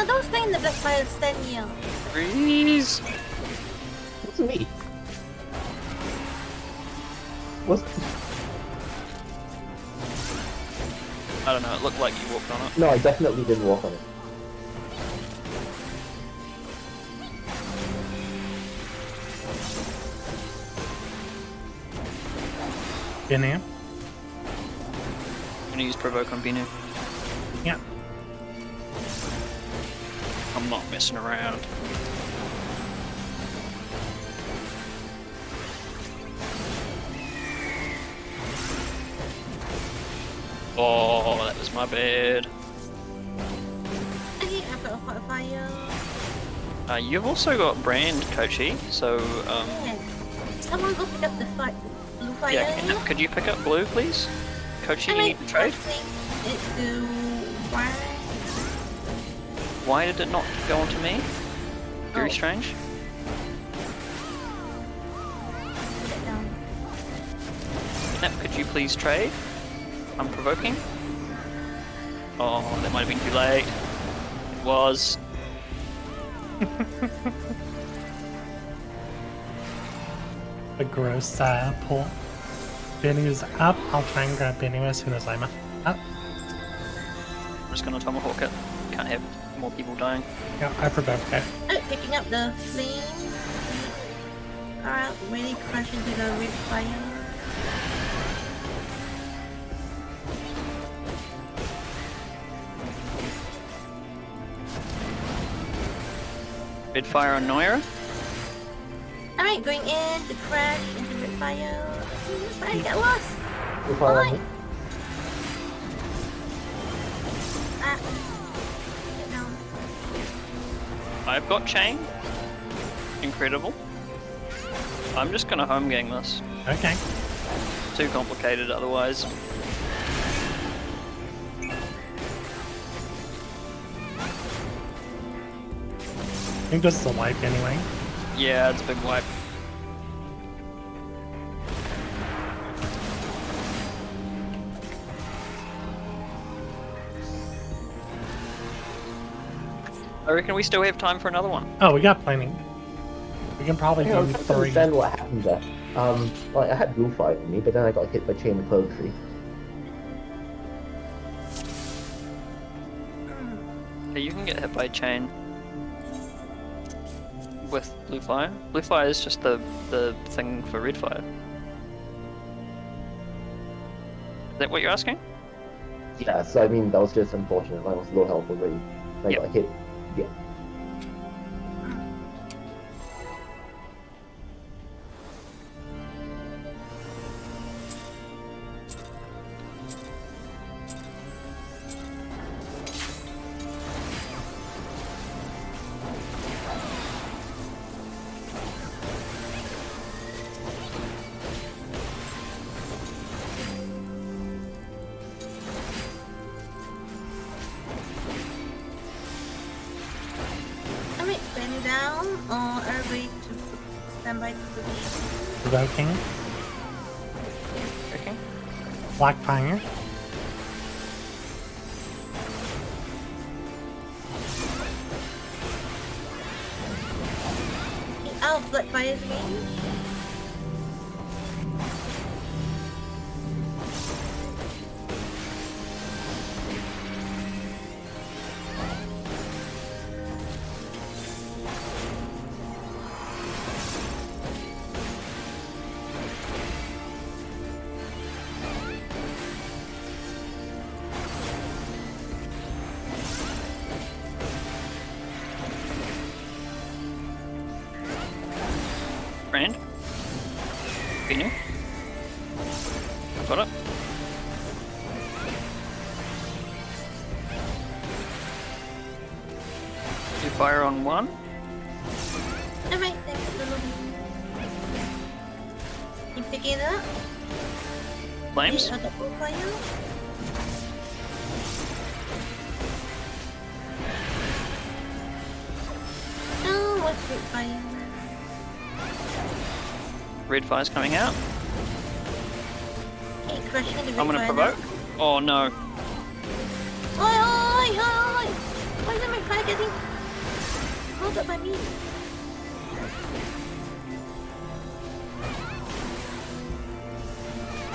Don't stay in the black fire, stand here. Freeze! What's me? What's... I don't know, it looked like you walked on it. No, I definitely didn't walk on it. Binu. I'm gonna use provoke on Binu. Yeah. I'm not messing around. Oh, that was my bad. Okay, I've got a hot fire. You've also got brand, Kochi, so Yeah. Someone go pick up the fight. Blue fire. yeah, could you pick up blue, please? Kochi, you need to trade. It's to one. Why did it not go onto me? Very Oh. strange. Put it down. Nap, could you please trade? I'm provoking. Oh, that might have been too late. It was. The gross pull. Binu's up. I'll try and grab Binu as soon as I'm up. I'm just gonna tomahawk it. Can't have more people dying. Yeah, I provoked it. Oh, picking up the flame. Alright, really crash into the red fire. Red fire on Noira. Alright, going in to crash into the fire. Fire, get lost. Blue fire on Alright. me. Ah. Get down. I've got chain. Incredible. I'm just gonna home gang this. Okay. Too complicated otherwise. I think this is a wipe anyway. Yeah, it's a big wipe. I reckon we still have time for another one. Oh, we got plenty. We can probably Yeah, I do was trying to 3. understand what happened there. Like I had blue fire on me, but then I got hit by chain of poetry. Yeah, you can get hit by chain with blue fire. Blue fire is just the thing for red fire. Is that what you're asking? Yeah, so I mean that was just unfortunate. I was low health already. I Yep. got hit. Yeah. Alright, bend down. Everybody to stand by to release. Provoking. Okay. Black fire. Out of black fire again. Brand. Continue. Got it. You fire on one. Alright, thanks for the You pick it up. Flames. A double fire. Oh, what's red fire? Red fire's coming out. Okay, crushing the red I'm gonna fire provoke. Oh no. Oi, oi, oi! Why is the red fire getting held up by me?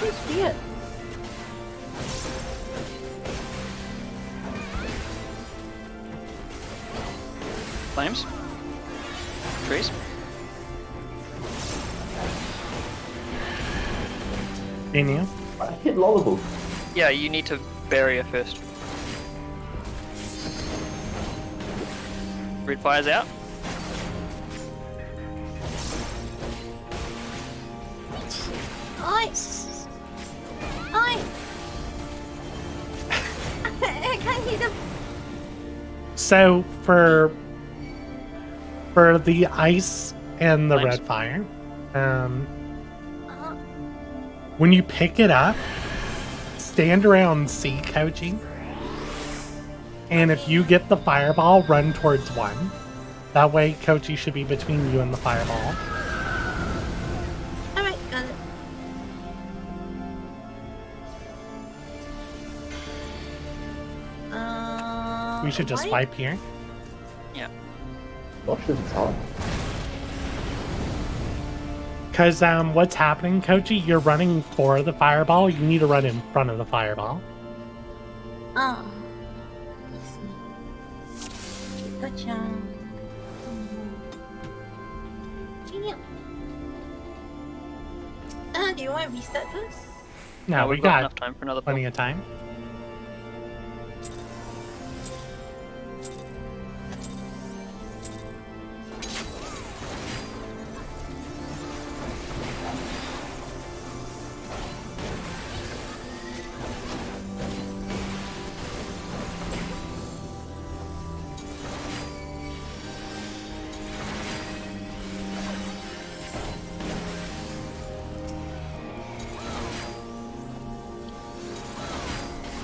It's weird. Flames. Trees. Continue. I hit Lollable. Yeah, you need to barrier first. Red fire's out. Oi! Oi! I can't hit him. So for the ice and the Flames. red fire, Uh-huh. when you pick it up, stand around C, Kochi. And if you get the fireball, run towards one. That way, Kochi should be between you and the fireball. Alright, got it. We should just why? wipe here. Gosh, this is hard. Because what's happening, Kochi? You're running for the fireball. You need to run in front of the fireball. Oh. Gotcha. Genius. Do you want to restart first? No, we we've got got enough time for another plenty pull. of time.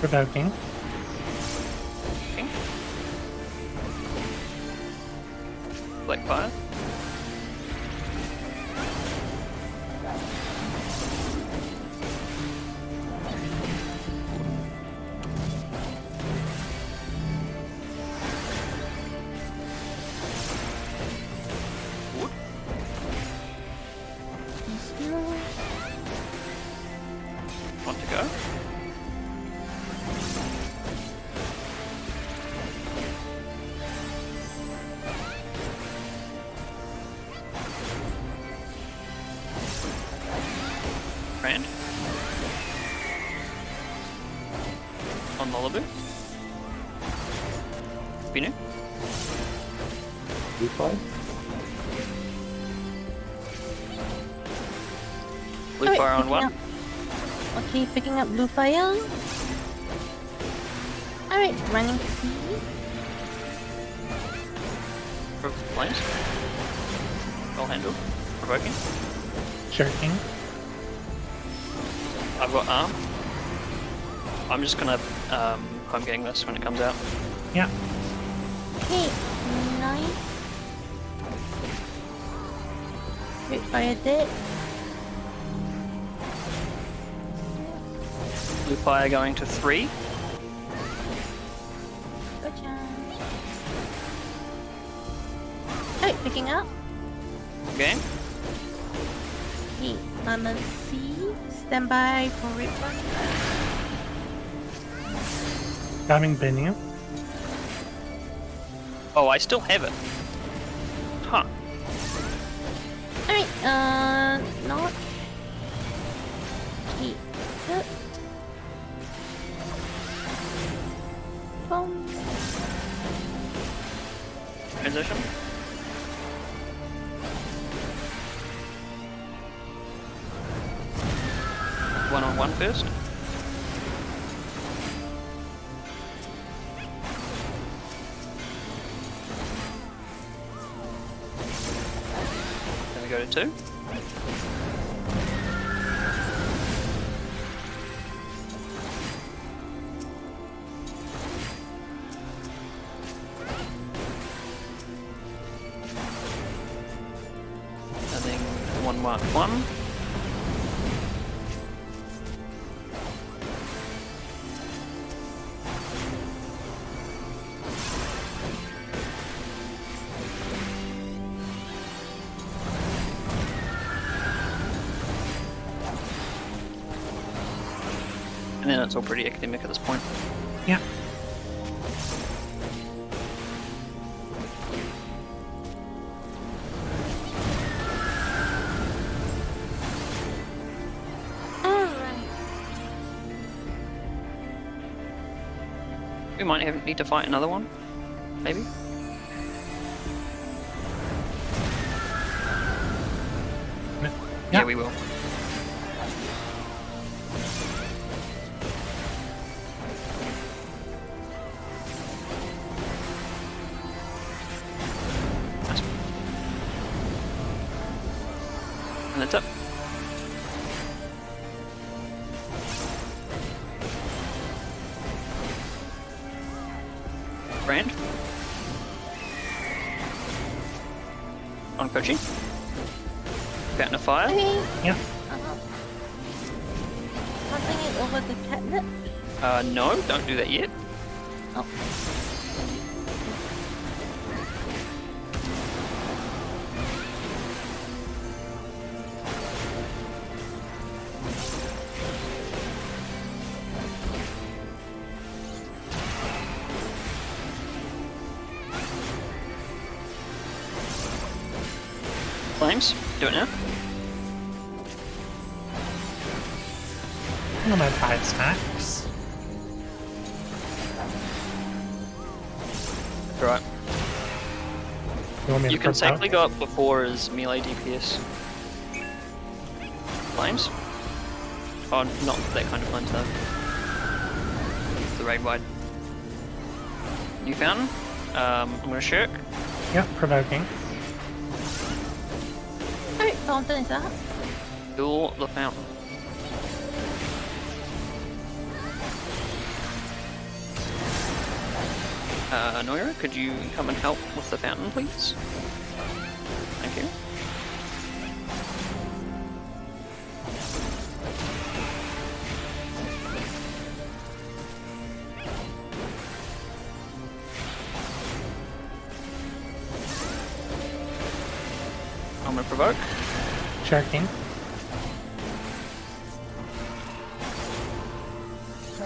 Provoking. Okay. Black fire. Wood. Want to go? Brand. On Lullaby. Binu. D5? Blue Alright, fire on picking one. up- Okay, picking up blue fire. Alright, running C. Flames. Well handled. Provoking. Jerking. I've got arm. I'm just gonna I'm getting this when it comes out. Yeah. Okay, nice. Great fire dead. Blue fire going to 3. Gotcha. Alright, picking up. Okay. Okay, I'm on C. Stand by for Retrun. Grabbing Binu. Oh, I still have it. Huh. Alright, not. Okay, good. Boom. Transition. One on one first. Then we go to 2. And then 1 mark 1. And then it's all pretty academic at this point. Yeah. Alright. We might need to fight another one, maybe. Yeah. Yeah, we will. Nice. And that's up. Brand. On Kochi. Fountain of Fire. Okay. Yeah. Tossing it over the catnip. No, don't do that yet. Oh. Flames, do it now. I'm at 5 stacks. Alright. You want me You to can provoke? safely go up before as melee DPS. Flames? Oh, not that kind of flames though. The raid wide. New fountain. I'm gonna shirk. Yeah, provoking. Alright, fountain is up. Duel the fountain. Noira, could you come and help with the fountain, please? Thank you. I'm gonna provoke. Sharking.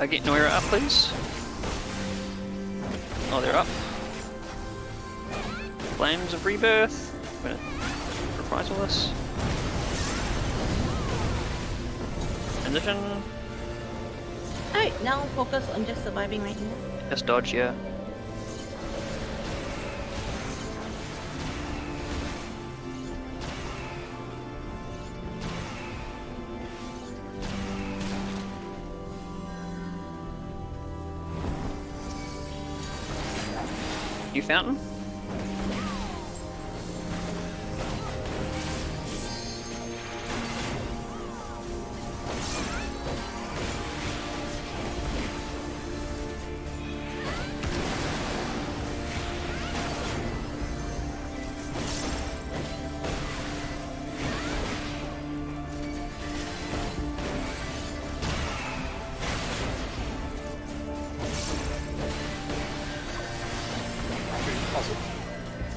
Get Noira up, please. Oh, they're up. Flames of Rebirth. I'm gonna reprisal this. Transition. Alright, now focus on just surviving right now. Just dodge, yeah. New fountain.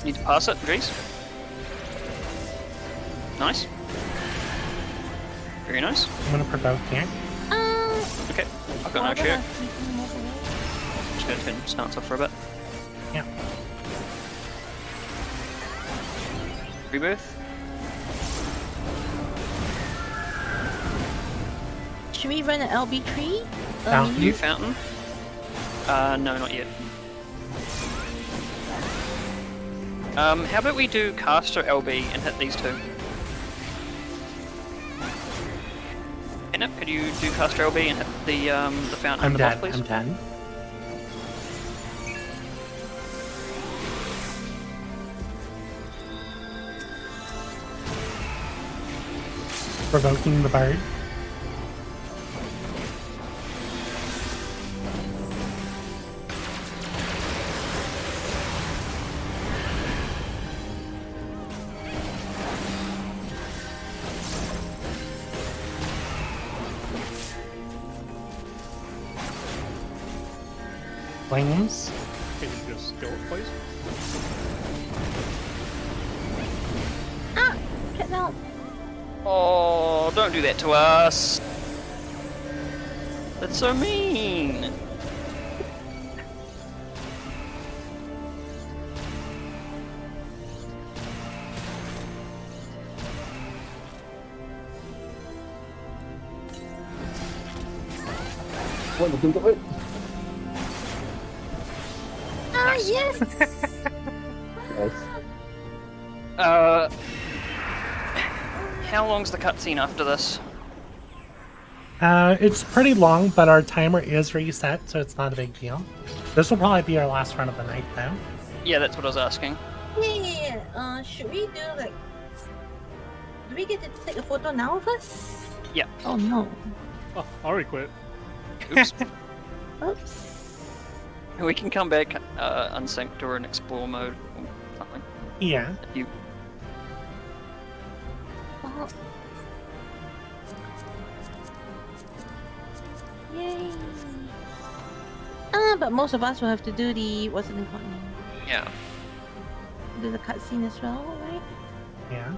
Need to pass it, Drees. Nice. Very nice. I'm gonna provoke here. Okay, I've got no share. Just gonna turn stance off for a bit. Yeah. Rebirth. Should we run an LB tree? Fountain. New fountain. No, not yet. How about we do caster LB and hit these two? Anna, could you do caster LB and hit the fountain I'm on the boss, dead. please? I'm dead. Provoking the bird. Flames. Can you just kill it, please? Ah! Get out! Oh, don't do that to us. That's so mean. What do you think of it? Ah, yes! Nice. How long's the cutscene after this? It's pretty long, but our timer is reset, so it's not a big deal. This will probably be our last run of the night, though. Yeah, that's what I was asking. Yeah. Should we do like... Do we get to take a photo now of us? Yeah. Oh no. Oh, I already quit. Oops. Oops. We can come back unsynced or in explore mode or something. Yeah. You Oh. Yay. But most of us will have to do the... What's it called? yeah. Do the cutscene as well, right? Yeah.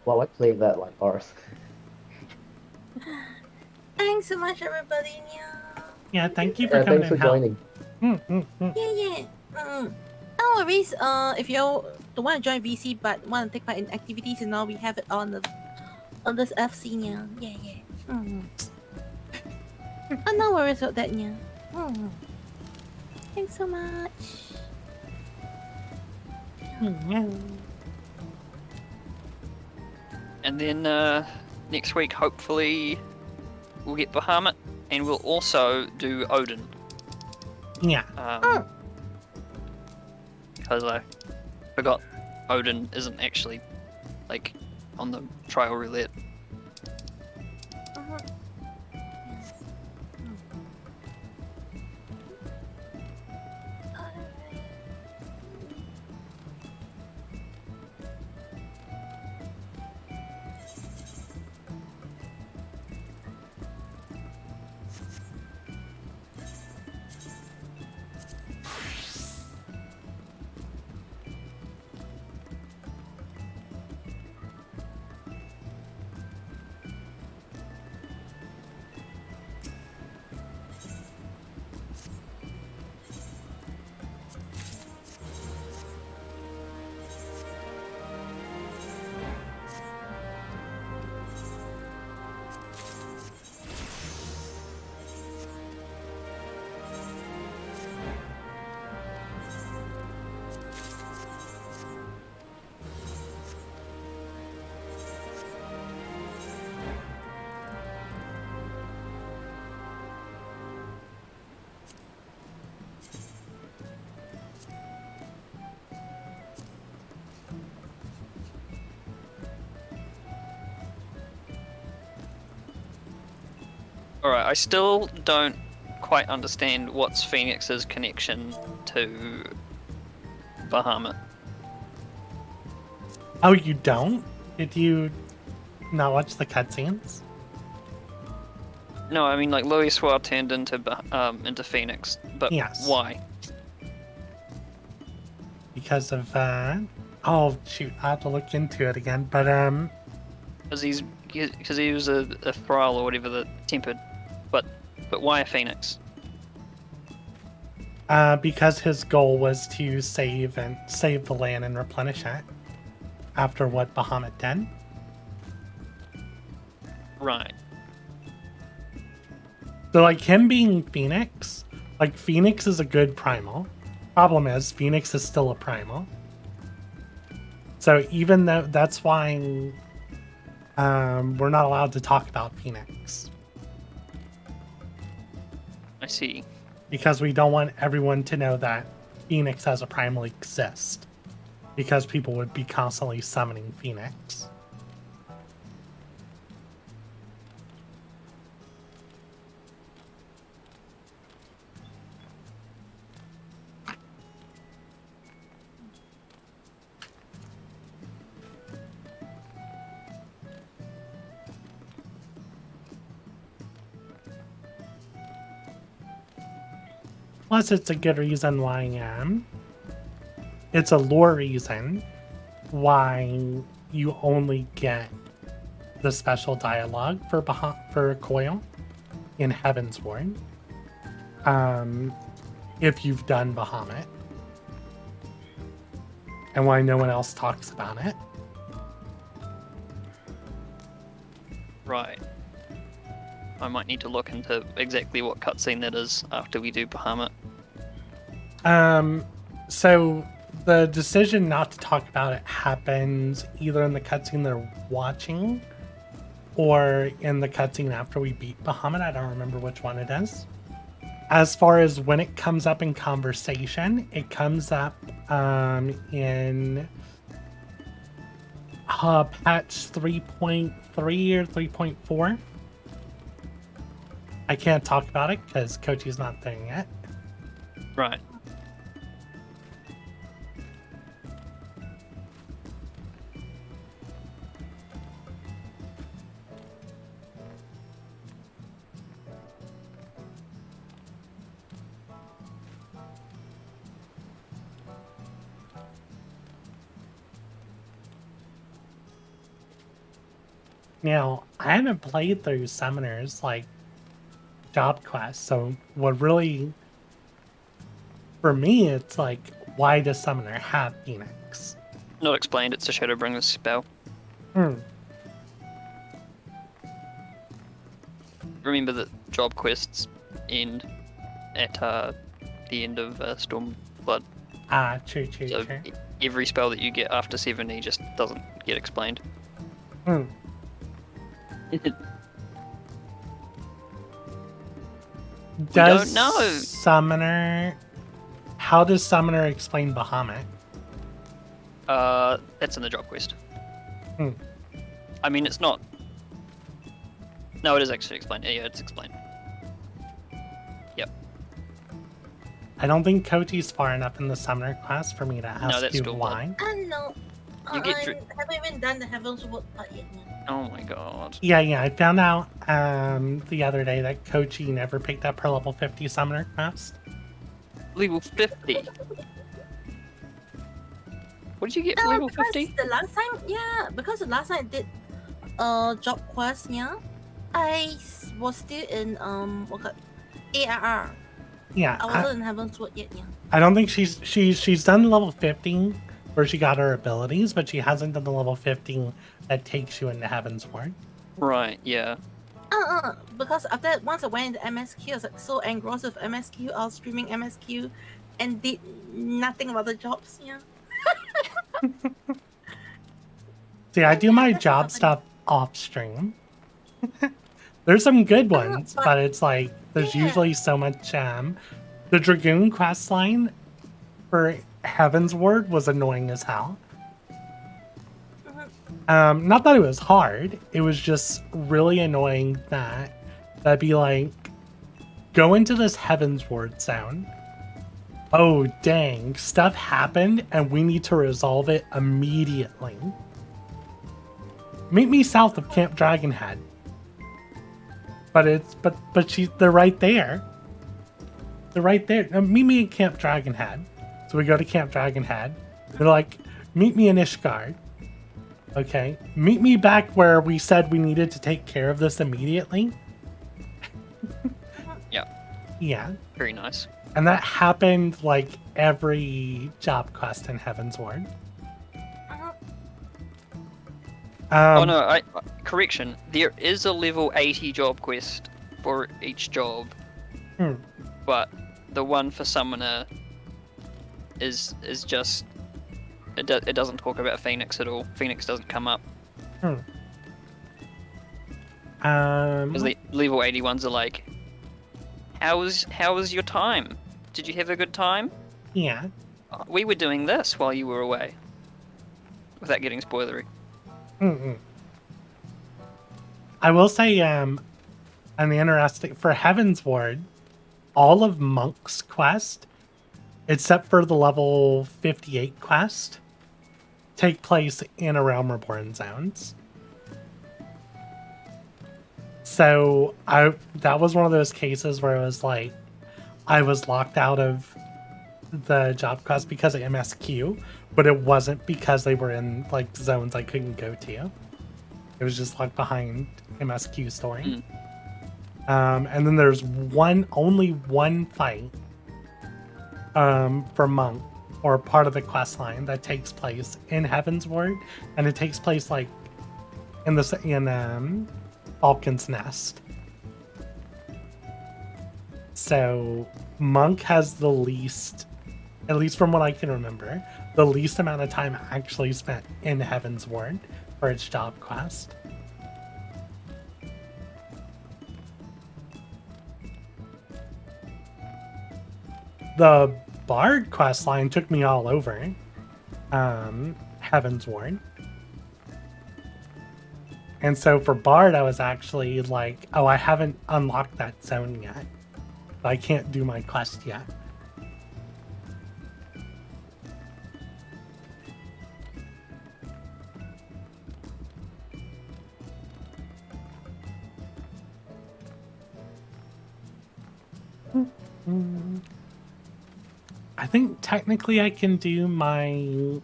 Wow, I played that like ours. Thanks so much, everybody. Yeah, thank you for coming Thanks for and help. joining. Yeah. No worries. If you don't want to join VC but want to take part in activities and all, we have it on this FC now. Yeah. Oh, no worries about that, yeah. Thanks so much. And then next week, hopefully, we'll get Bahamut, and we'll also do Odin. Yeah. Because Forgot Odin isn't actually like on the trial roulette. Uh-huh. Alright, I still don't quite understand what's Phoenix's connection to Bahamut. Oh, you don't? Did you not watch the cutscenes? No, I mean like Louis Suar turned into Phoenix, but Yes. why? Because of oh shoot, I have to look into it again. But Because he was a thrall or whatever that tempered, but why a Phoenix? because his goal was to save the land and replenish it after what Bahamut did. Right. So like him being Phoenix, like Phoenix is a good primal. Problem is Phoenix is still a primal. So even though that's why we're not allowed to talk about Phoenix. I see. Because we don't want everyone to know that Phoenix as a primal exists. Because people would be constantly summoning Phoenix. Plus, it's a good reason why, it's a lore reason why you only get the special dialogue for Coil in Heaven's Ward. If you've done Bahamut. And why no one else talks about it. Right. I might need to look into exactly what cutscene that is after we do Bahamut. So the decision not to talk about it happens either in the cutscene they're watching or in the cutscene after we beat Bahamut. I don't remember which one it is. As far as when it comes up in conversation, it comes up in patch 3.3 or 3.4. I can't talk about it because Kochi's not there yet. Right. Now, I haven't played through Summoners, like, job quests, so what really, for me, it's like, why does Summoner have Phoenix? Not explained, it's a Shadowbringer spell. Remember that job quests end at the end of Stormblood. Ah, true. So every spell that you get after 70 just doesn't get explained. Does don't know. Summoner... How does Summoner explain Bahamut? That's in the job quest. Hmm. I mean, it's not. No, it is actually explained. Yeah, it's explained. Yep. I don't think Kochi's far enough in the summoner class for me to ask that's you still why. I know. You get I dri- haven't even done the Heaven's Word part yet. Oh my god. Yeah, I found out the other day that Kochi never picked up her level 50 summoner quest. Level 50. What did you get for level 50? The last time, because the last time I did job quest, I was still in ARR. Yeah, I wasn't in Heaven's Word yet. I don't think she's done level 50 where she got her abilities, but she hasn't done the level 50 that takes you into Heaven's Ward. Right, yeah. Because after that, once I went into MSQ, I was like so engrossed with MSQ. I was streaming MSQ and did nothing about the jobs. See, I do my job stuff off stream. There's some good ones, but it's like there's usually so much. The Dragoon quest line for Heaven's Ward was annoying as hell. Not that it was hard, it was just really annoying that that'd be like, go into this Heaven's Ward zone. Oh dang, stuff happened and we need to resolve it immediately. Meet me south of Camp Dragonhead. But they're right there. They're right there. Meet me at Camp Dragonhead. So we go to Camp Dragonhead. They're like, meet me in Ishgard. Okay. Meet me back where we said we needed to take care of this immediately. Yeah. Yeah. Very nice. And that happened like every job quest in Heaven's Ward. Oh no, correction. There is a level 80 job quest for each job. But the one for Summoner is just... It doesn't talk about Phoenix at all. Phoenix doesn't come up. Because the level 80 ones are like, how was your time? Did you have a good time? Yeah. We were doing this while you were away. Without getting spoilery. I will say, an interesting for Heaven's Ward, all of Monk's quest, except for the level 58 quest, take place in a Realm Reborn zones. So that was one of those cases where it was like, I was locked out of the job quest because of MSQ, but it wasn't because they were in like zones I couldn't go to. It was just like behind MSQ story. And then there's only one fight for Monk, or part of the quest line that takes place in Heaven's Ward, and it takes place like in Falcon's Nest. So Monk has the least, at least from what I can remember, the least amount of time actually spent in Heaven's Ward for its job quest. The Bard quest line took me all over Heaven's Ward. And so for Bard, I was actually like, oh, I haven't unlocked that zone yet. I can't do my quest yet. I think technically I can do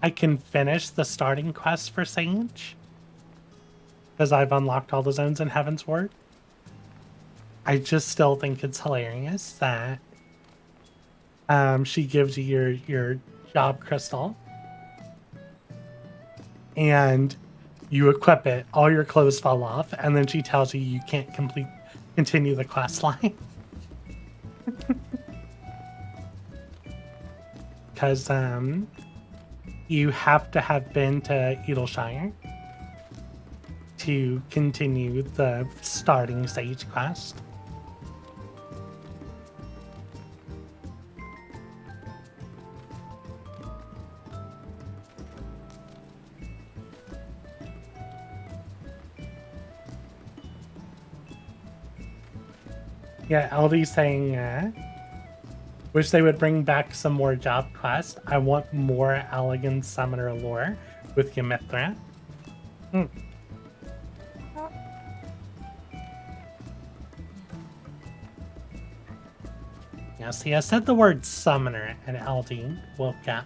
I can finish the starting quest for Sage, because I've unlocked all the zones in Heaven's Ward. I just still think it's hilarious that she gives you your job crystal and you equip it, all your clothes fall off, and then she tells you can't continue the quest line. Because you have to have been to Edelshire to continue the starting Sage quest. Yeah, LD saying, wish they would bring back some more job quests. I want more elegant summoner lore with Ymithra. Yeah, see, I said the word summoner and LD woke up.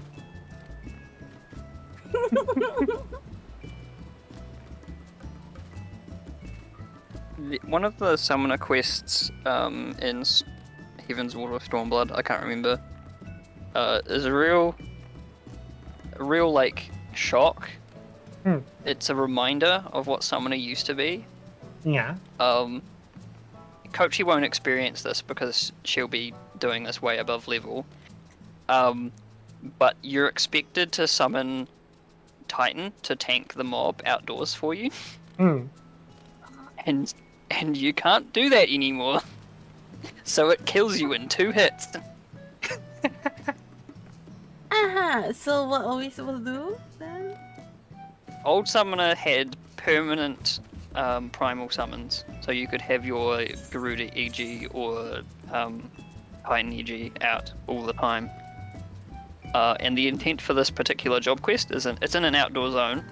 One of the summoner quests in Heaven's Water of Stormblood, I can't remember, is a real like shock. It's a reminder of what summoner used to be. Yeah. Kochi won't experience this because she'll be doing this way above level. But you're expected to summon Titan to tank the mob outdoors for you. And you can't do that anymore. So it kills you in 2 hits. So what are we supposed to do then? Old Summoner had permanent primal summons. So you could have your Garuda EG or Titan EG out all the time. And the intent for this particular job quest is it's in an outdoor zone.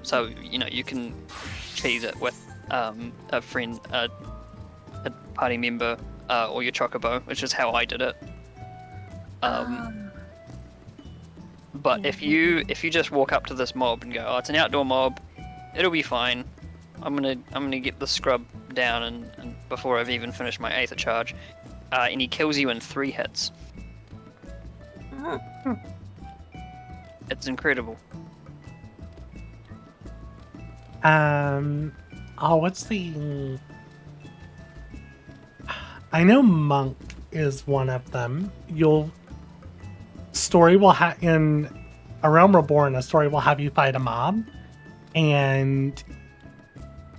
So, you know, you can cheese it with a friend, a party member, or your chocobo, which is how I did it. But if you just walk up to this mob and go, oh, it's an outdoor mob, it'll be fine. I'm gonna get the scrub down and before I've even finished my Aether charge, and he kills you in 3 hits. It's incredible. What's the... I know Monk is one of them. Story will have... In A Realm Reborn, a story will have you fight a mob. And...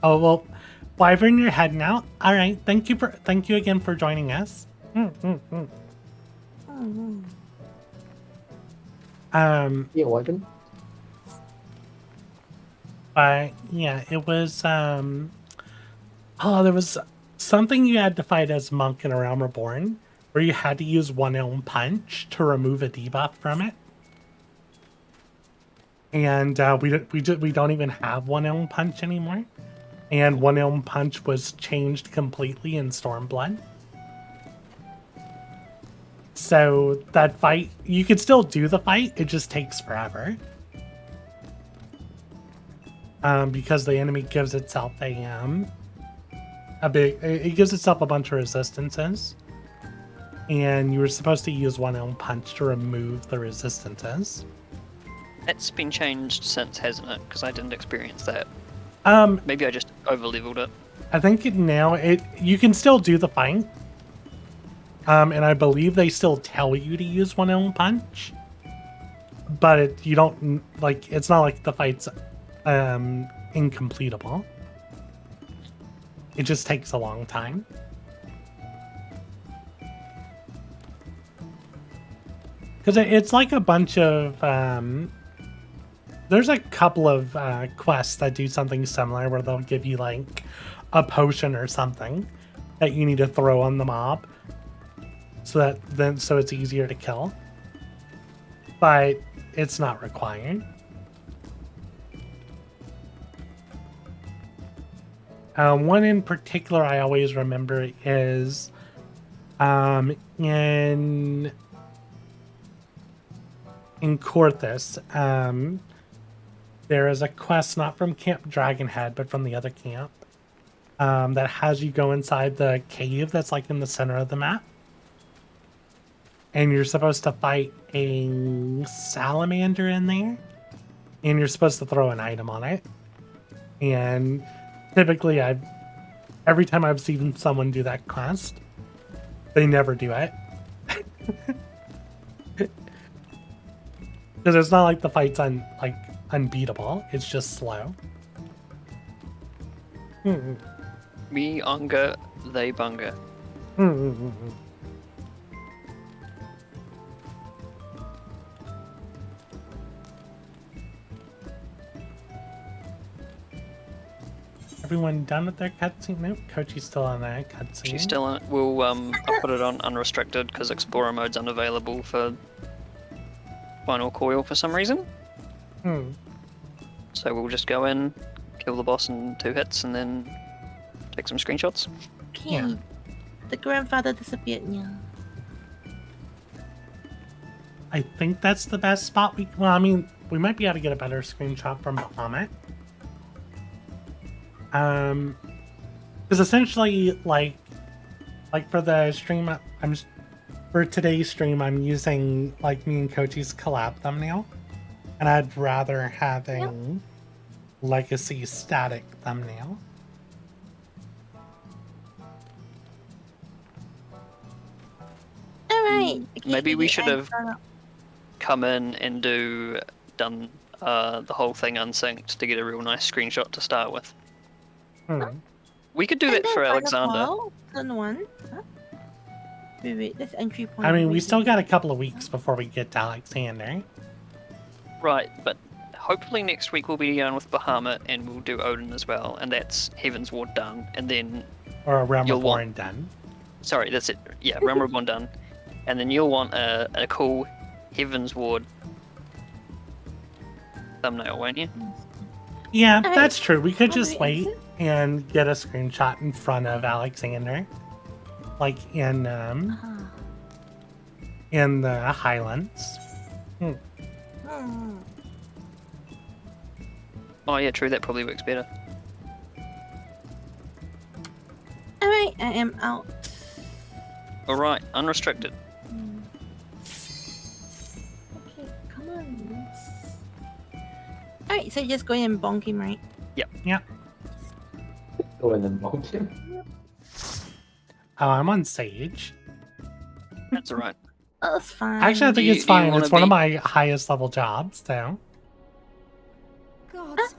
Oh, well... Wyvern, you're heading out. Alright, thank you again for joining us. Yeah, Wyvern? But yeah, it was there was something you had to fight as Monk in A Realm Reborn, where you had to use One Elm Punch to remove a debuff from it. And we don't even have One Elm Punch anymore. And One Elm Punch was changed completely in Stormblood. So that fight, you could still do the fight, it just takes forever. Because the enemy gives itself it gives itself a bunch of resistances. And you were supposed to use One Elm Punch to remove the resistances. It's been changed since, hasn't it? Because I didn't experience that. Maybe I just over-leveled it. I think you can still do the fight. And I believe they still tell you to use One Elm Punch. But it's not like the fight's incompletable. It just takes a long time. Because it's like a bunch of... there's a couple of quests that do something similar where they'll give you like a potion or something that you need to throw on the mob so it's easier to kill. But it's not required. One in particular I always remember is in Korthus. There is a quest not from Camp Dragonhead, but from the other camp, that has you go inside the cave that's like in the center of the map. And you're supposed to fight a salamander in there. And you're supposed to throw an item on it. And typically, every time I've seen someone do that quest, they never do it. Because it's not like the fight's unbeatable. It's just slow. Me unga, they bunga. Everyone done with their cutscene? Nope, Kochi's still on that cutscene. She's still on it. We'll I'll put it on unrestricted because Explorer mode's unavailable for Final Coil for some reason. Hmm. So we'll just go in, kill the boss in 2 hits, and then take some screenshots. Okay. Yeah. The grandfather disappeared now. I think that's the best spot we... Well, I mean, we might be able to get a better screenshot from Bahamut. Because essentially, like for the stream, for today's stream, I'm using, like, me and Kochi's collab thumbnail. And I'd rather having legacy static thumbnail. Alright. Maybe we should have come in and done the whole thing unsynced to get a real nice screenshot to start with. We could do that for Alexander. Turn 1. Huh? Wait, that's entry point. I mean, we still got a couple of weeks before we get to Alexander. Right, but hopefully next week we'll be done with Bahamut and we'll do Odin as well, and that's Heaven's Ward done, and then... Or a Realm You'll Reborn want- done. Sorry, that's it. Yeah, Realm Reborn done. And then you'll want a cool Heaven's Ward thumbnail, won't you? Yeah, Alright. that's true. We could just Alright, wait and get a screenshot in front of Alexander. Like in the Highlands. Oh yeah, true, that probably works better. Alright, I am out. Alright, unrestricted. Okay, come on. Alright, so just go in and bonk him, right? Yeah. Go in and bonk him. Oh, I'm on Sage. That's alright. Oh, that's fine. Actually, I think You- it's fine. you wanna It's one of be- my highest level jobs, so. Gods,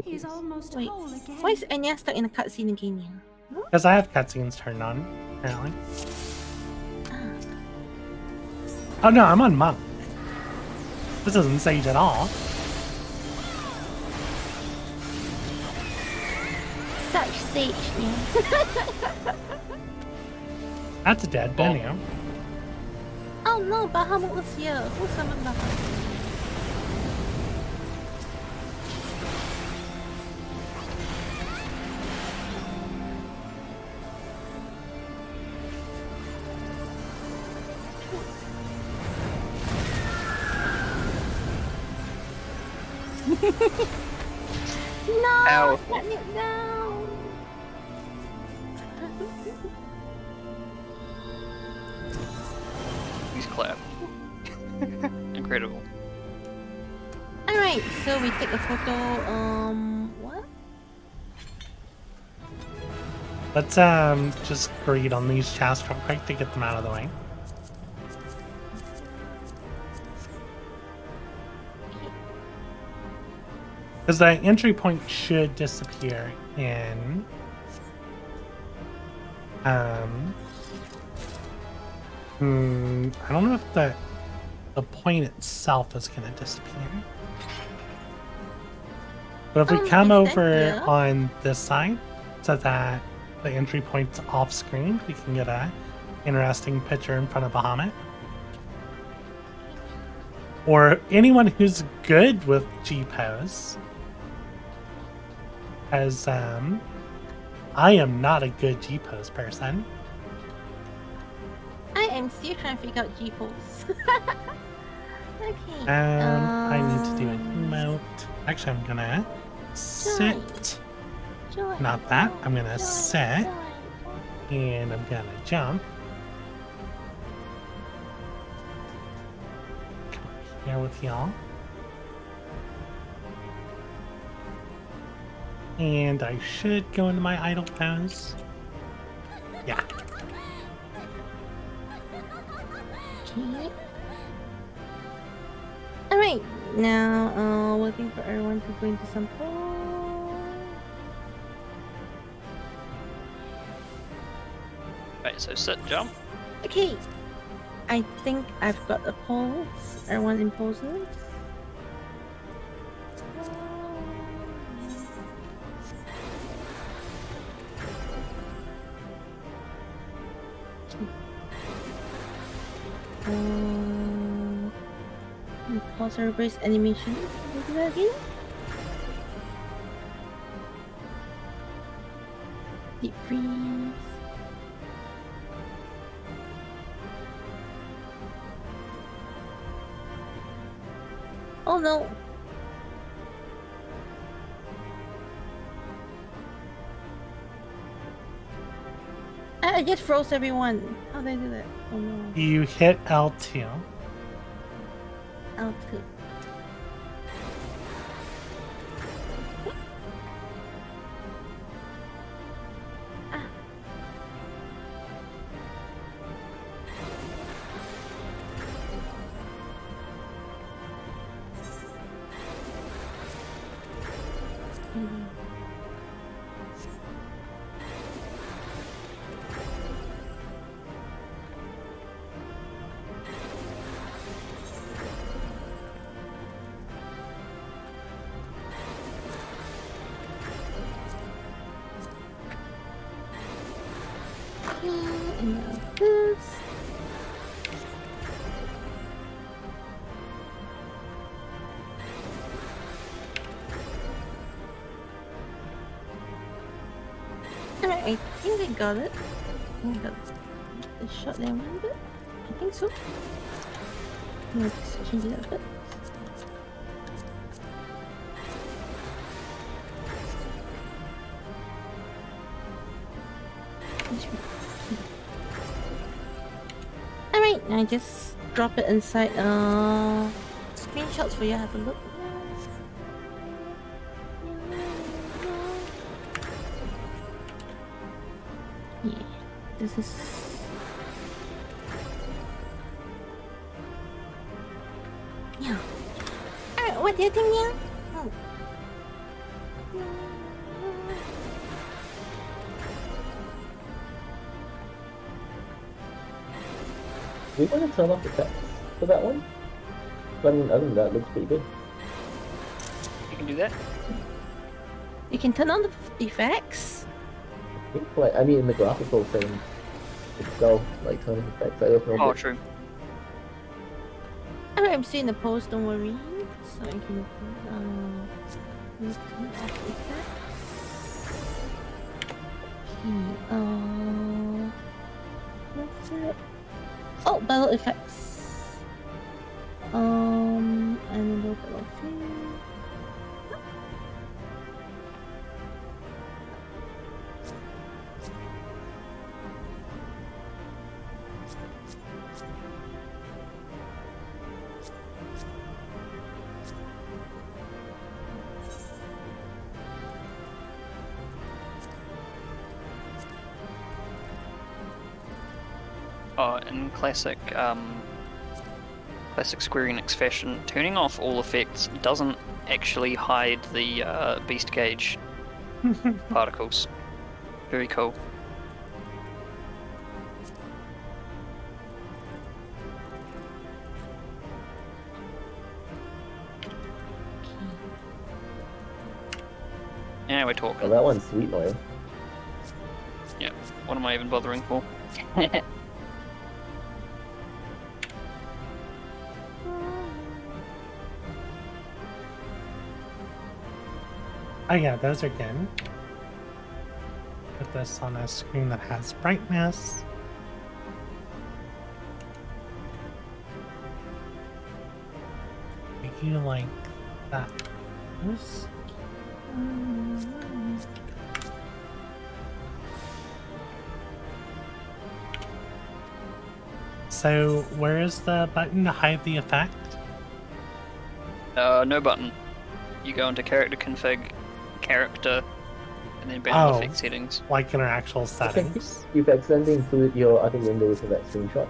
he's almost Wait, whole again. why is Enya stuck in a cutscene again here? Because I have cutscenes turned on, apparently. Oh no, I'm on Monk. This isn't Sage at all. Such sage, yeah. That's a dead Benio. Oh no, Bahamut was here. Who summoned Bahamut? No! Ow. Let me down! He's clapped. Incredible. Alright, so we take a photo, what? Let's just greet on these chests real quick to get them out of the way. Because the entry point should disappear in I don't know if the point itself is gonna disappear. But if we come is that over here? on this side so that the entry point's off screen, we can get a interesting picture in front of Bahamut. Or anyone who's good with G-pose. As I am not a good G-pose person. I am still trying to figure out G-pose. Okay. I need to do an emote. Actually, I'm gonna sit. Join, Not that. I'm gonna join, sit. join. And I'm gonna jump. Come on, here with y'all. And I should go into my idle pose. Yeah. Okay. Alright, now waiting for everyone to go into some pose. Right, so sit, jump. Okay. I think I've got a pose. Everyone in poses. Pause everybody's animation. Can we do that again? Deep freeze. Oh no! I just froze everyone. How did I do that? Oh no. You hit L2. L2. Ah. And now this. Alright, I think I got it. I think I got the shot that I wanted. I think so. Let's change it a bit. Alright, I just drop it inside screenshots for you to have a look. Yeah, this is yeah. Alright, what do you think now? Oh. Do we want to turn off effects for that one? But I mean, other than that, it looks pretty good. You can do that. You can turn on the effects. I think, like, I mean, in the graphical thing itself, like turning effects, I don't know. Oh, but- true. Alright, I'm seeing the post, don't worry. So I can turn off effects. Okay, what's it? Oh, battle effects. And a little bit of fear. Oh, in classic Square Enix fashion, turning off all effects doesn't actually hide the beast gauge particles. Very cool. Yeah, we're Oh, talking. that one's sweet, Noel. Yeah, what am I even bothering for? Oh yeah, those are good. Put this on a screen that has brightness. Do you like that? Oops. So, where is the button to hide the effect? No button. You go into character config, character, and then battle Oh. effect settings. Like in our actual settings? You've accidentally included your other windows in that screenshot.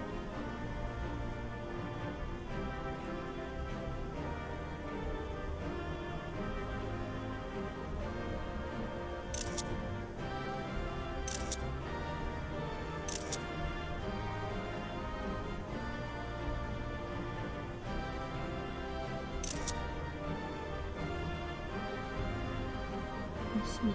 Let's see.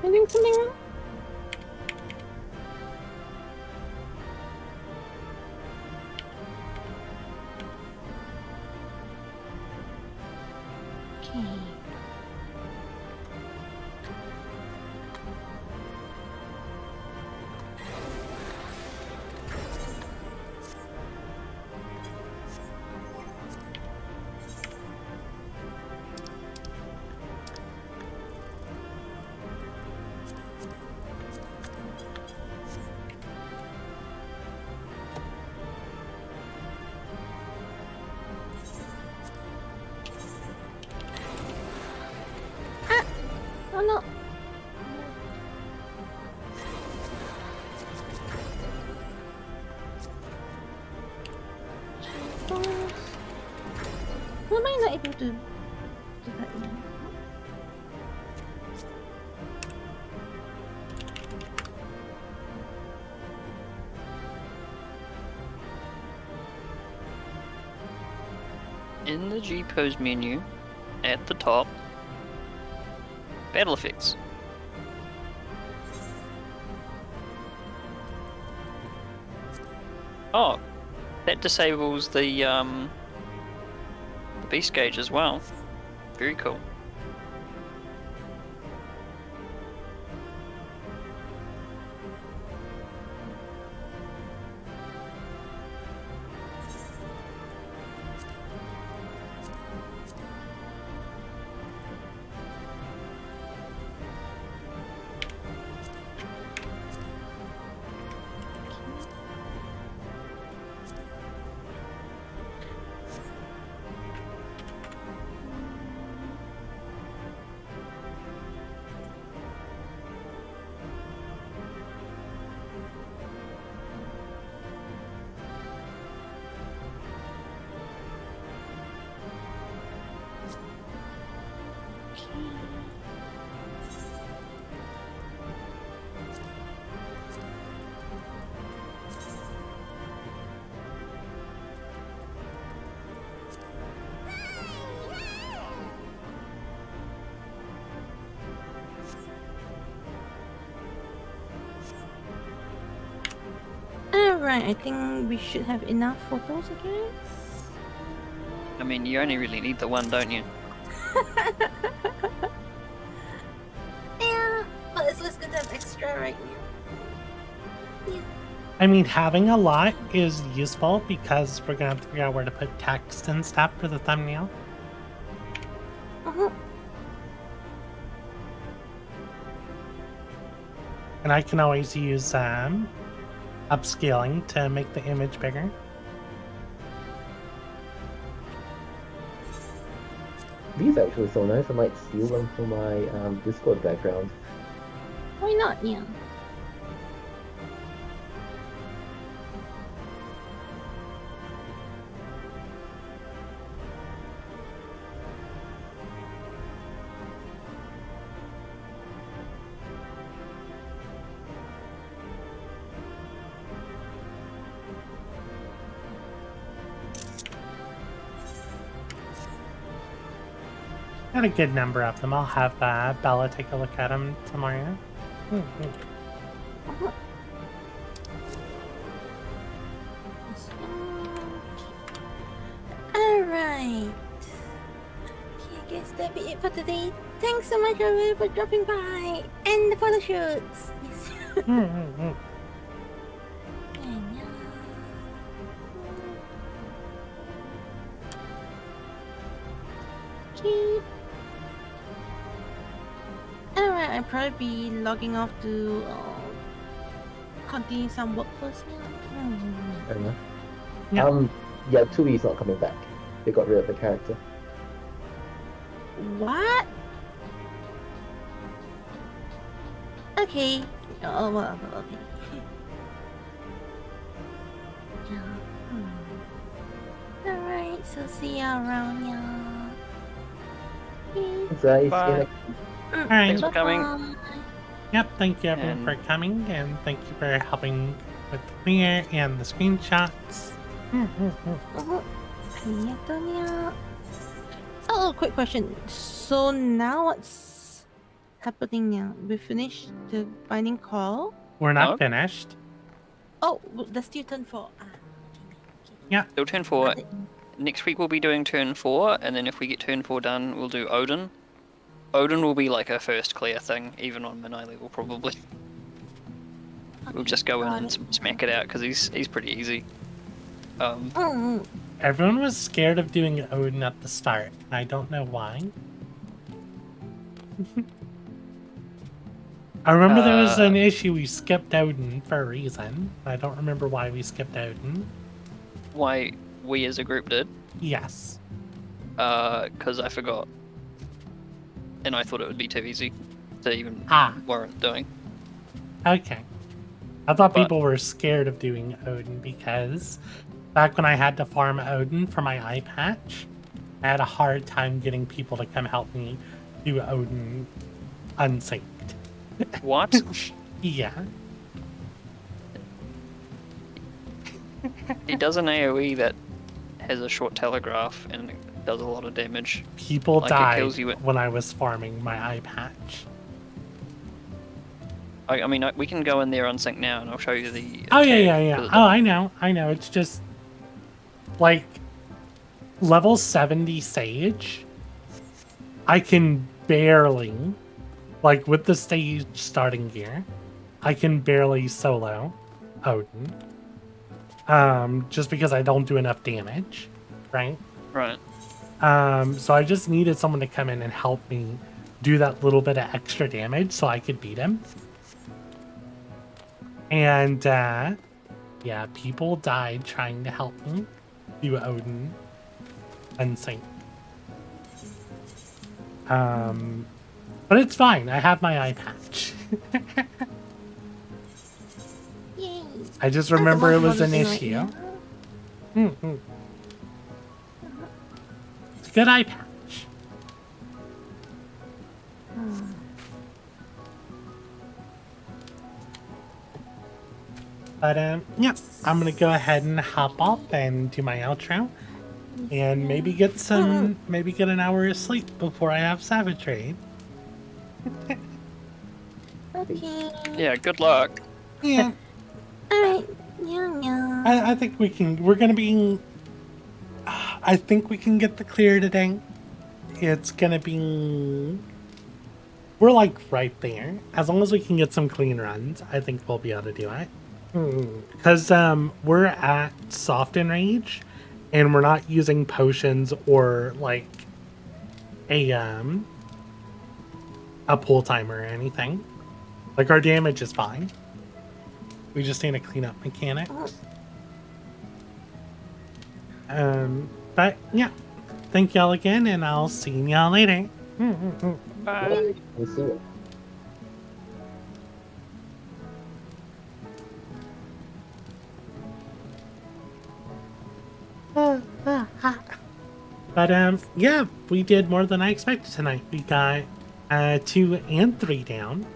I doing something wrong? Okay. Oh no. Why am I not able to do that now? In the G pose menu, at the top, battle effects. Oh, that disables the beast gauge as well. Very cool. Alright, I think we should have enough photos, I guess. I mean, you only really need the one, don't you? Yeah, but it's always good to have extra right now. Yeah. I mean, having a lot is useful because we're gonna have to figure out where to put text and stuff for the thumbnail. Uh-huh. And I can always use upscaling to make the image bigger. These are actually so nice. I might steal them for my Discord background. Why not? Yeah. Got a good number of them. I'll have Bella take a look at them tomorrow. Uh-huh. Alright. Okay, I guess that'll be it for today. Thanks so much, everyone, for dropping by. And the photo shoots. Yes. Okay. Alright, I'll probably be logging off to continue some work first. Fair enough. Yeah. Yeah, Tui's not coming back. They got rid of the character. What? Okay. Oh, well, okay. Yeah. Alright, so see ya around, yeah. Okay. So, Bye. Alright. Thanks for coming. Bye. Yep, thank you everyone for coming, and thank you for helping with the premiere and the screenshots. Oh, quick question. So now happening now? We finished the binding call. We're not No. finished. Oh, that's still turn 4. Okay. Still turn 4. Next week we'll be doing turn 4, and then if we get turn 4 done, we'll do Odin. Odin will be like a first clear thing, even on Minai level probably. We'll just go in and smack it out because he's pretty easy. Everyone was scared of doing Odin at the start. I don't know why. I remember there was an issue we skipped Odin for a reason. I don't remember why we skipped Odin. Why we as a group did? Yes. Because I forgot. And I thought it would be too easy to even warrant doing. Okay. I thought people were scared of doing Odin because back when I had to farm Odin for my eye patch, I had a hard time getting people to come help me do Odin unsynced. What? Yeah. He does an AoE that has a short telegraph and it does a lot of damage. People Like, it died kills you when I was farming my eye patch. I mean, we can go in there on sync now and I'll show you the. Oh, attack yeah. for the- Oh, I know. It's just like level 70 Sage. I can barely, like with the stage starting gear, I can barely solo Odin. Just because I don't do enough damage, right? Right. So I just needed someone to come in and help me do that little bit of extra damage so I could beat him. And, yeah, people died trying to help me do Odin unsync. But it's fine. I have my eye patch. Yay. I just remember it was an Right issue. now. It's a good eye patch. But, yeah, I'm gonna go ahead and hop off and do my outro. And maybe get an hour of sleep before I have Savage Raid. Okay. Yeah, good luck. Yeah, Alright. Yeah. I think we can, I think we can get the clear today. It's gonna be, we're like right there. As long as we can get some clean runs, I think we'll be able to do it. Because we're at soft enrage, and we're not using potions or like a pull timer or anything. Like our damage is fine. We just need to clean up mechanics. But yeah, thank y'all again, and I'll see y'all later. Bye. We'll see it. But yeah, we did more than I expected tonight. We got 2 and 3 down.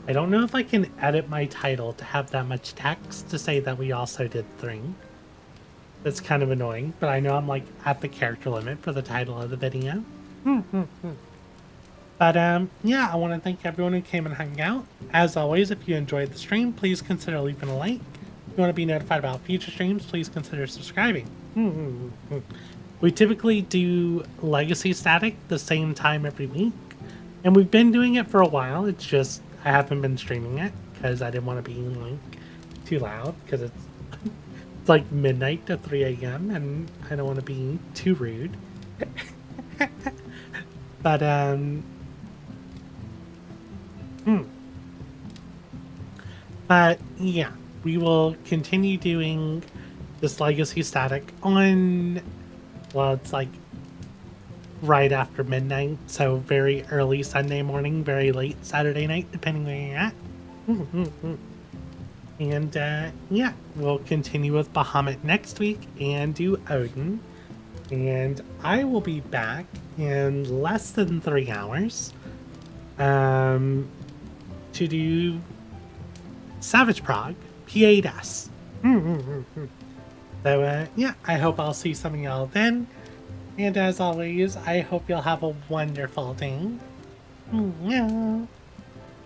I don't know if I can edit my title to have that much text to say that we also did 3. That's kind of annoying, but I know I'm like at the character limit for the title of the video. But yeah, I want to thank everyone who came and hung out. As always, if you enjoyed the stream, please consider leaving a like. If you want to be notified about future streams, please consider subscribing. We typically do Legacy Static the same time every week, and we've been doing it for a while. It's just I haven't been streaming it because I didn't want to be like too loud because it's like midnight to 3 a.m. and I don't want to be too rude. But but yeah, we will continue doing this Legacy Static on, well, it's like right after midnight, so very early Sunday morning, very late Saturday night, depending where you're at. And yeah, we'll continue with Bahamut next week and do Odin. And I will be back in less than 3 hours to do Savage Prague P8S. So yeah, I hope I'll see some of y'all then. And as always, I hope you'll have a wonderful day. Yeah.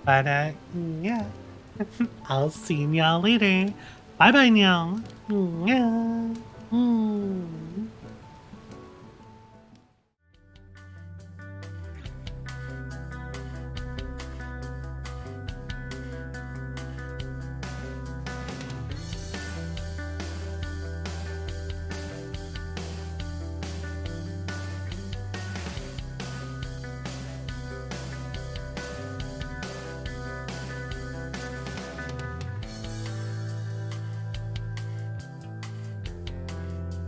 But, yeah. I'll see y'all later. Bye bye now. Yeah.